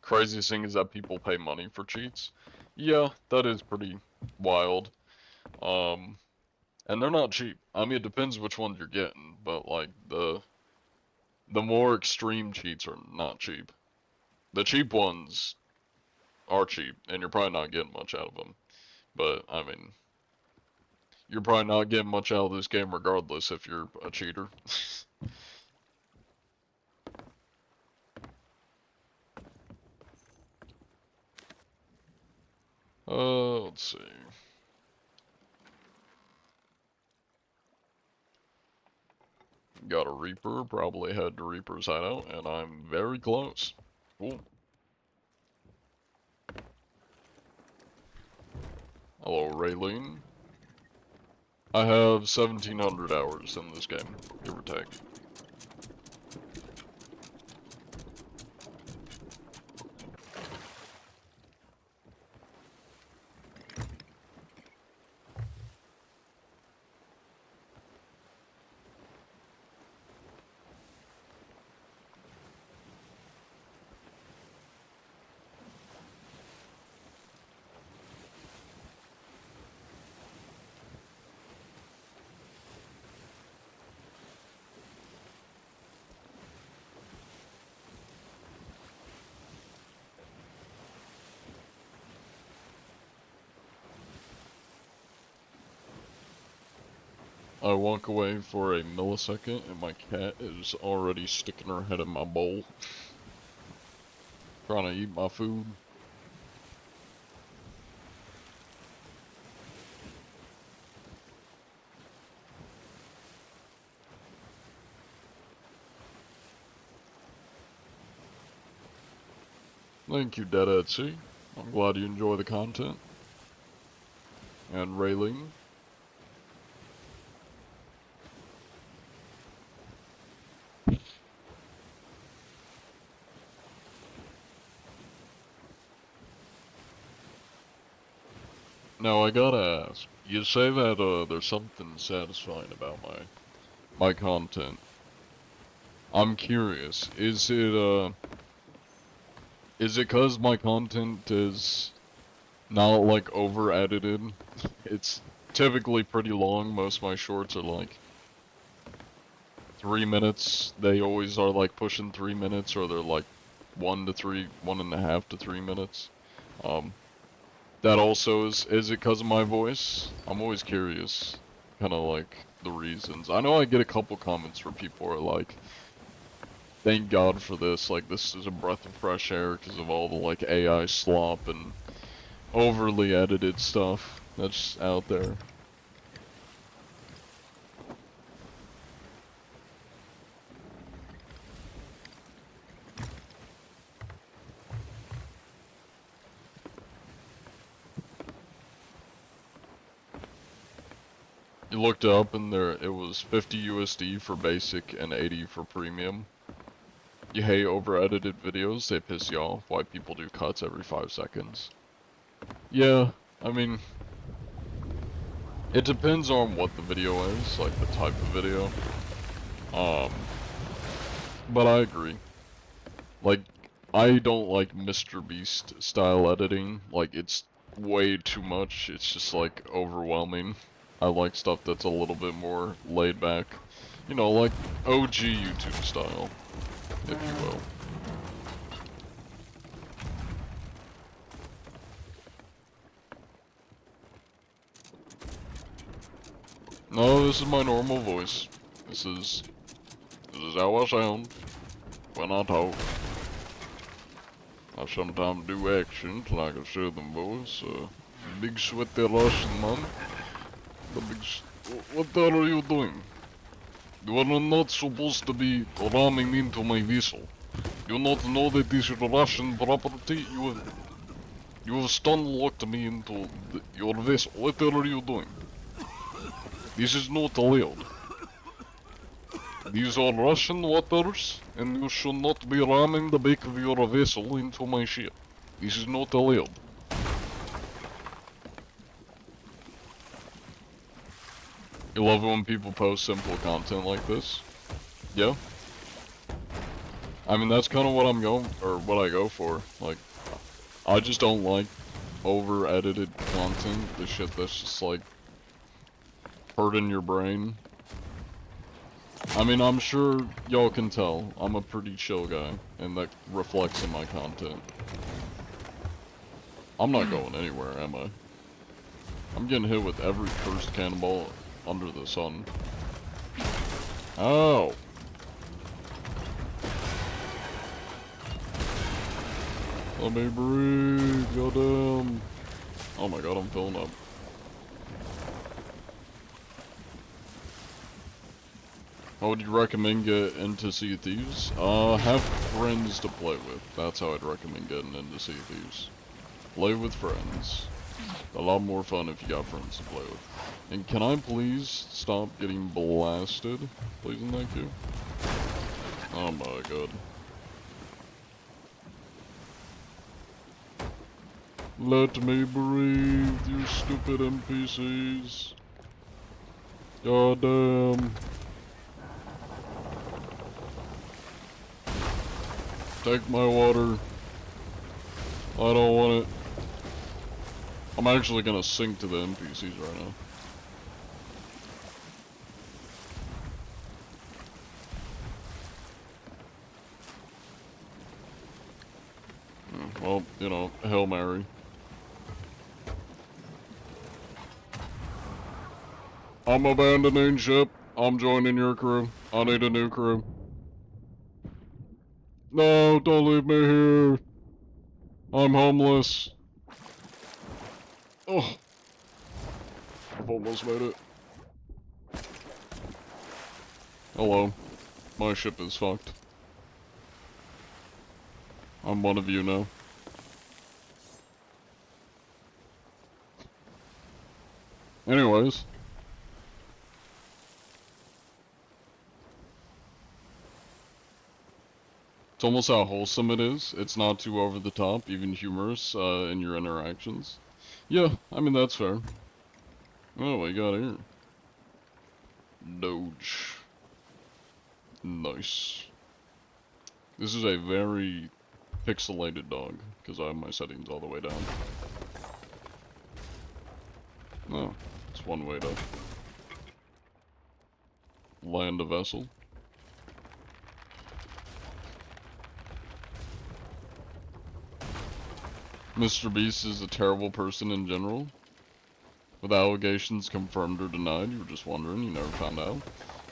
Craziest thing is that people pay money for cheats. Yeah, that is pretty wild. And they're not cheap. I mean, it depends which ones you're getting, but like the more extreme cheats are not cheap. The cheap ones are cheap, and you're probably not getting much out of them. But I mean, you're probably not getting much out of this game regardless if you're a cheater. Let's see. Got a Reaper, probably head to Reaper's hideout, and I'm very close. Cool. Hello, Raylene. I have 1,700 hours in this game, give or take. I walk away for a millisecond and my cat is already sticking her head in my bowl. Trying to eat my food. Thank you, Dead at Sea. I'm glad you enjoy the content. And Raylene. Now I gotta ask, you say that there's something satisfying about my content. I'm curious, is it 'cause my content is not like over edited? It's typically pretty long. Most of my shorts are like 3 minutes. They always are like pushing 3 minutes, or they're like 1.5 to 3 minutes. That also is it 'cause of my voice? I'm always curious, kind of like the reasons. I know I get a couple comments where people are like, "Thank God for this. Like this is a breath of fresh air because of all the like AI slop and overly edited stuff that's out there." You looked up and there it was 50 USD for basic and 80 for premium. You hate over edited videos, they piss you off. Why people do cuts every 5 seconds. Yeah, I mean, it depends on what the video is, like the type of video. But I agree. Like, I don't like Mr. Beast style editing. Like, it's way too much. It's just like overwhelming. I like stuff that's a little bit more laid back. You know, like OG YouTube style, if you will. No, this is my normal voice. This is how I sound when I talk. I sometimes do accents like a southern voice. Big sweaty Russian man. What the hell are you doing? You are not supposed to be ramming into my vessel. You not know that this is Russian property? You have stun locked me into your vessel. What the hell are you doing? This is not allowed. These are Russian waters, and you should not be ramming the back of your vessel into my ship. This is not allowed. You love it when people post simple content like this? Yeah? I mean, that's kind of what I'm going, or what I go for. Like, I just don't like over-edited content, the shit that's just like hurting your brain. I mean, I'm sure y'all can tell I'm a pretty chill guy, and that reflects in my content. I'm not going anywhere, am I? I'm getting hit with every cursed cannonball under the sun. Oh! Let me breathe, goddamn. Oh my god, I'm filling up. How would you recommend get into Sea of Thieves? Have friends to play with. That's how I'd recommend getting into Sea of Thieves. Play with friends. A lot more fun if you got friends to play with. And can I please stop getting blasted? Please and thank you. Oh my god. Let me breathe, you stupid NPCs. God damn. Take my water. I don't want it. I'm actually gonna sink to the NPCs right now. Well, you know, Hail Mary. I'm abandoning ship. I'm joining your crew. I need a new crew. No, don't leave me here. I'm homeless. Oh, I've almost made it. Hello. My ship is fucked. I'm one of you now. Anyways. It's almost how wholesome it is. It's not too over the top, even humorous in your interactions. Yeah, I mean, that's fair. Oh, we got here. Doge. Nice. This is a very pixelated dog, because I have my settings all the way down. Oh, it's one way to land a vessel. Mr. Beast is a terrible person in general. With allegations confirmed or denied, you were just wondering, you never found out.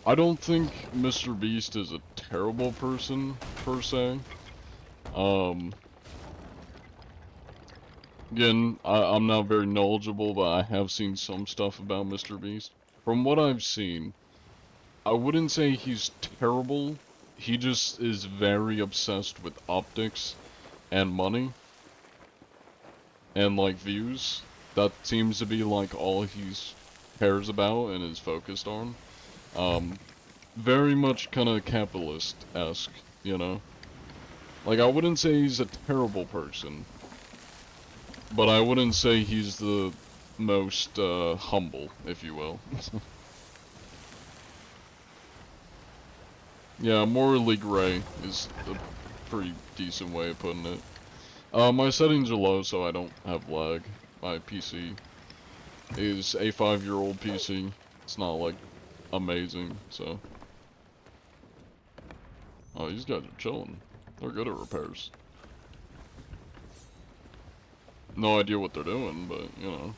I don't think Mr. Beast is a terrible person, per se. Again, I'm not very knowledgeable, but I have seen some stuff about Mr. Beast. From what I've seen, I wouldn't say he's terrible. He just is very obsessed with optics and money. And, like, views. That seems to be, like, all he cares about and is focused on. Very much kind of capitalist-esque, you know? Like, I wouldn't say he's a terrible person. But I wouldn't say he's the most, humble, if you will. Yeah, morally gray is a pretty decent way of putting it. My settings are low, so I don't have lag. My PC is a 5-year-old PC. It's not, like, amazing, so... Oh, these guys are chilling. They're good at repairs. No idea what they're doing, but, you know.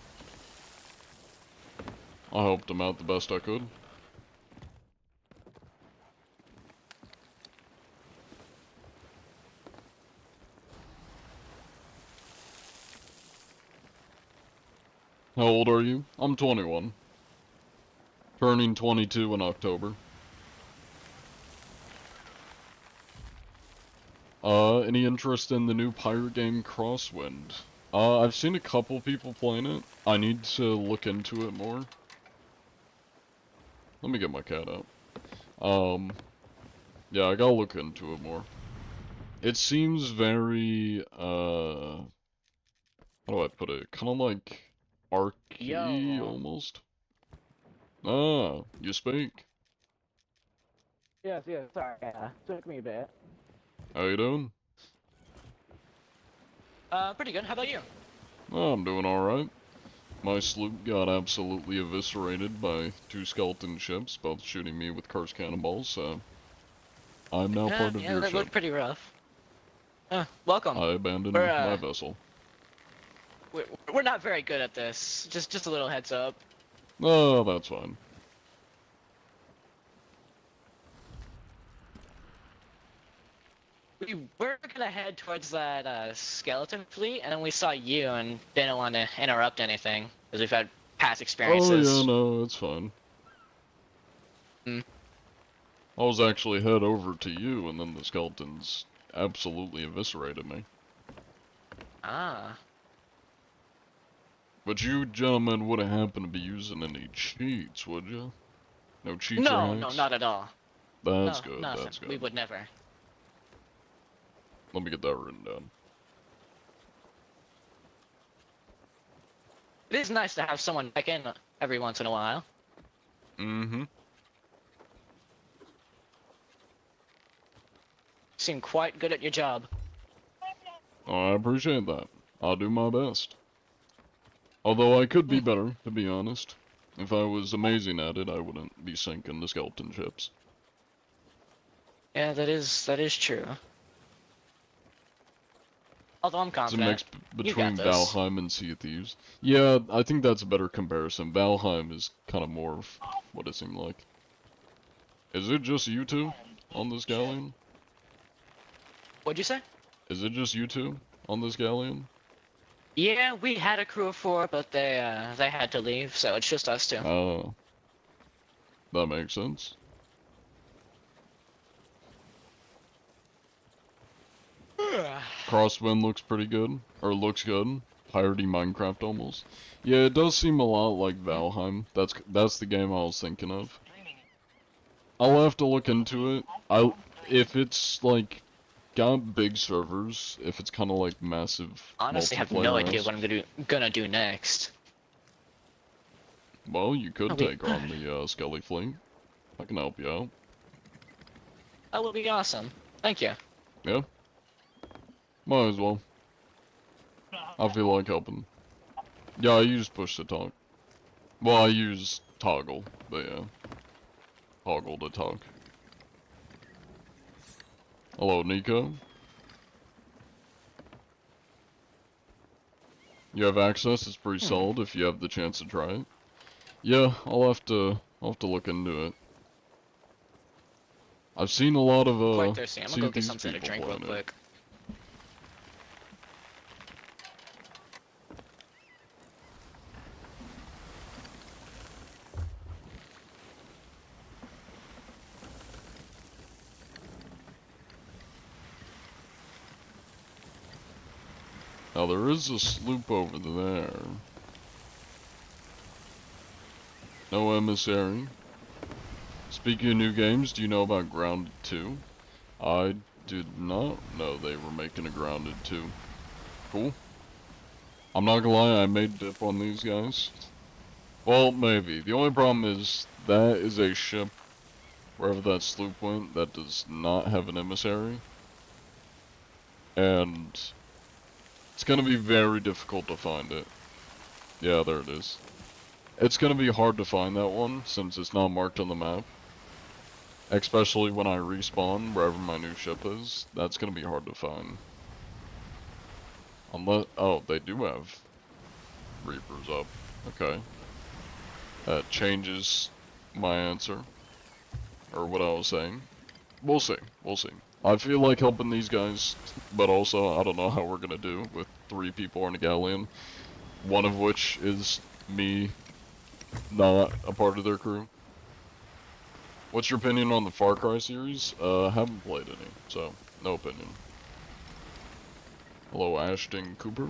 I helped them out the best I could. How old are you? I'm 21. Turning 22 in October. Any interest in the new pirate game Crosswind? I've seen a couple people playing it. I need to look into it more. Let me get my cat out. Yeah, I gotta look into it more. It seems very, how do I put it? Kinda like arcade, almost. Ah, you speak. Yes, sorry, took me a bit. How you doing? Pretty good, how about you? Oh, I'm doing alright. My sloop got absolutely eviscerated by 2 skeleton ships, both shooting me with cursed cannonballs, so... I'm now part of your that ship. looked pretty rough. Welcome. I abandoned my vessel. We're not very good at this, just a little heads up. Oh, that's fine. We were gonna head towards that skeleton fleet, and then we saw you and didn't want to interrupt anything, because we've had past experiences. Oh yeah, no, it's fine. I was actually head over to you, and then the skeletons absolutely eviscerated me. Ah. But you gentlemen wouldn't happen to be using any cheats, would you? No cheats or No, hacks? not at all. That's No, good, nothing. that's good. We would never. Let me get that written down. It is nice to have someone check in every once in a while. Mm-hmm. Seem quite good at your job. Oh, I appreciate that. I'll do my best. Although I could be better, to be honest. If I was amazing at it, I wouldn't be sinking the skeleton ships. Yeah, that is true. Although I'm It's a confident. mix You got between this. Valheim and Sea of Thieves. Yeah, I think that's a better comparison. Valheim is kind of more of what it seemed like. Is it just you two on this galleon? What'd you say? Is it just you two on this galleon? Yeah, we had a crew of 4, but they had to leave, so it's just us 2. Oh. That makes sense. Crosswind looks pretty good. Or looks good. Piratey Minecraft almost. Yeah, it does seem a lot like Valheim. That's the game I was thinking of. I'll have to look into it. If it's like got big servers, if it's kind of like massive Honestly, I have multiplayer no idea esque, what I'm gonna do next. well, you could Oh, wait. take on the Skelly fleet. I can help you out. That would be awesome. Thank you. Yeah. Might as well. I feel like helping. Yeah, I use push to talk. Well, I use toggle, but yeah. Toggle to talk. Hello, Nico. You have access, it's pretty solid if you have the chance to try it. Yeah, I'll have to look into it. I've seen a lot of Quite thirsty. I'm gonna see go get these something to people drink real playing it. quick. Now there is a sloop over there. No emissary. Speaking of new games, do you know about Grounded 2? I did not know they were making a Grounded 2. Cool. I'm not gonna lie, I made dip on these guys. Well, maybe. The only problem is that is a ship, wherever that sloop went, that does not have an emissary. And it's gonna be very difficult to find it. Yeah, there it is. It's gonna be hard to find that one, since it's not marked on the map. Especially when I respawn, wherever my new ship is. That's gonna be hard to find. Unless, oh, they do have Reapers up. Okay. That changes my answer. Or what I was saying. We'll see. We'll see. I feel like helping these guys, but also I don't know how we're gonna do with 3 people on a galleon. One of which is me, not a part of their crew. What's your opinion on the Far Cry series? Haven't played any, so no opinion. Hello, Ashton Cooper.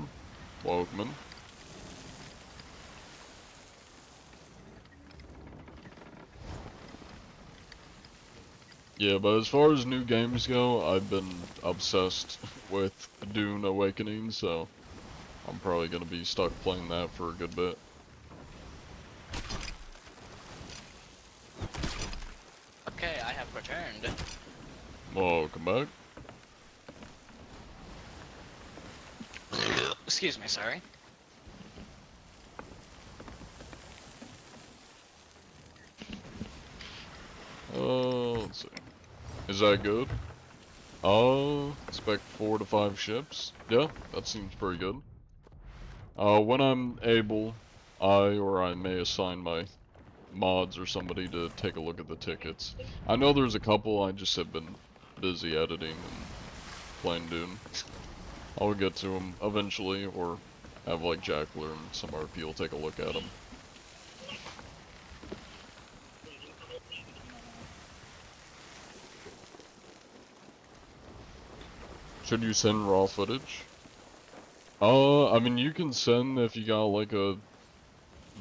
Welcome in. Yeah, but as far as new games go, I've been obsessed with Dune Awakening, so I'm probably gonna be stuck playing that for a good bit. Okay, I have returned. Welcome back. Excuse me, sorry. Let's see. Is that good? Expect 4 to 5 ships. Yeah, that seems pretty good. When I'm able, I may assign my mods or somebody to take a look at the tickets. I know there's a couple, I just have been busy editing and playing Dune. I'll get to them eventually, or have like Jackler and some other people take a look at them. Should you send raw footage? I mean, you can send if you got like a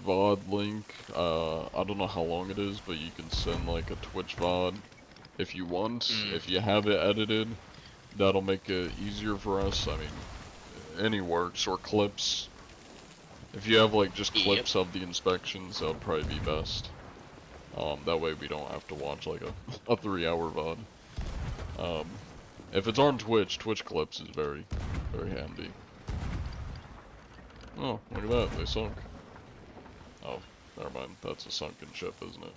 VOD link. I don't know how long it is, but you can send like a Twitch VOD if you want. If you have it edited, that'll make it easier for us. I mean, any works or clips. If you have like just clips of the inspections, that would probably be best. That way we don't have to watch like a 3-hour VOD. If it's on Twitch, Twitch clips is very, very handy. Oh, look at that, they sunk. Oh, never mind, that's a sunken ship, isn't it?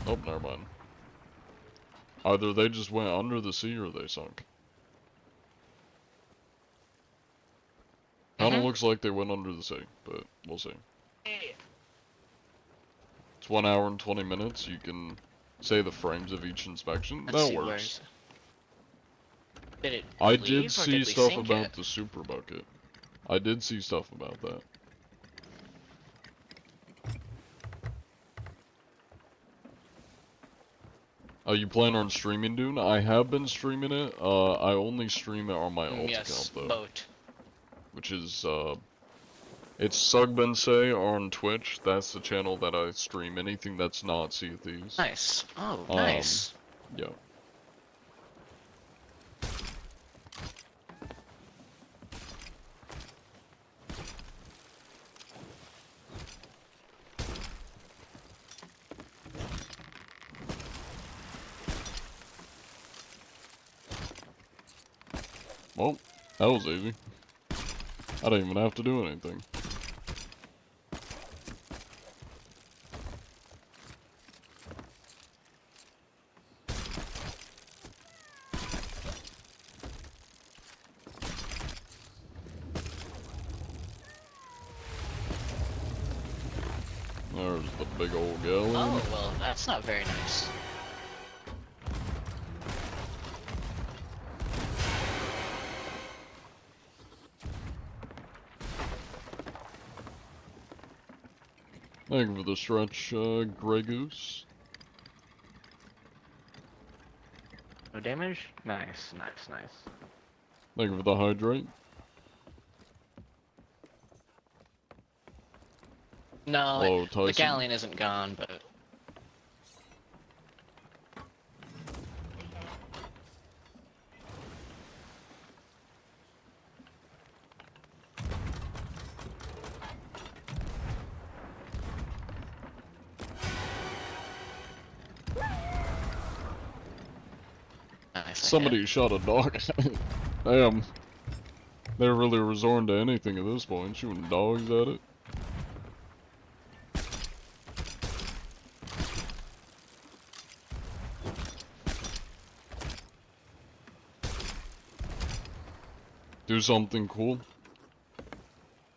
Oh, never mind. Either they just went under the sea or they sunk. Kinda looks like they went under the sea, but we'll see. It's 1 hour and 20 minutes, you can say the frames of each inspection. That works. Did it I leave, did or see did we stuff sink about it? the super bucket. I did see stuff about that. You plan on streaming Dune? I have been streaming it. I only stream it on my alt Yes, account though. boat. Which is it's Sugbensei on Twitch. That's the channel that I stream anything that's not Sea of Thieves. Nice. Oh, nice. Yeah. That was easy. I didn't even have to do anything. There's the big old gallon. Oh, well, that's not very nice. Thank you for the stretch, Grey Goose. No damage? Nice, nice, nice. Thank you for the hydrate. No, Hello, the Tyson. galleon isn't gone, but... Nice, Somebody shot a dog. Damn. They're really resorting to anything at this point, shooting dogs at it. Do something cool.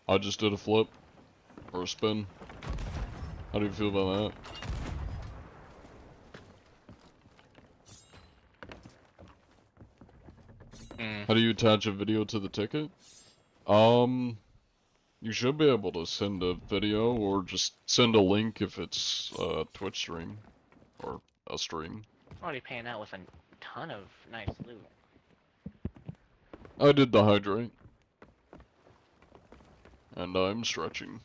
I just did a flip. Or a spin. How do you feel about that? How do you attach a video to the ticket? You should be able to send a video or just send a link if it's a Twitch stream. Or a stream. Already paying out with a ton of nice loot. I did the hydrate. And I'm stretching.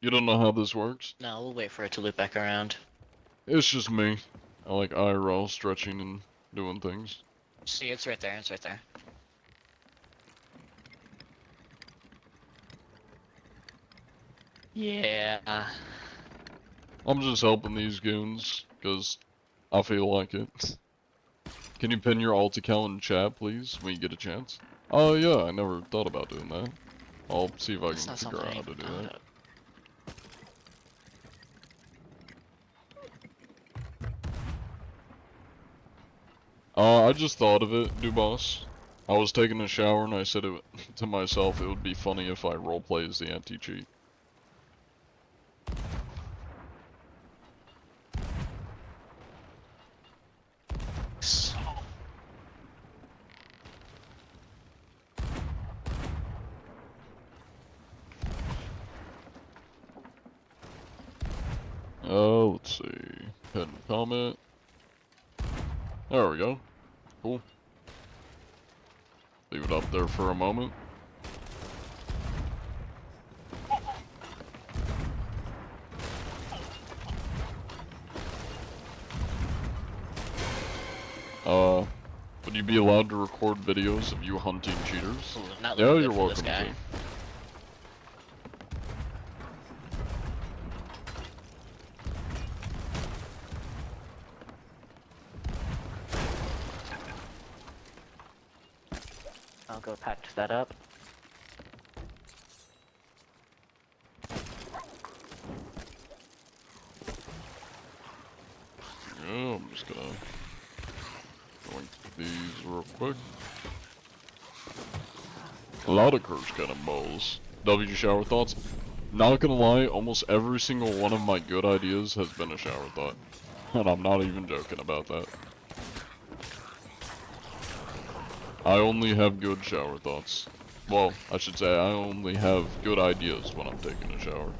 You don't know how this works? No, we'll wait for it to loop back around. It's just me. I like IRL stretching and doing things. See, it's right there, it's right there. Yeah. I'm just helping these goons, because I feel like it. Can you pin your alt account in chat, please, when you get a chance? Oh yeah, I never thought about doing that. I'll see if I That's can not figure out something how to do I that. I just thought of it, Dubas. I was taking a shower and I said it to myself, it would be funny if I roleplay as the anti-cheat. Let's see. Pin comment. There we go. Cool. Leave it up there for a moment. Would you be allowed to record videos of you hunting cheaters? Ooh, not Yeah, looking you're good for welcome this guy. to. I'll go patch that up. Yeah, I'm just gonna link these real quick. A lot of curse cannonballs. W shower thoughts. Not gonna lie, almost every single one of my good ideas has been a shower thought. And I'm not even joking about that. I only have good shower thoughts. Well, I should say I only have good ideas when I'm taking a shower.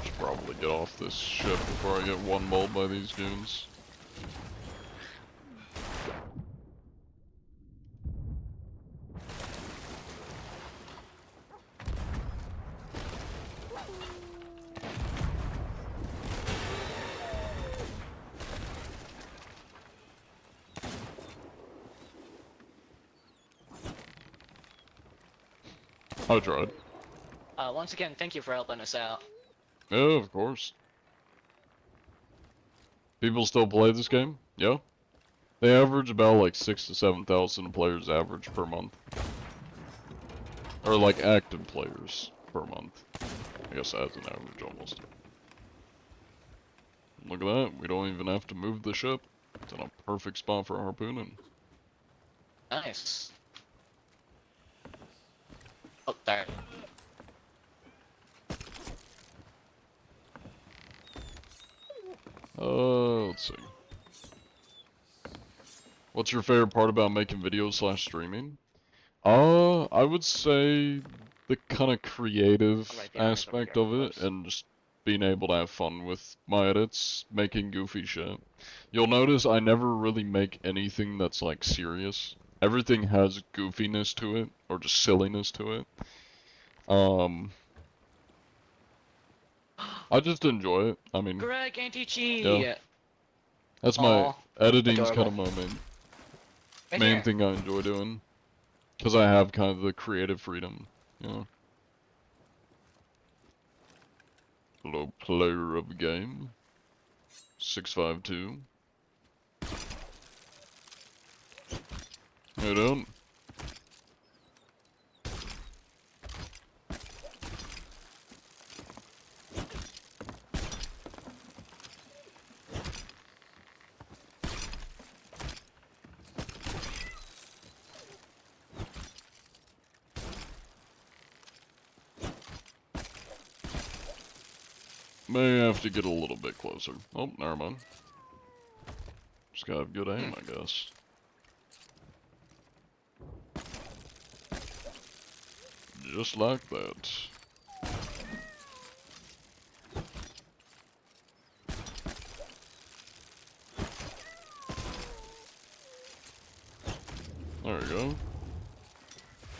Should probably get off this ship before I get one-balled by these goons. I tried. Once again, thank you for helping us out. Yeah, of course. People still play this game? Yeah. They average about like 6,000 to 7,000 players average per month. Or like active players per month. I guess as an average almost. Look at that, we don't even have to move the ship. It's in a perfect spot for harpooning. Nice. Oh, there. Let's see. What's your favorite part about making videos / streaming? I would say the kind of creative I'll write the honors over aspect here. of it, Whoops. and just being able to have fun with my edits, making goofy shit. You'll notice I never really make anything that's like serious. Everything has goofiness to it, or just silliness to it. I just enjoy it. I mean, Greg Antici! yeah. That's my Aw, editing's kind adorable. of my Right main here. thing I enjoy doing. Because I have kind of the creative freedom, you know. Hello, player of the game. 652. How you doing? May have to get a little bit closer. Oh, never mind. Just gotta have good aim, I guess. Just like that. There we go.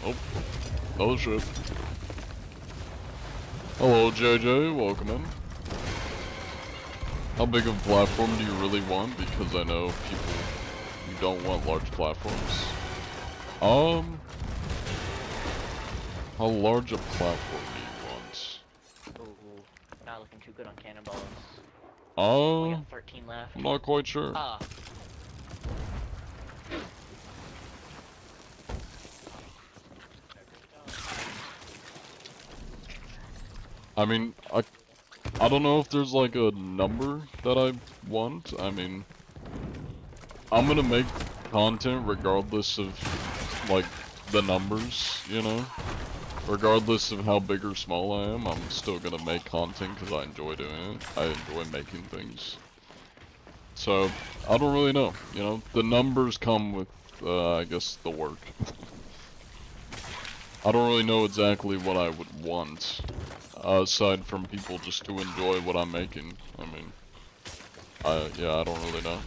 Oh, another ship. Hello, JJ. Welcome in. How big of a platform do you really want? Because I know people who don't want large platforms. How large a platform do you want? Ooh, not looking too good on cannonballs. We Uh, got 13 left. I'm not quite sure. Ah. I mean, I don't know if there's like a number that I want. I mean, I'm gonna make content regardless of like the numbers, you know? Regardless of how big or small I am, I'm still gonna make content because I enjoy doing it. I enjoy making things. So, I don't really know, you know? The numbers come with, I guess, the work. I don't really know exactly what I would want, aside from people just to enjoy what I'm making. I mean, yeah, I don't really know.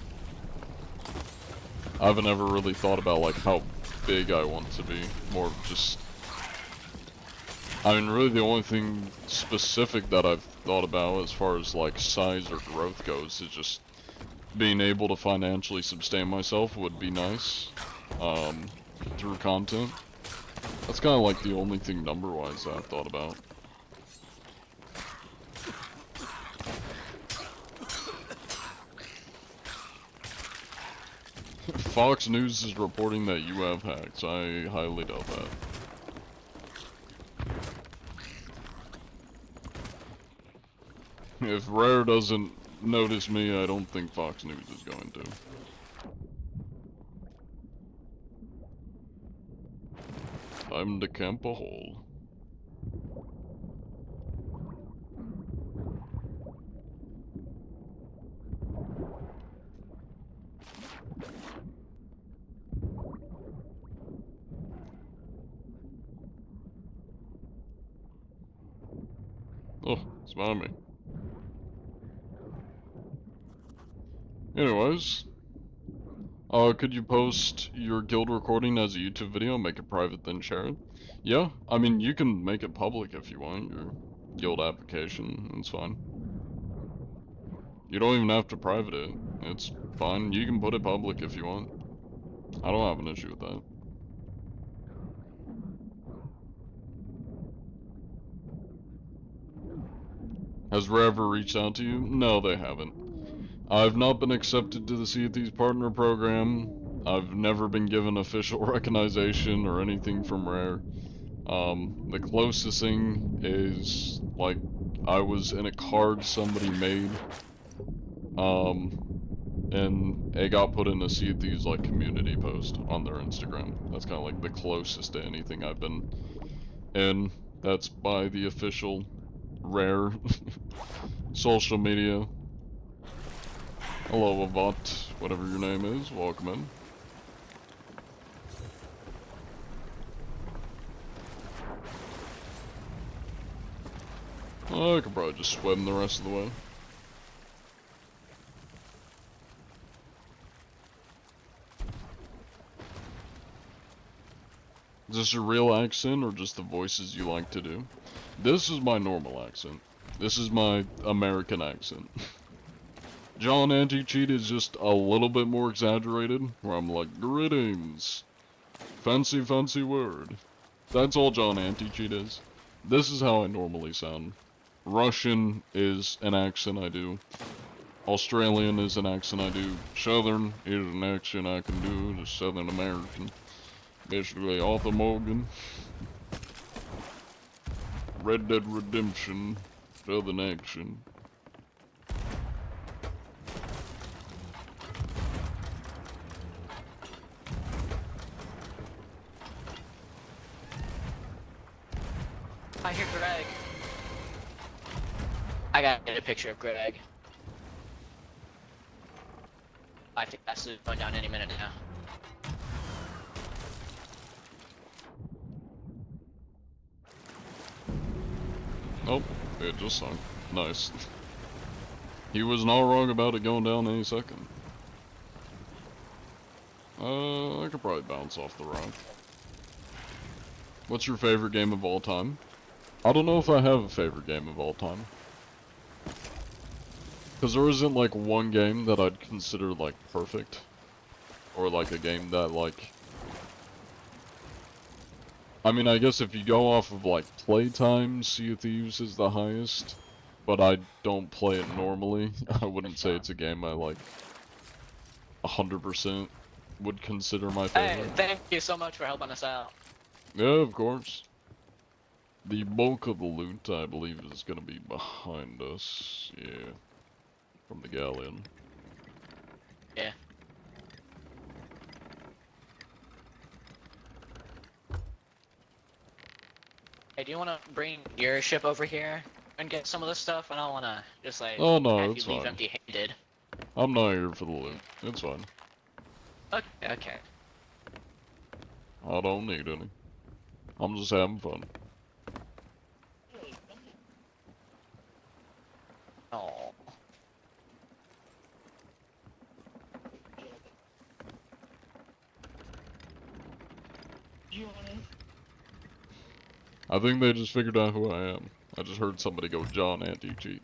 I haven't ever really thought about, like, how big I want to be. More of just... I mean, really the only thing specific that I've thought about as far as, like, size or growth goes is just being able to financially sustain myself would be nice, through content. That's kind of like the only thing number-wise that I've thought about. Fox News is reporting that you have hacks. I highly doubt that. If Rare doesn't notice me, I don't think Fox News is going to. Time to camp a hole. Oh, it's behind me. Anyways, could you post your guild recording as a YouTube video, make it private, then share it? Yeah, I mean, you can make it public if you want, your guild application, it's fine. You don't even have to private it, it's fine, you can put it public if you want. I don't have an issue with that. Has Rare ever reached out to you? No, they haven't. I've not been accepted to the Sea of Thieves partner program. I've never been given official recognition or anything from Rare. The closest thing is, like, I was in a card somebody made, and it got put in a Sea of Thieves, like, community post on their Instagram. That's kind of like the closest to anything I've been in. That's by the official Rare social media. Hello, Avant, whatever your name is, welcome in. I could probably just swim the rest of the way. Is this your real accent or just the voices you like to do? This is my normal accent. This is my American accent. John Anti-Cheat is just a little bit more exaggerated, where I'm like, greetings. Fancy, fancy word. That's all John Anti-Cheat is. This is how I normally sound. Russian is an accent I do. Australian is an accent I do. Southern is an accent I can do. The Southern American. Basically, Arthur Morgan. Red Dead Redemption. Southern action. I hear Greg. I gotta get a picture of Greg. I think that's going down any minute now. Nope, it just sunk. Nice. He was not wrong about it going down any second. I could probably bounce off the rock. What's your favorite game of all time? I don't know if I have a favorite game of all time. Because there isn't like one game that I'd consider like perfect. Or like a game that like... I mean, I guess if you go off of like playtime, Sea of Thieves is the highest. But I don't play it normally. I wouldn't say it's a game I like 100% would consider my favorite. Hey, thank you so much for helping us out. Yeah, of course. The bulk of the loot, I believe, is going to be behind us. Yeah. From the galleon. Yeah. Hey, do you want to bring your ship over here and get some of this stuff? I don't want to just like Oh no, have it's you leave fine. empty-handed. I'm not here for the loot. It's fine. Okay, okay. I don't need any. I'm just having fun. Oh. I think they just figured out who I am. I just heard somebody go, John Anti-Cheat.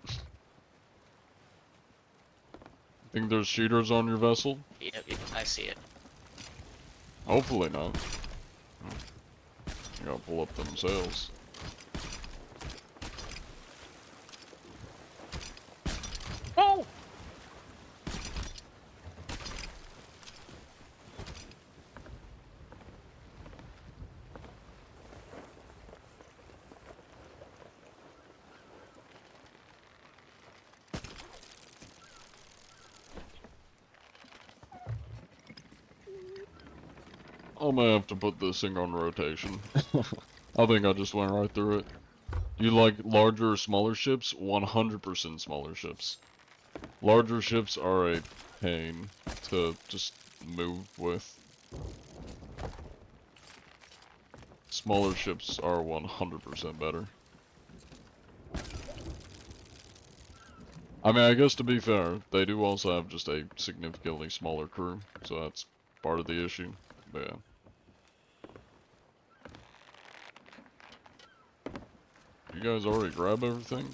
Think there's cheaters on your vessel? Yep, I see it. Hopefully not. You gotta pull up them sails. Oh! I may have to put this thing on rotation. I think I just went right through it. You like larger or smaller ships? 100% smaller ships. Larger ships are a pain to just move with. Smaller ships are 100% better. I mean, I guess to be fair, they do also have just a significantly smaller crew, so that's part of the issue. But yeah. You guys already grab everything?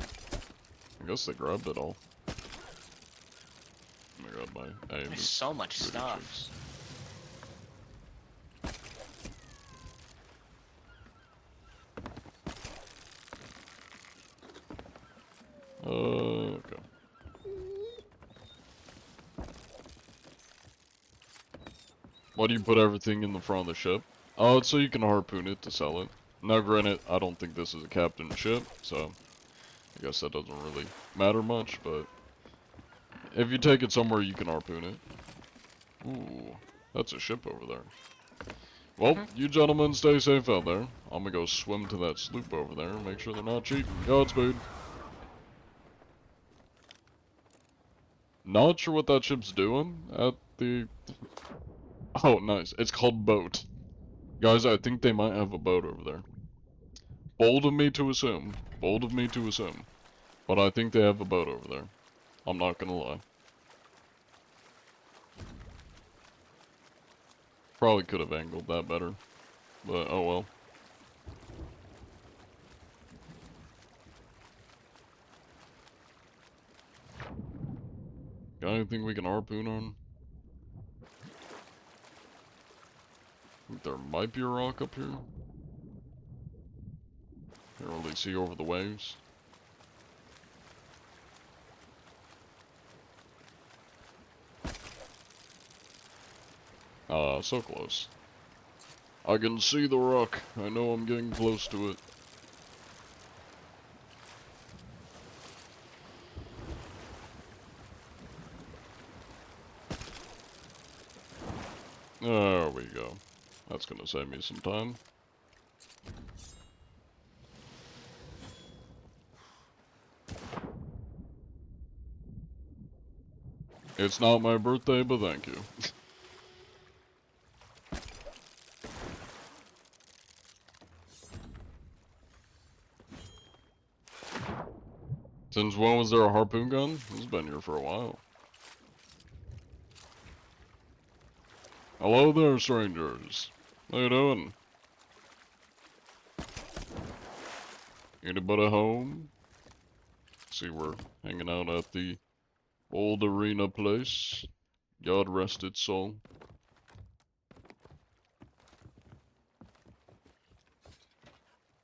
I guess they grabbed it all. Let me grab my aim. There's so much stuff. Chicks. Okay. Why do you put everything in the front of the ship? Oh, it's so you can harpoon it to sell it. Now, granted, I don't think this is a captain ship, so I guess that doesn't really matter much, but if you take it somewhere, you can harpoon it. Ooh, that's a ship over there. Well, you gentlemen stay safe out there. I'm gonna go swim to that sloop over there and make sure they're not cheating. Godspeed. Not sure what that ship's doing at the... Oh, nice. It's called boat. Guys, I think they might have a boat over there. Bold of me to assume. Bold of me to assume. But I think they have a boat over there. I'm not gonna lie. Probably could have angled that better. But, oh well. Got anything we can harpoon on? Think there might be a rock up here. Can't really see over the waves. So close. I can see the rock. I know I'm getting close to it. There we go. That's gonna save me some time. It's not my birthday, but thank you. Since when was there a harpoon gun? It's been here for a while. Hello there, strangers. How you doing? Anybody home? See, we're hanging out at the old arena place. God rest its soul.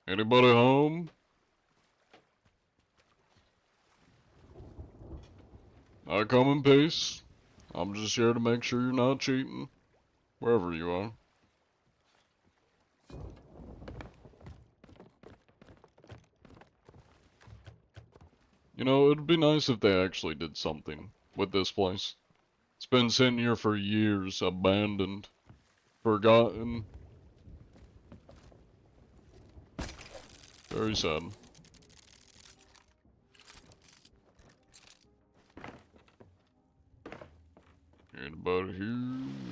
Anybody home? I come in peace. I'm just here to make sure you're not cheating. Wherever you are. You know, it'd be nice if they actually did something with this place. It's been sitting here for years, abandoned, forgotten. Very sad. Anybody here?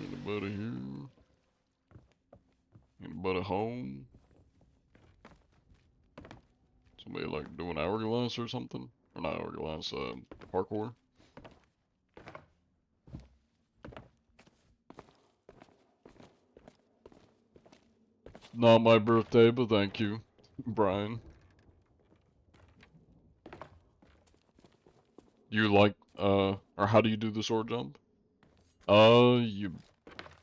Anybody here? Anybody home? Somebody like doing hourglass or something? Or not hourglass, parkour? Not my birthday, but thank you, Brian. You like, or how do you do the sword jump? You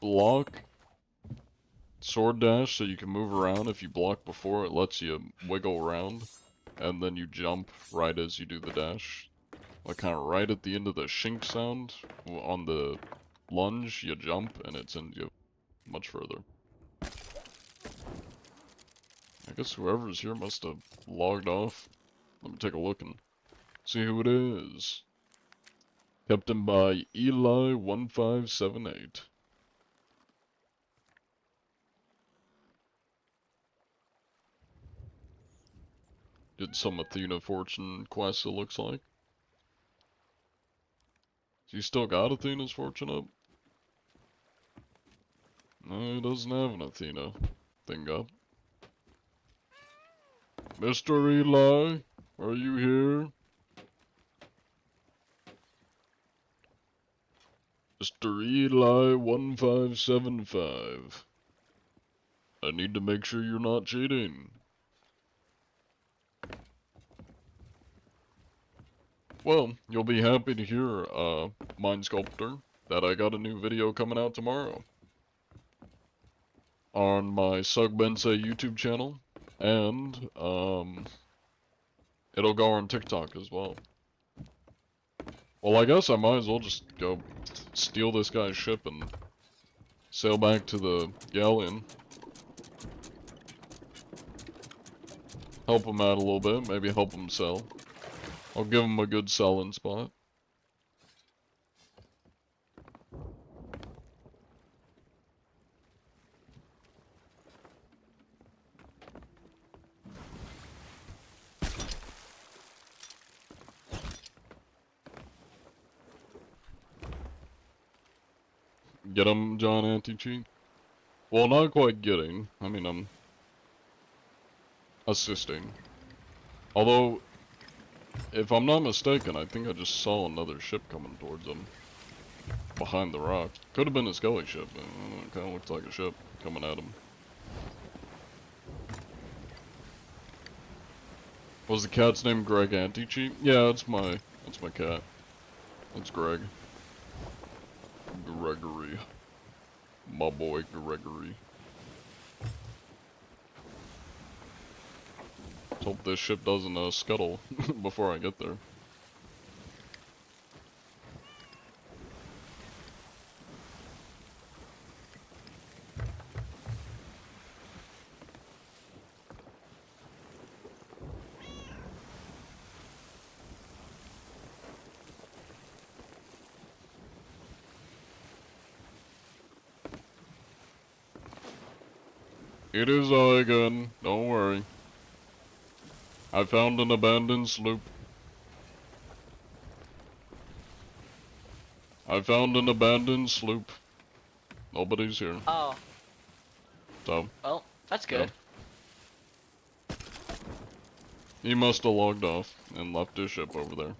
block sword dash so you can move around. If you block before, it lets you wiggle around. And then you jump right as you do the dash. Like kind of right at the end of the shink sound. On the lunge, you jump and it sends you much further. I guess whoever's here must have logged off. Let me take a look and see who it is. Captain by Eli1578. Did some Athena Fortune quest, it looks like. You still got Athena's Fortune up? No, he doesn't have an Athena thing up. Mr. Eli, are you here? Mr. Eli1575. I need to make sure you're not cheating. Well, you'll be happy to hear, Mind Sculptor, that I got a new video coming out tomorrow. On my Sugbensei YouTube channel, and, it'll go on TikTok as well. Well, I guess I might as well just go steal this guy's ship and sail back to the galleon. Help him out a little bit, maybe help him sell. I'll give him a good selling spot. Get him, John Anti-Cheat? Well, not quite getting. I mean, I'm assisting. Although, if I'm not mistaken, I think I just saw another ship coming towards him. Behind the rock. Could have been a skelly ship. But it kind of looks like a ship coming at him. Was the cat's name Greg Anti-Cheat? Yeah, that's my cat. That's Greg. Gregory. My boy Gregory. Let's hope this ship doesn't scuttle before I get there. It is I again, don't worry. I found an abandoned sloop. I found an abandoned sloop. Nobody's here. Oh. So. Well, that's good. Yeah. He must have logged off and left his ship over there.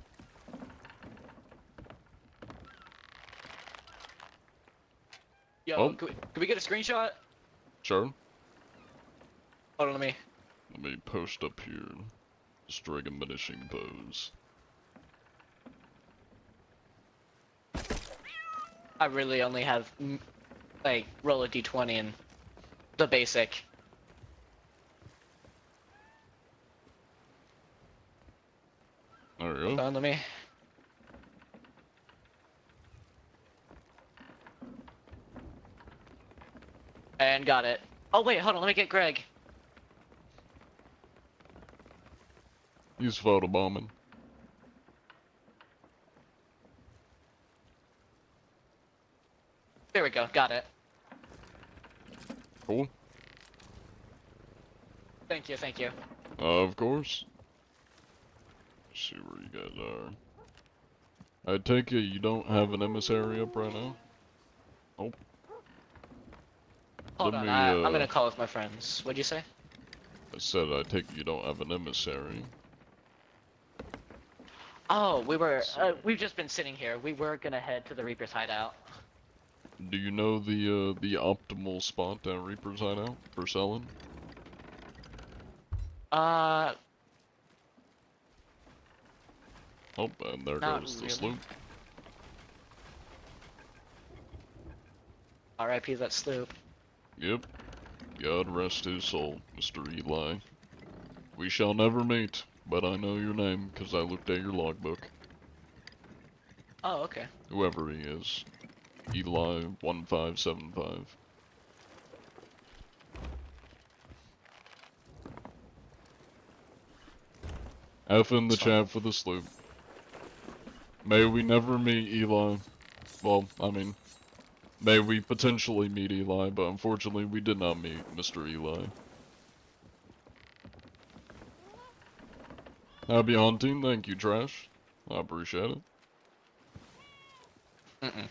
Yo, Oh. can we get a screenshot? Sure. Hold on, Let me post up here. Destroy diminishing pose. I really only have, like, roll a d20 and the basic. There we go. Hold on, let me... And got it. Oh wait, hold on, let me get Greg. He's photobombing. There we go, got it. Cool. Thank you, thank you. Of course. Let's see where you guys are. I take it you don't have an emissary up right now? Oh. Hold on, I'm gonna call with my friends. What'd you say? I said I take it you don't have an emissary. Oh, we've just been sitting here. We were gonna head to the Reaper's hideout. Do you know the optimal spot at Reaper's hideout for selling? Uh... Oh, and there Not goes the really. sloop. R.I.P. that sloop. Yep. God rest his soul, Mr. Eli. We shall never meet, but I know your name because I looked at your logbook. Oh, okay. Whoever he is. Eli 1575. F in the chat for the sloop. May we never meet Eli. Well, I mean, may we potentially meet Eli, but unfortunately we did not meet Mr. Eli. Happy hunting, thank you, Trash. I appreciate it. Mm-mm.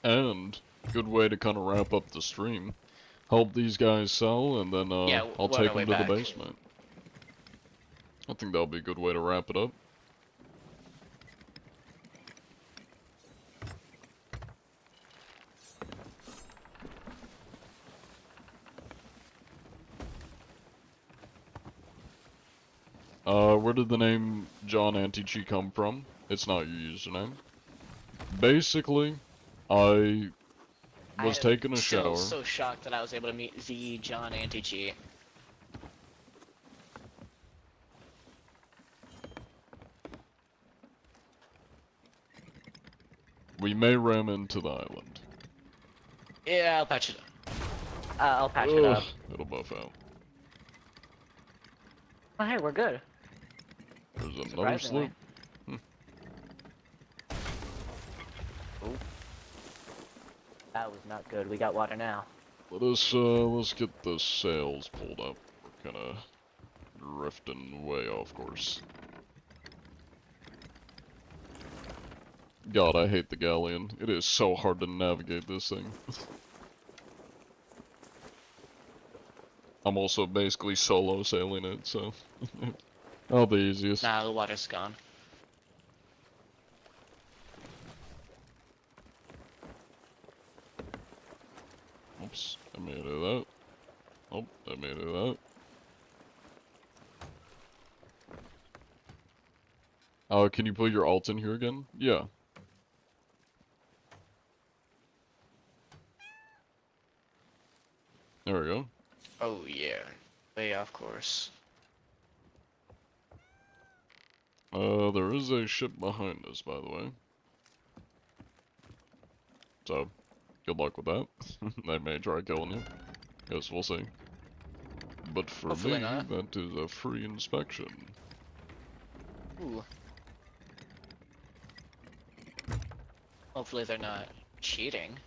And, good way to kind of wrap up the stream. Help these guys sell, and then Yeah, I'll we're on take our way them to the back. basement. I think that'll be a good way to wrap it up. Where did the name John Antichi come from? It's not your username. Basically, I I was am taking a still shower. so shocked that I was able to meet the John anti-cheat. We may ram into the island. Yeah, I'll patch it up. I'll patch it Ugh, up. it'll buff out. Oh, hey, we're good. There's another Surprisingly. sloop. Ooh. That was not good. We got water now. Let's get the sails pulled up. We're kinda drifting way off course. God, I hate the galleon. It is so hard to navigate this thing. I'm also basically solo sailing it, so not the easiest. Nah, the water's gone. Oops, I made it out. Oh, I made it out. Can you put your alt in here again? Yeah. There we go. Oh yeah, way off course. There is a ship behind us, by the way. So, good luck with that. They may try killing you. Guess we'll see. But for Hopefully me, not. that is a free inspection. Ooh. Hopefully they're not cheating.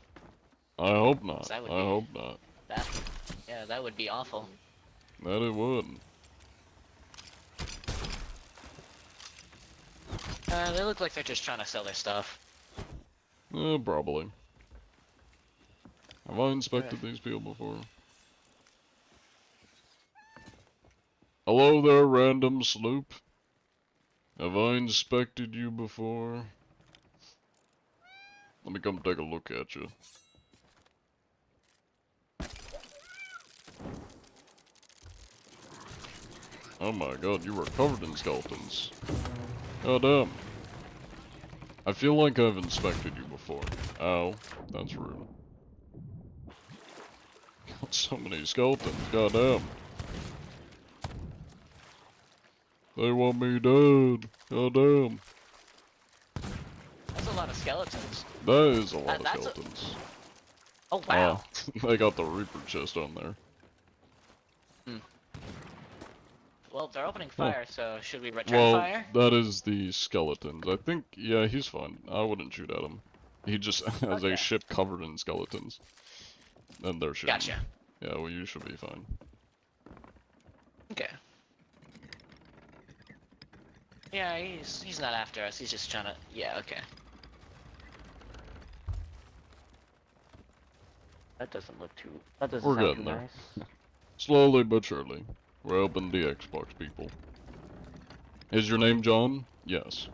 I hope not. That would I be hope not. that. Yeah, that would be awful. That it would. They look like they're just trying to sell their stuff. Probably. Have I inspected these people before? Hello there, random sloop. Have I inspected you before? Let me come take a look at you. Oh my god, you were covered in skeletons. God damn. I feel like I've inspected you before. Ow, that's rude. Got so many skeletons, god damn. They want me dead, god damn. That's a lot of skeletons. That is a lot of That's skeletons. Oh wow. They got the Reaper chest on there. Well, they're opening fire, so should we return Well, fire? that is the skeletons. I think, yeah, he's fine. I wouldn't shoot at him. He just has a ship covered in skeletons. And they're shooting. Gotcha. Yeah, well, you should be fine. Okay. Yeah, he's not after us. He's just trying to. Yeah, okay. That doesn't look too. That doesn't We're sound getting too there. nice. Slowly but surely. We're helping the Xbox people. Is your name John? Yes.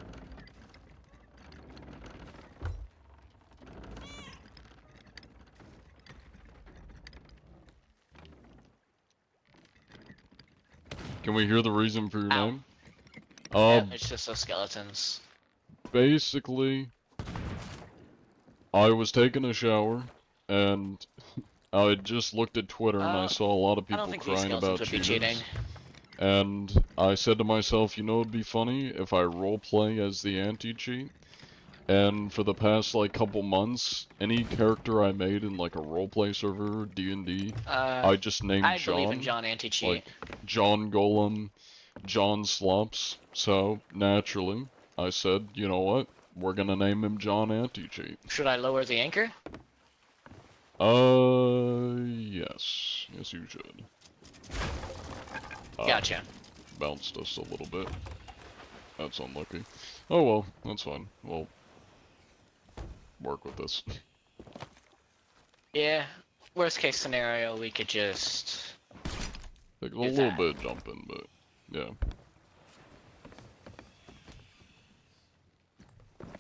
Can we hear the reason for your name? Yeah, it's just those skeletons. Basically, I was taking a shower, and I just looked at Twitter and I saw a lot of I don't people think these crying skeletons about would be cheaters. cheating. And I said to myself, you know it'd be funny if I roleplay as the anti-cheat. And for the past like couple months, any character I made in like a roleplay server, D&D, I just named I John. believe in John anti-cheat. Like John Golem, John Slops. So naturally, I said, you know what? We're gonna name him John Anti-cheat. Should I lower the anchor? Yes. Yes, you should. Gotcha. Bounced us a little bit. That's unlucky. Oh well, that's fine. We'll work with this. Yeah. Worst case scenario, we could just. Take a little bit jumping, but yeah.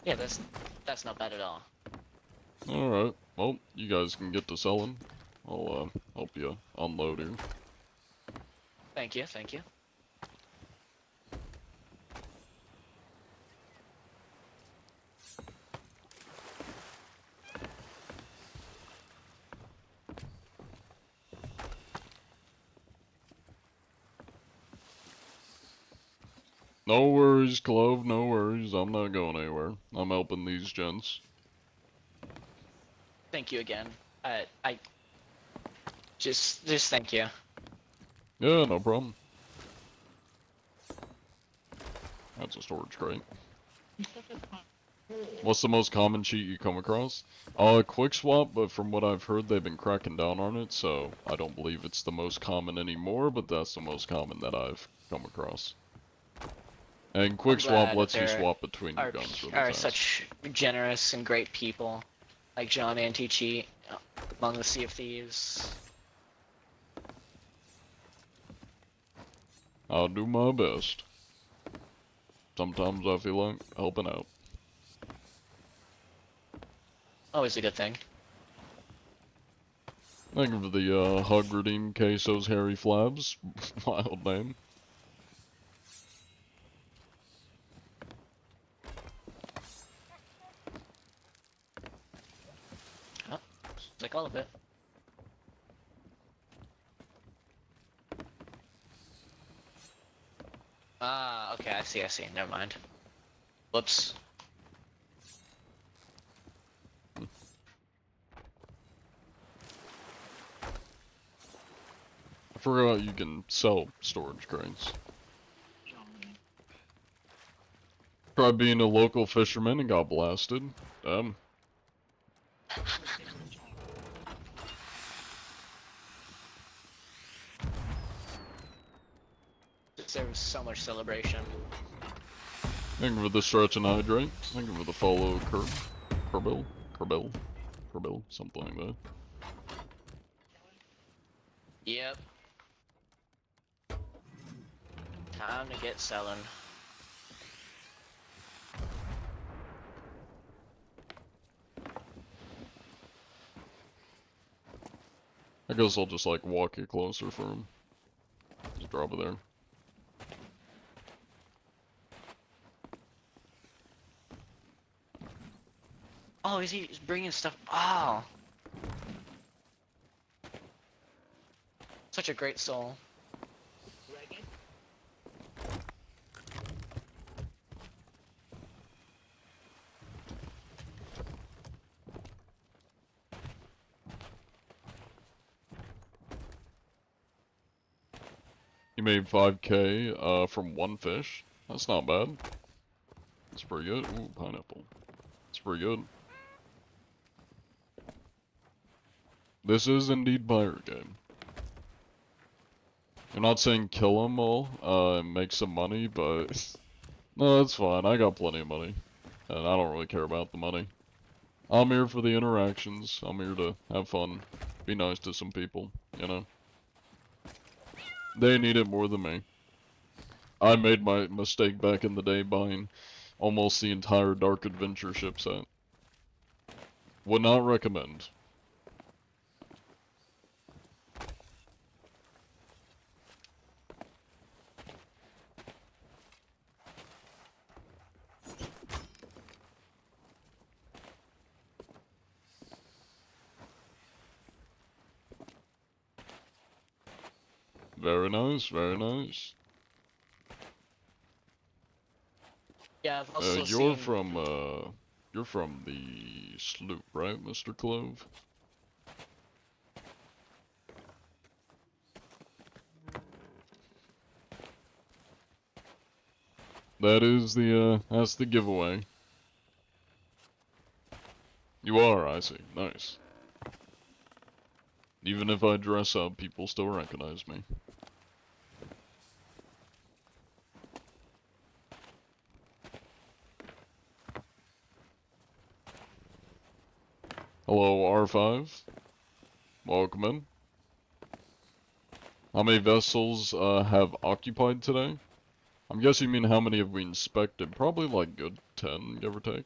Yeah, that's not bad at all. Alright, well, you guys can get to selling. I'll help you unload here. Thank you, thank you. No worries, Clove, no worries. I'm not going anywhere. I'm helping these gents. Thank you again. I just thank you. Yeah, no problem. That's a storage crate. What's the most common cheat you come across? Quick swap, but from what I've heard, they've been cracking down on it, so I don't believe it's the most common anymore, but that's the most common that I've come across. And quick I'm swap glad that lets you there swap between your guns really are fast. such generous and great people, like John Anti-Cheat among the Sea of Thieves. I'll do my best. Sometimes I feel like helping out. Always a good thing. Thank you for the hug redeem quesos hairy flabs. Wild name. Oh, it's like all of it. Ah, okay, I see. Never mind. Whoops. I forgot you can sell storage crates. Tried being a local fisherman and got blasted. There was so much celebration. Thank you for the stretch and hydrate. Thank you for the follow Kerbill, something like that. Yep. Time to get selling. I guess I'll just like walk it closer for him. Just drop it there. Oh, he's bringing stuff. Oh. Such a great soul. You made 5K from one fish. That's not bad. That's pretty good. Ooh, pineapple. That's pretty good. This is indeed pirate game. I'm not saying kill them all and make some money, but no, that's fine. I got plenty of money, and I don't really care about the money. I'm here for the interactions. I'm here to have fun, be nice to some people, you know. They need it more than me. I made my mistake back in the day buying almost the entire Dark Adventure ship set. Would not recommend. Very nice, very nice. Yeah, I've also You're seen. from the sloop, right, Mr. Clove? That's the giveaway. You are, I see. Nice. Even if I dress up, people still recognize me. Hello, R5. Welcome in. How many vessels have occupied today? I'm guessing you mean how many have we inspected? Probably like good 10, give or take.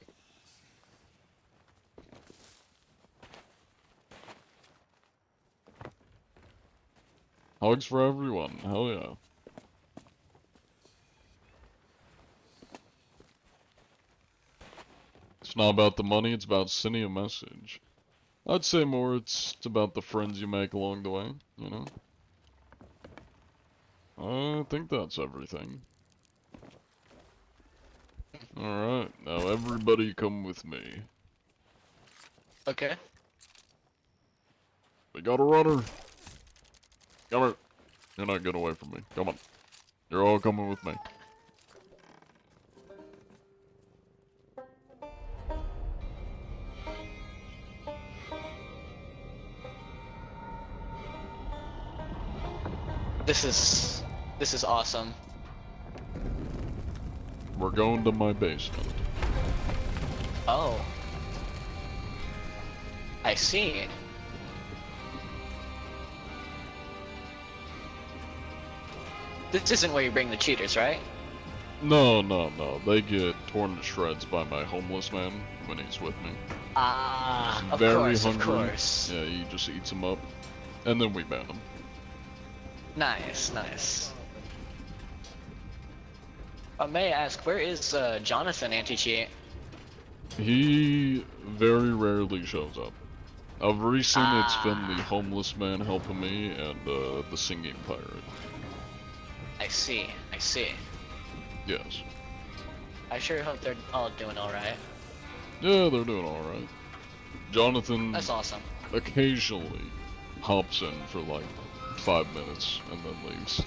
Hugs for everyone. Hell yeah. It's not about the money, it's about sending a message. I'd say more it's about the friends you make along the way, you know? I think that's everything. Alright, now everybody come with me. Okay. We got a runner. Come here. You're not getting away from me. Come on. You're all coming with me. This is awesome. We're going to my basement. Oh. I see. This isn't where you bring the cheaters, right? No. They get torn to shreds by my homeless man when he's with me. Ah, He's of very course, hungry. of course. Yeah, he just eats them up. And then we ban him. Nice, nice. May I ask, where is Jonathan anti-cheat? He very rarely shows up. Of recent, it's been the homeless man helping me and the singing pirate. I see, I see. Yes. I sure hope they're all doing alright. Yeah, they're doing alright. Jonathan That's awesome. occasionally hops in for like 5 minutes and then leaves.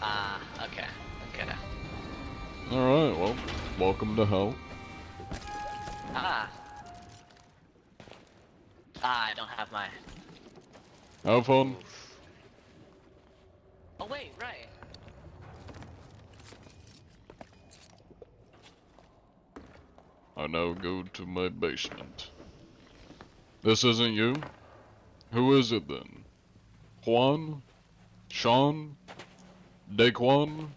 Ah, okay, okay. Alright, well, welcome to hell. Ah. Ah, I don't have mine. Have fun. Oh wait, right. I now go to my basement. This isn't you? Who is it then? Juan? Sean? Daquan?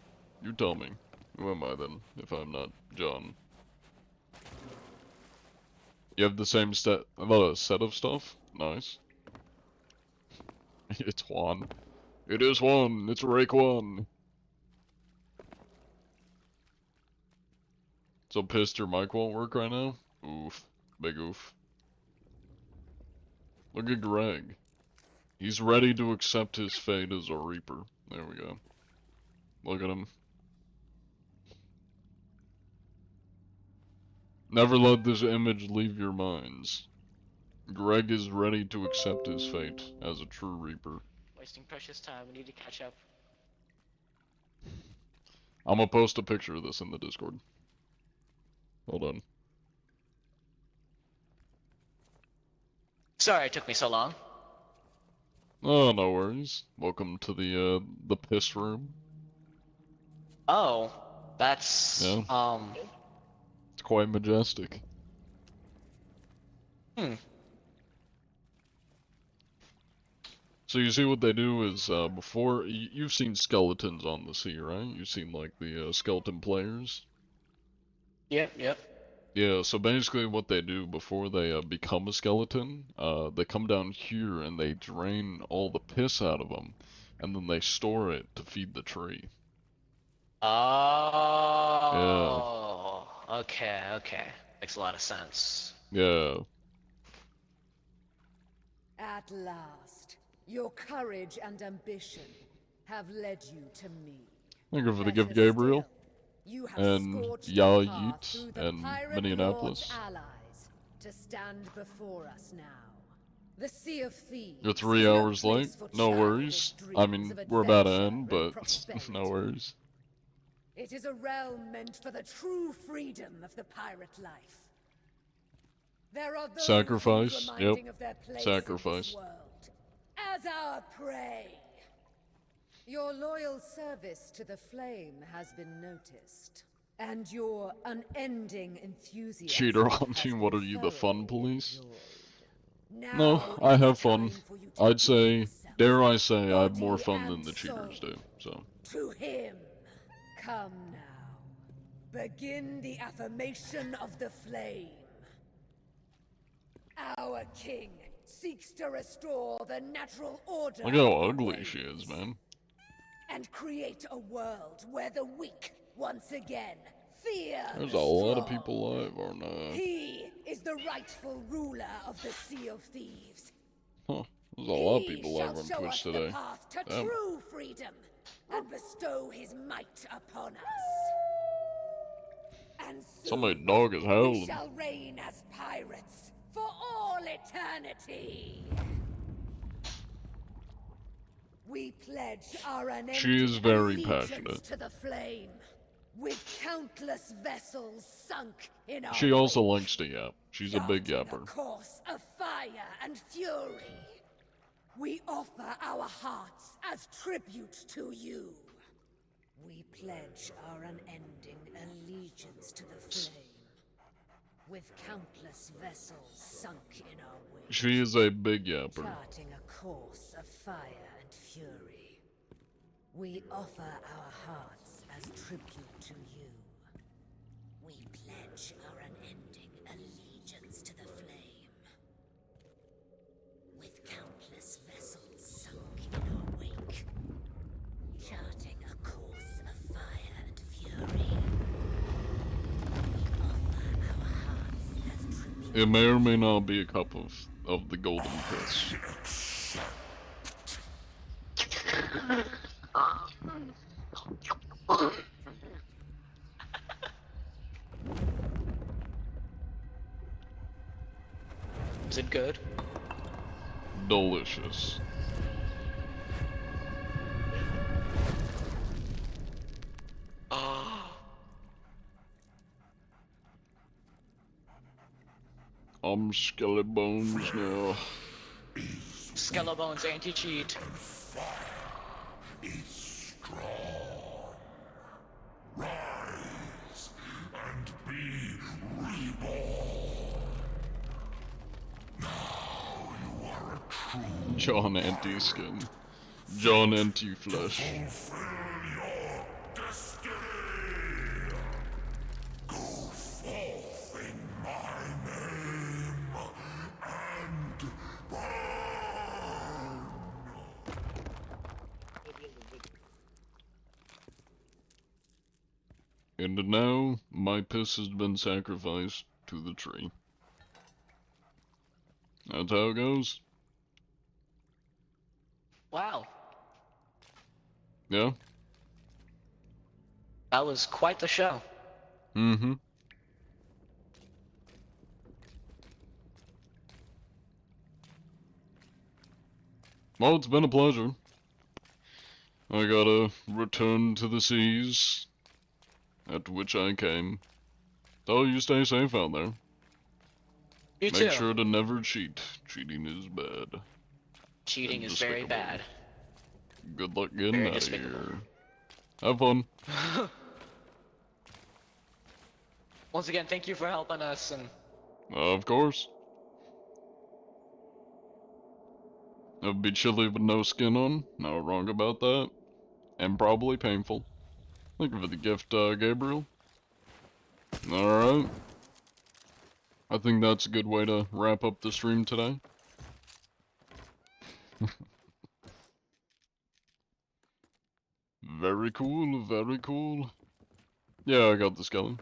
You tell me. Who am I then, if I'm not John? You have the same set of stuff? Nice. It's Juan. It is Juan. It's Raekwon. So pissed your mic won't work right now? Oof. Big oof. Look at Greg. He's ready to accept his fate as a Reaper. There we go. Look at him. Never let this image leave your minds. Greg is ready to accept his fate as a true Reaper. Wasting precious time, we need to catch up. I'm gonna post a picture of this in the Discord. Hold on. Sorry it took me so long. Oh, no worries. Welcome to the piss room. Oh, that's, Yeah. It's quite majestic. So you see what they do is, before, you've seen skeletons on the sea, right? You've seen, like, the, skeleton players? Yep, yep. Yeah, so basically what they do before they, become a skeleton, they come down here and they drain all the piss out of them, and then they store it to feed the tree. Oh, okay, okay. Makes a lot of sense. Yeah. At last, your courage and ambition have led you to me. Thank you for the gift, Better Gabriel. still, you have And scorched a Yao path Yeet through the and pirate Minneapolis. lord's allies to stand before us now. The Sea of Thieves. You're 3 is no hours late? place for No childish worries. I dreams mean, of we're about to adventure end, and but prosperity. no worries. It is a realm meant for the true freedom of the pirate life. There are those Sacrifice, reminding yep. of their place Sacrifice. in this world as our prey. Your loyal service to the flame has been noticed, and your unending enthusiasm. Cheater hunting, what are you, the fun police? Now No, I have fun. time for you to I'd say, give yourself, dare I say, I have more body fun than and the cheaters soul, do, so. to him. Come now. Begin the affirmation of the flame. Our king seeks to restore the natural order. Look how of the ugly waves she is, man. and create a world where the weak, once again, fear There's the a lot of strong. people alive, aren't there? He is the rightful ruler of the Sea of Thieves. Huh. There's a lot of He people shall live on show Twitch us today. the path to Damn. true freedom and bestow his might upon us. and Somebody's soon dog is we howling. shall reign as pirates for all eternity. We pledge our She is unending very allegiance passionate. to the flame, with countless vessels sunk in our She also wake, likes to yap. She's a big charting yapper. a course of fire and fury. We offer our hearts as tribute to you. We pledge our unending allegiance to the flame, with countless vessels sunk in our wake. She is a big yapper. Charting a course of fire and fury. We offer our hearts as tribute to you. We pledge our unending allegiance to the flame, with countless vessels sunk in our wake, charting a course of fire and fury. We offer our hearts as tribute. It may or may not be a cup of the golden piss. Is it good? Delicious. I'm Skelebones now. Skelebones anti-cheat. John Anti-Skin. John Anti-Flesh. And now, my piss has been sacrificed to the tree. That's how it goes. Wow. Yeah? That was quite the show. Mm-hmm. Well, it's been a pleasure. I gotta return to the seas at which I came. So you stay safe out there. You Make too. sure to never cheat. Cheating is bad. Cheating and is very despicable. bad. Good luck getting Very out of despicable. here. Have fun. Once again, thank you for helping us, and Of course. It would be chilly with no skin on. Not wrong about that. And probably painful. Thank you for the gift, Gabriel. Alright. I think that's a good way to wrap up the stream today. Very cool, very cool. Yeah, I got the skeleton.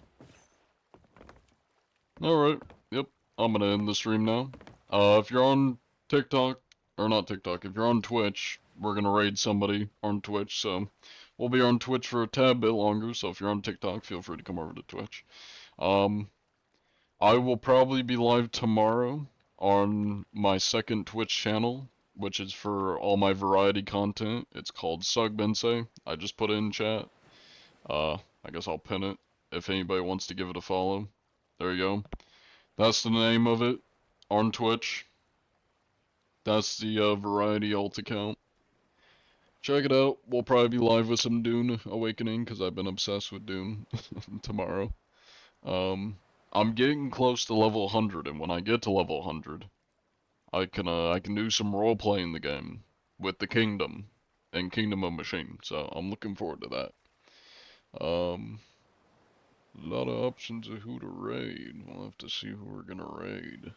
Alright, yep. I'm gonna end the stream now. If you're on TikTok, or not TikTok, if you're on Twitch, we're gonna raid somebody on Twitch, so we'll be on Twitch for a tad bit longer, so if you're on TikTok, feel free to come over to Twitch. I will probably be live tomorrow on my second Twitch channel, which is for all my variety content. It's called Sugbense. I just put it in chat. I guess I'll pin it if anybody wants to give it a follow. There you go. That's the name of it on Twitch. That's the variety alt account. Check it out. We'll probably be live with some Dune Awakening because I've been obsessed with Dune tomorrow. I'm getting close to level 100, and when I get to level 100, I can do some role play in the game with the Kingdom and Kingdom of Machine. So I'm looking forward to that. A lot of options of who to raid. We'll have to see who we're gonna raid.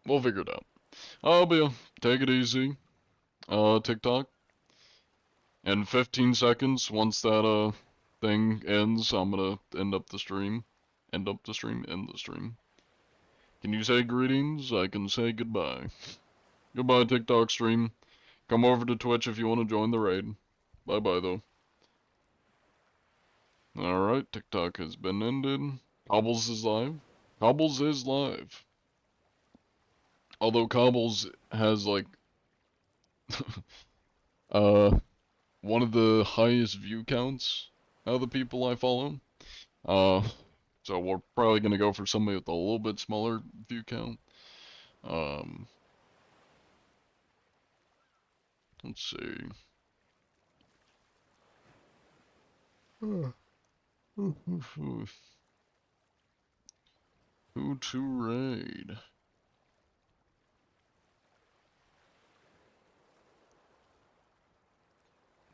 We'll figure it out. But yeah, take it easy. TikTok. In 15 seconds, once that thing ends, I'm gonna end up the stream. End the stream. Can you say greetings? I can say goodbye. Goodbye, TikTok stream. Come over to Twitch if you want to join the raid. Bye bye though. Alright, TikTok has been ended. Cobbles is live. Cobbles is live. Although Cobbles has like one of the highest view counts out of the people I follow. So we're probably gonna go for somebody with a little bit smaller view count. Let's see. Who to raid?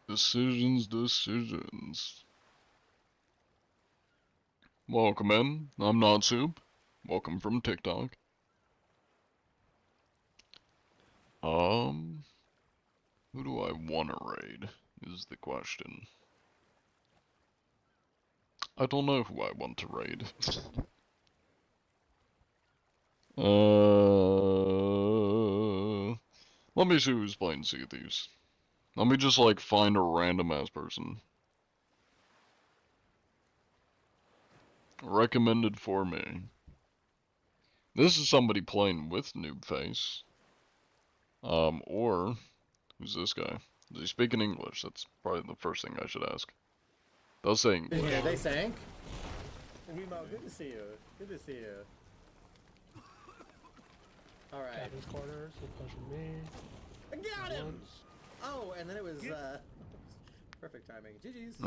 Decisions. Welcome in. I'm Not Soup. Welcome from TikTok. Who do I want to raid? Is the question. I don't know who I want to raid. Let me see who's playing Sea of Thieves. Let me just like find a random ass person. Recommended for me. This is somebody playing with Noobface. Or who's this guy? Does he speak in English? That's probably the first thing I should ask. They'll say English. Yeah, they sank. Wemo, good to see you. Good to see you. Alright. Captain's quarters, he pushing me. I got him! Oh, and then it was, perfect timing. GG's.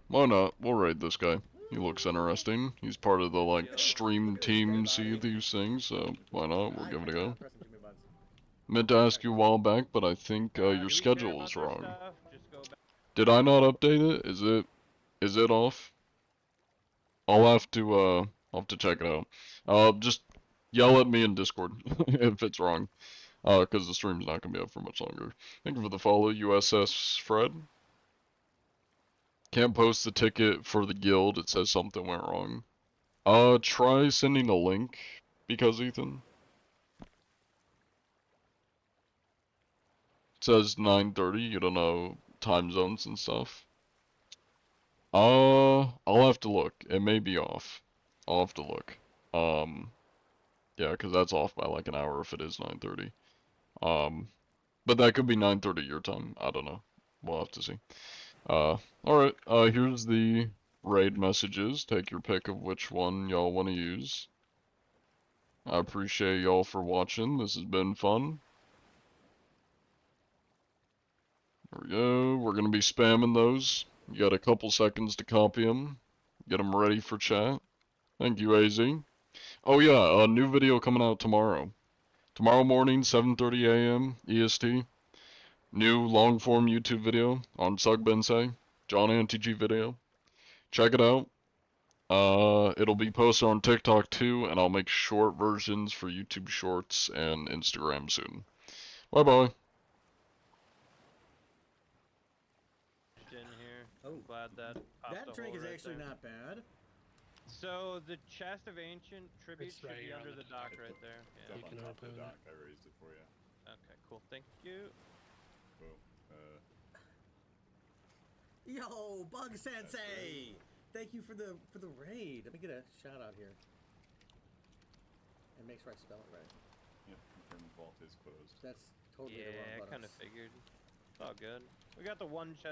Why not? We'll raid this guy. He looks interesting. He's part of the, like, stream team Sea of Thieves things, so why not? We'll give it a go. Meant to ask you a while back, but I think, your schedule is wrong. Did I not update it? Is it off? I'll have to check it out. Just yell at me in Discord if it's wrong. Cause the stream's not gonna be up for much longer. Thank you for the follow, USS Fred. Can't post the ticket for the guild, it says something went wrong. Try sending a link, because Ethan. It says 9:30, you don't know time zones and stuff. I'll have to look. It may be off. I'll have to look. Yeah, cause that's off by like an hour if it is 9:30. But that could be 9:30 your time. I don't know. We'll have to see. Alright, here's the raid messages. Take your pick of which one y'all want to use. I appreciate y'all for watching. This has been fun. There we go. We're gonna be spamming those. You got a couple seconds to copy them. Get them ready for chat. Thank you, AZ. Oh yeah, a new video coming out tomorrow. Tomorrow morning, 7:30 a.m. EST. New long-form YouTube video on Sugbensei. John Anti-G video. Check it out. It'll be posted on TikTok too, and I'll make short versions for YouTube Shorts and Instagram soon. Bye-bye. In here. Oh, I'm glad that that drink is actually not bad. So the chest of ancient tributes It's right should be here on under the the dock right there. Yeah. You can open it. I raised it for you. Okay, cool. Thank you. Cool. Yo, Bug Sensei! Thank you for the raid. Let me get a shout out here. And make sure I spell it right. Yeah, confirm vault is closed. That's totally the wrong Yeah, I button. kind of figured. It's all good. We got the one chest.